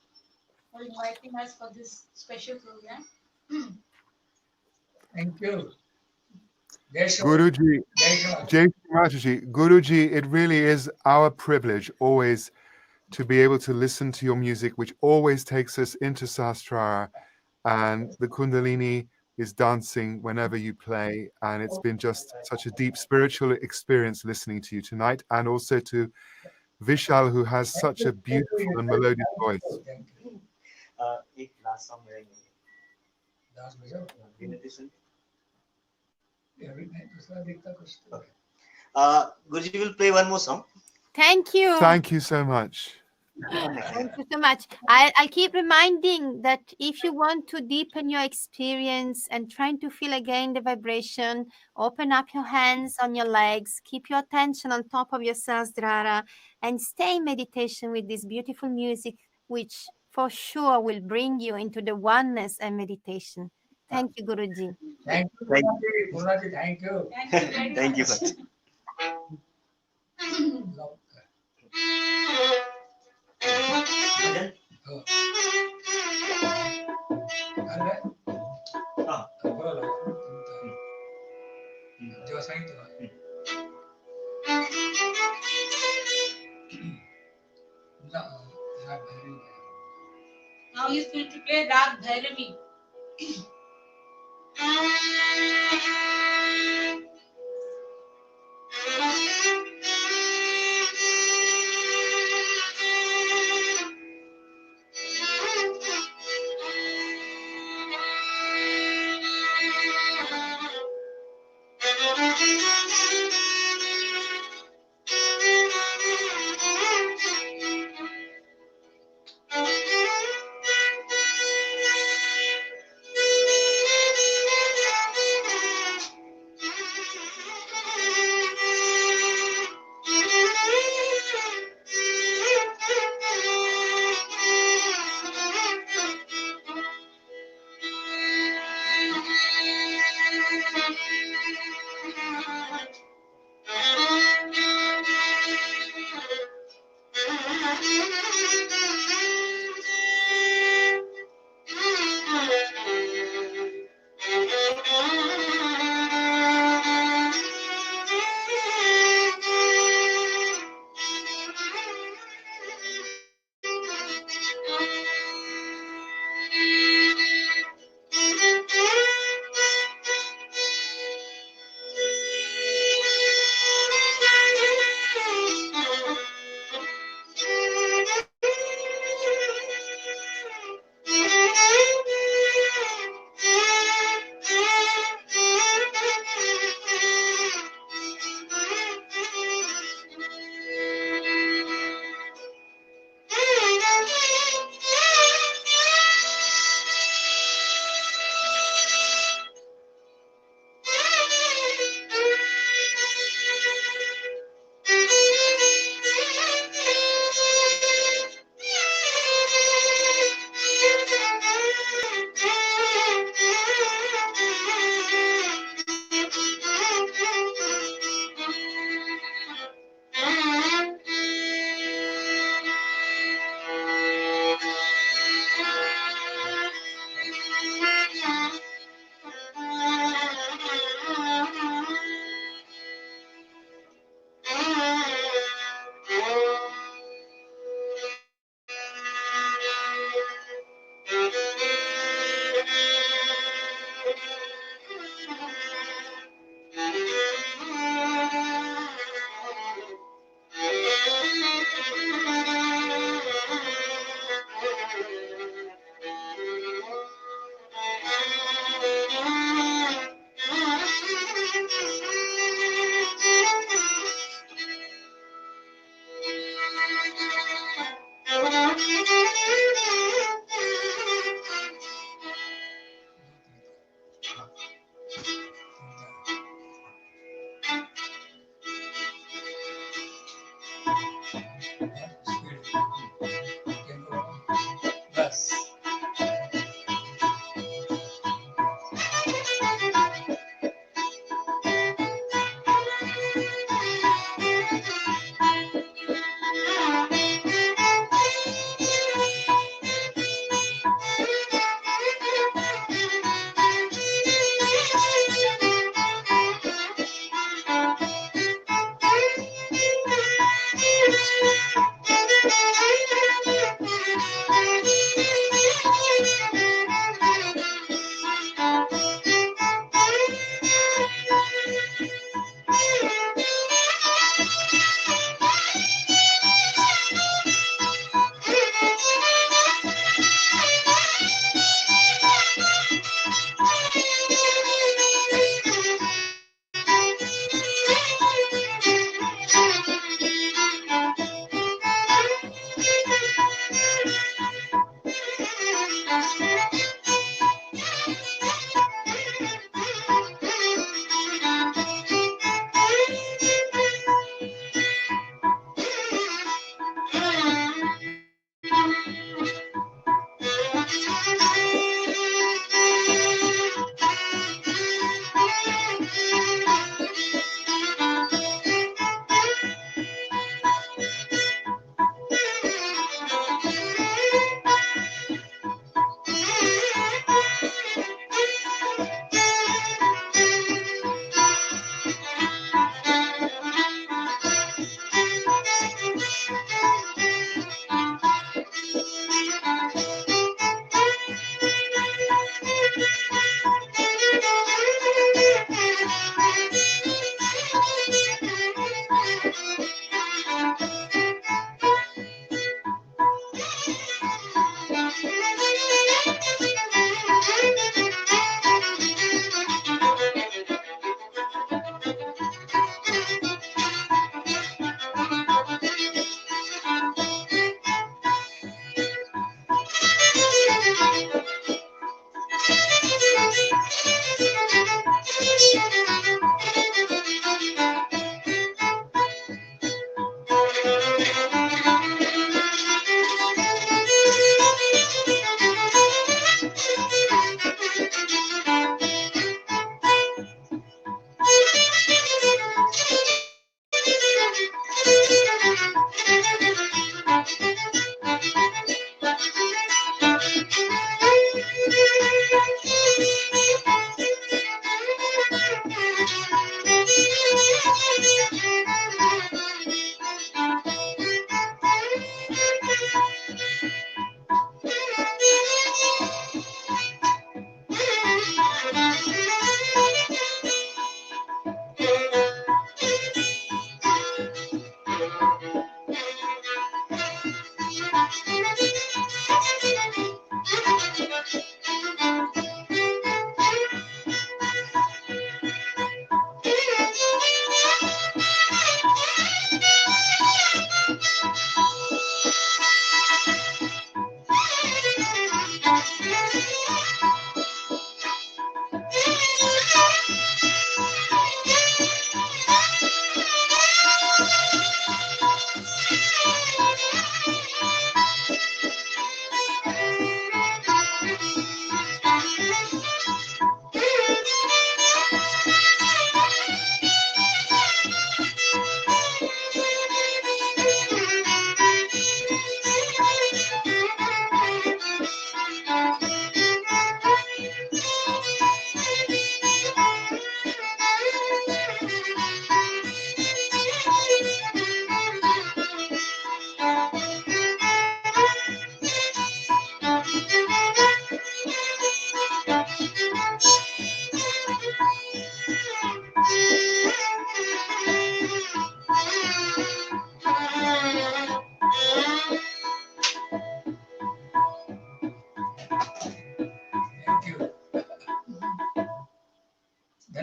for inviting us for this special program. Thank you. Yes, Guruji, yes, Jai Shri Mataji, Guruji, it really is our privilege always to be able to listen to your music, which always takes us into Sahasrara, and the Kundalini is dancing whenever you play. And it's been just such a deep spiritual experience listening to you tonight, and also to Vishal, who has such a beautiful and melodious voice. एक last song रहेंगे. Guruji will play one more song. Thank you. Thank you so much. Thank you so much. I'll keep reminding that if you want to deepen your experience and trying to feel again the vibration, open up your hands on your legs, keep your attention on top of your Sahasrara, and stay in meditation with this beautiful music, which for sure will bring you into the oneness and meditation. Thank you, Guruji. Thank you, Guruji. Thank you. Thank you much. Now he's going to play Rag Bhairavi.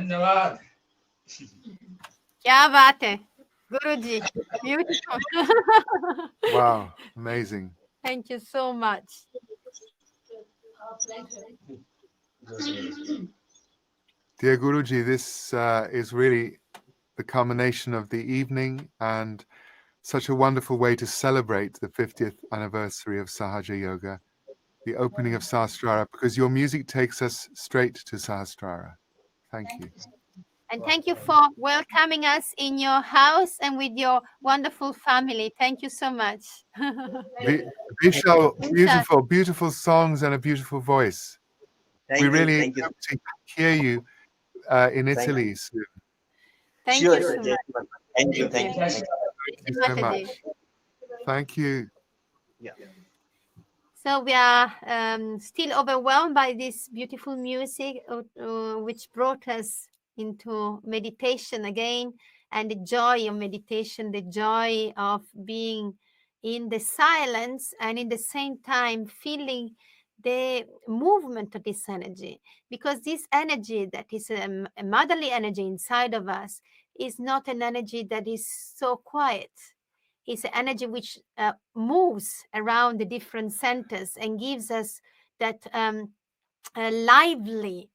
धन्यवाद Kya baat hai, Guruji. Beautiful. Wow, amazing. Thank you so much. Dear Guruji, this is really the culmination of the evening and such a wonderful way to celebrate the 50th anniversary of Sahaja Yoga, the opening of Sahasrara, because your music takes us straight to Sahasrara. Thank you. And thank you for welcoming us in your house and with your wonderful family. Thank you so much. Vishal, Vishal. beautiful, beautiful songs and a beautiful voice. We really hope to hear you in Italy soon. Thank Sure, you so sure, much. Jai. Thank you, thank you. Thank you so much. Thank you. Yeah. So we are still overwhelmed by this beautiful music, which brought us into meditation again, and the joy of meditation, the joy of being in the silence, and in the same time feeling the movement of this energy, because this energy that is a motherly energy inside of us is not an energy that is so quiet. It's an energy which moves around the different centers and gives us that lively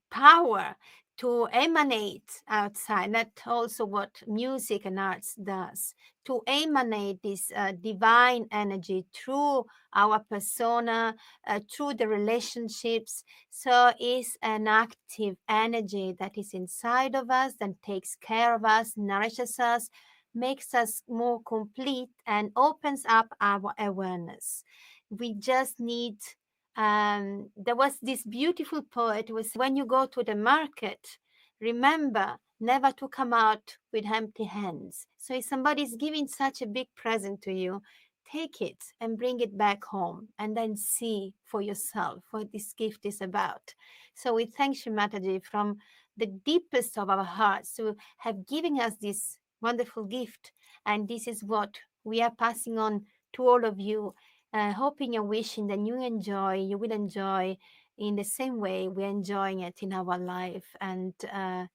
power to emanate outside. That's also what music and arts does, to emanate this divine energy through our persona, through the relationships. So it's an active energy that is inside of us, that takes care of us, nourishes us, makes us more complete, and opens up our awareness. We just need there was this beautiful poet was, when you go to the market, remember never to come out with empty hands. So if somebody is giving such a big present to you, take it and bring it back home, and then see for yourself what this gift is about. So we thank Shri Mataji from the deepest of our hearts to have given us this wonderful gift, and this is what we are passing on to all of you, hoping and wishing that you will enjoy in the same way we're enjoying it in our life, and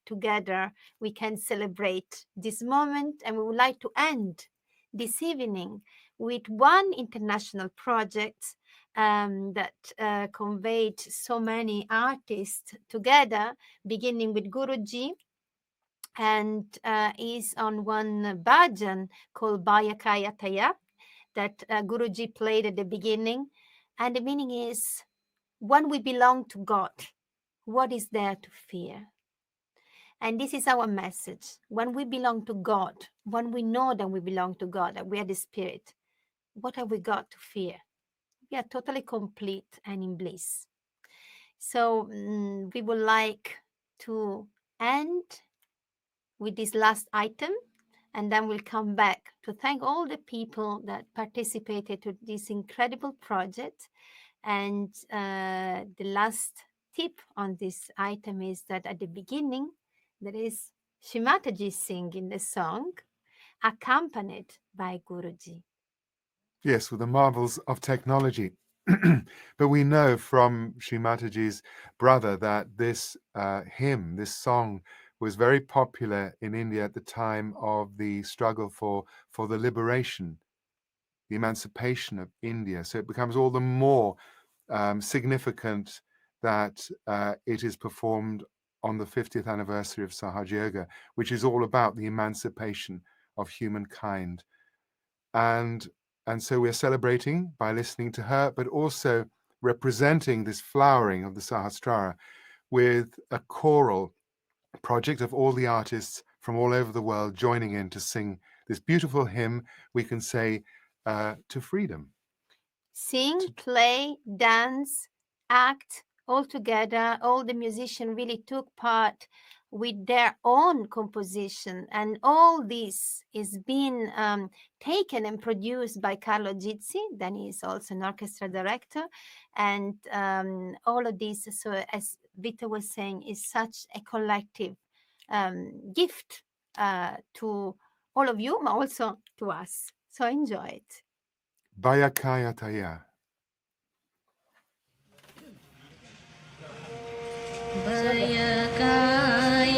together we can celebrate this moment. And we would like to end this evening with one international project that conveyed so many artists together, beginning with Guruji, and is on one bhajan called Baya Kaya Taya that Guruji played at the beginning. And the meaning is, when we belong to God, what is there to fear? And this is our message. When we belong to God, when we know that we belong to God, that we are the Spirit, what have we got to fear? We are totally complete and in bliss. So we would like to end with this last item, and then we'll come back to thank all the people that participated to this incredible project. And the last tip on this item is that at the beginning, there is Shri Mataji singing the song, accompanied by Guruji. Yes, with the marvels of technology. But we know from Shri Mataji's brother that this hymn, this song, was very popular in India at the time of the struggle for the liberation, the emancipation of India. So it becomes all the more significant that it is performed on the 50th anniversary of Sahaja Yoga, which is all about the emancipation of humankind. And so we're celebrating by listening to her, but also representing this flowering of the Sahasrara with a choral project of all the artists from all over the world joining in to sing this beautiful hymn, we can say, to freedom. Sing, play, dance, act, all together. All the musicians really took part with their own composition, and all this is being taken and produced by Carlo Gizzi. Then he's also an orchestra director, and all of this, so as Vita was saying, is such a collective gift to all of you, but also to us. So enjoy it. Bayakaya Taya. Bayakaya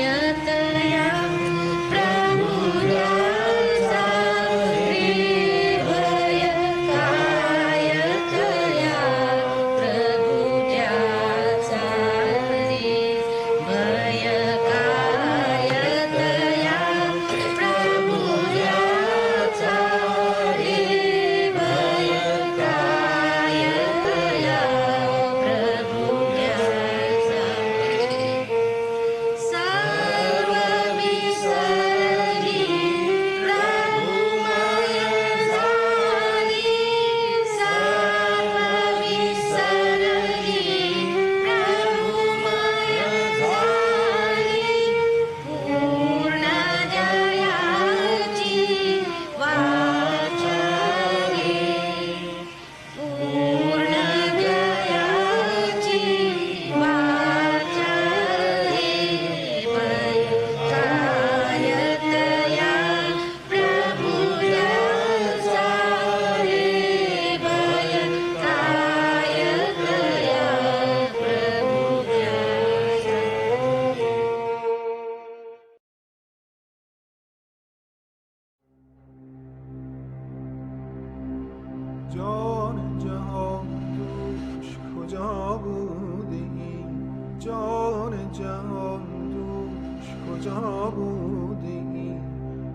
جهان دوش کجا بودی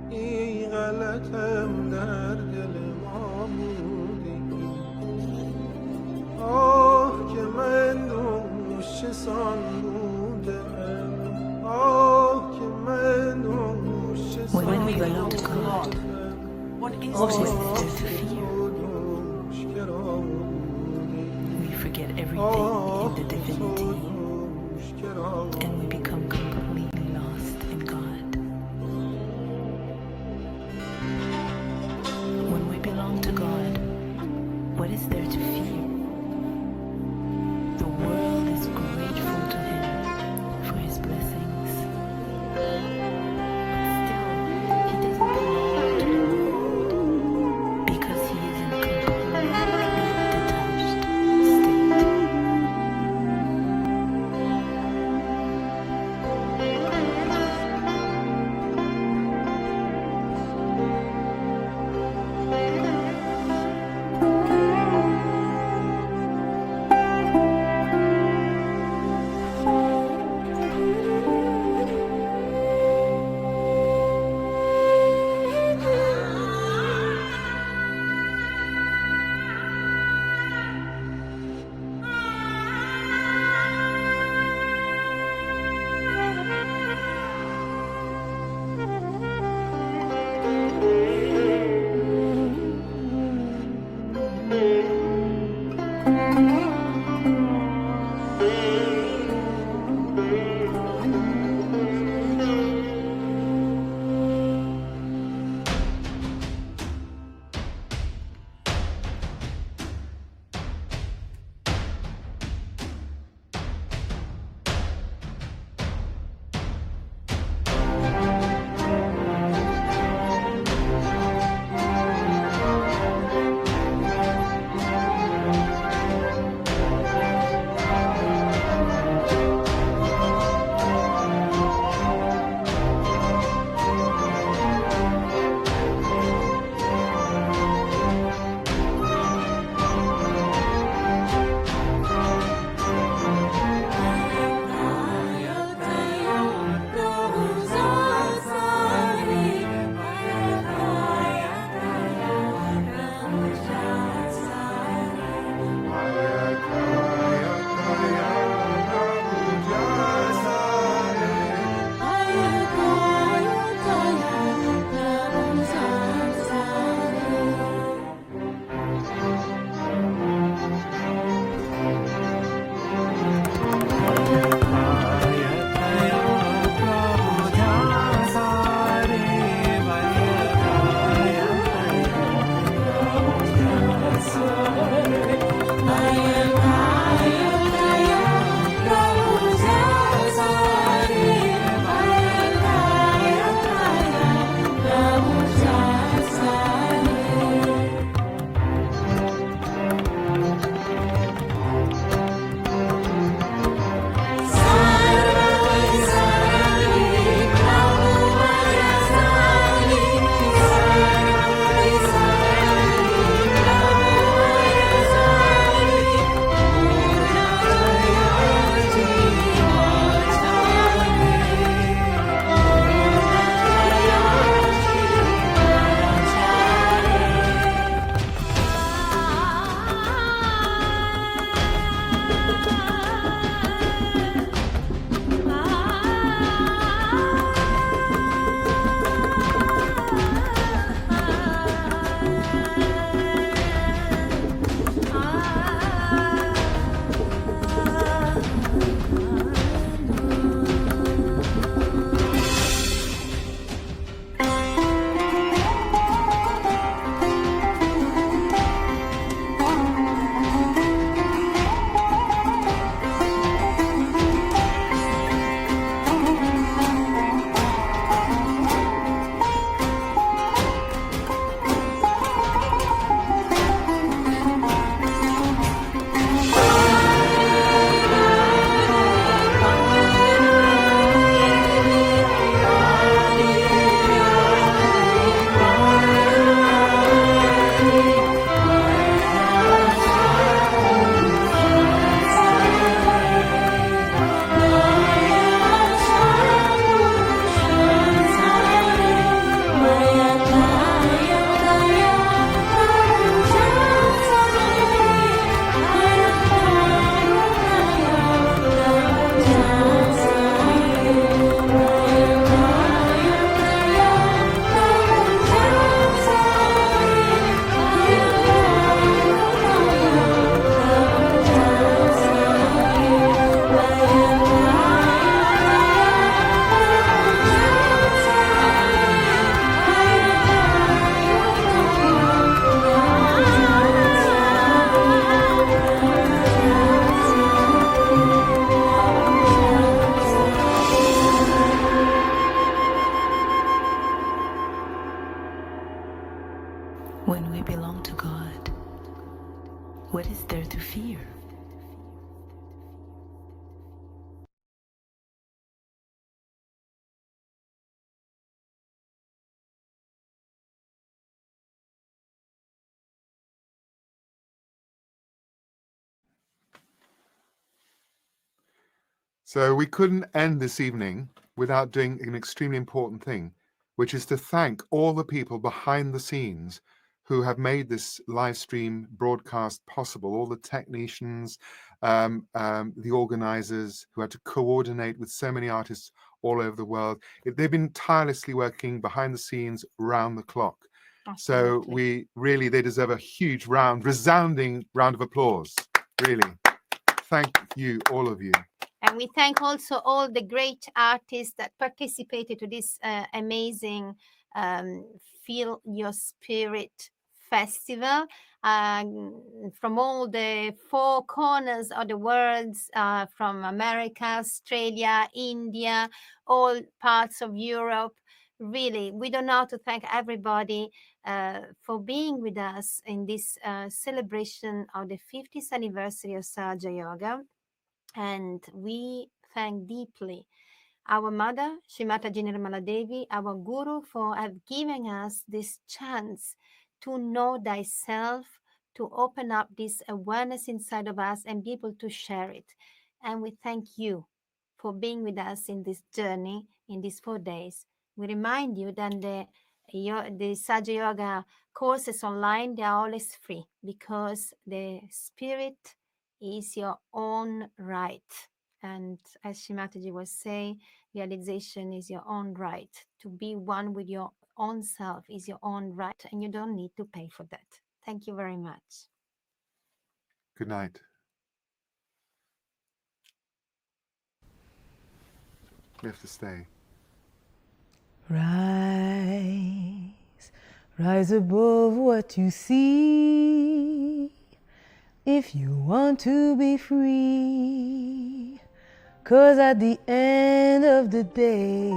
این غلطم در دل ما بودی آه که من دوش چسان بودم آه که من دوش چسان When we belong to God, what is there to fear? We forget everything in the divinity and we become completely lost in God. When we belong to God, what is there to fear? The world is grateful to Him for His blessings. But still, He doesn't belong to the world because He is in completely detached state. So we couldn't end this evening without doing an extremely important thing, which is to thank all the people behind the scenes who have made this live stream broadcast possible, all the technicians, the organizers who had to coordinate with so many artists all over the world. They've been tirelessly working behind the scenes round the clock. So they deserve a huge resounding round of applause. Really. Thank you, all of you. And we thank also all the great artists that participated to this amazing Feel Your Spirit festival from all the 4 corners of the world, from America, Australia, India, all parts of Europe. Really, we don't know how to thank everybody for being with us in this celebration of the 50th anniversary of Sahaja Yoga. And we thank deeply our mother, Shrimati Nirmala Devi, our guru, for giving us this chance to know thyself, to open up this awareness inside of us and be able to share it. And we thank you for being with us in this journey, in these 4 days. We remind you that the Sahaja Yoga courses online, they are always free, because the spirit is your own right. And as Shrimati was saying, realization is your own right. To be one with your own self is your own right, and you don't need to pay for that. Thank you very much. Good night. We have to stay. Rise, rise above what you see. If you want to be free, 'cause at the end of the day,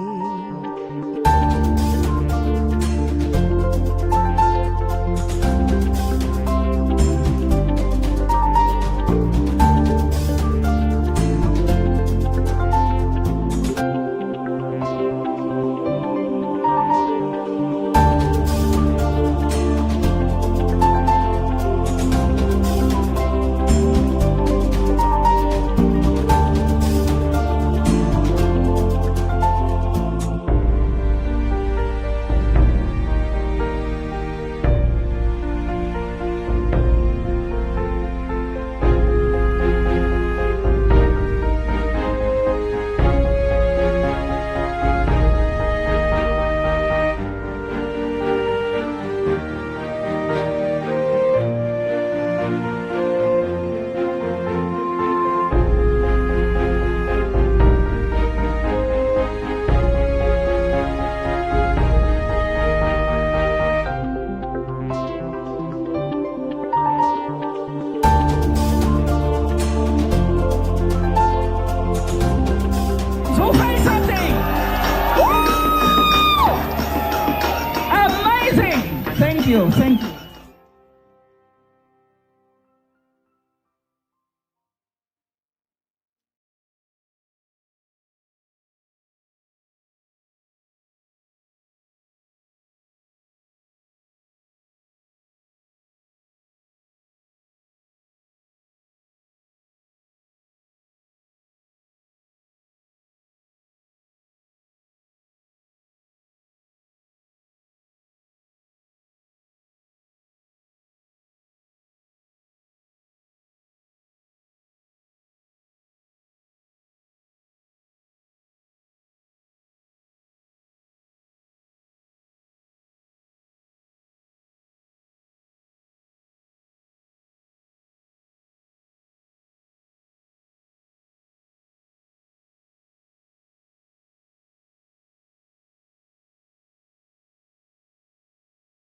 Thank you.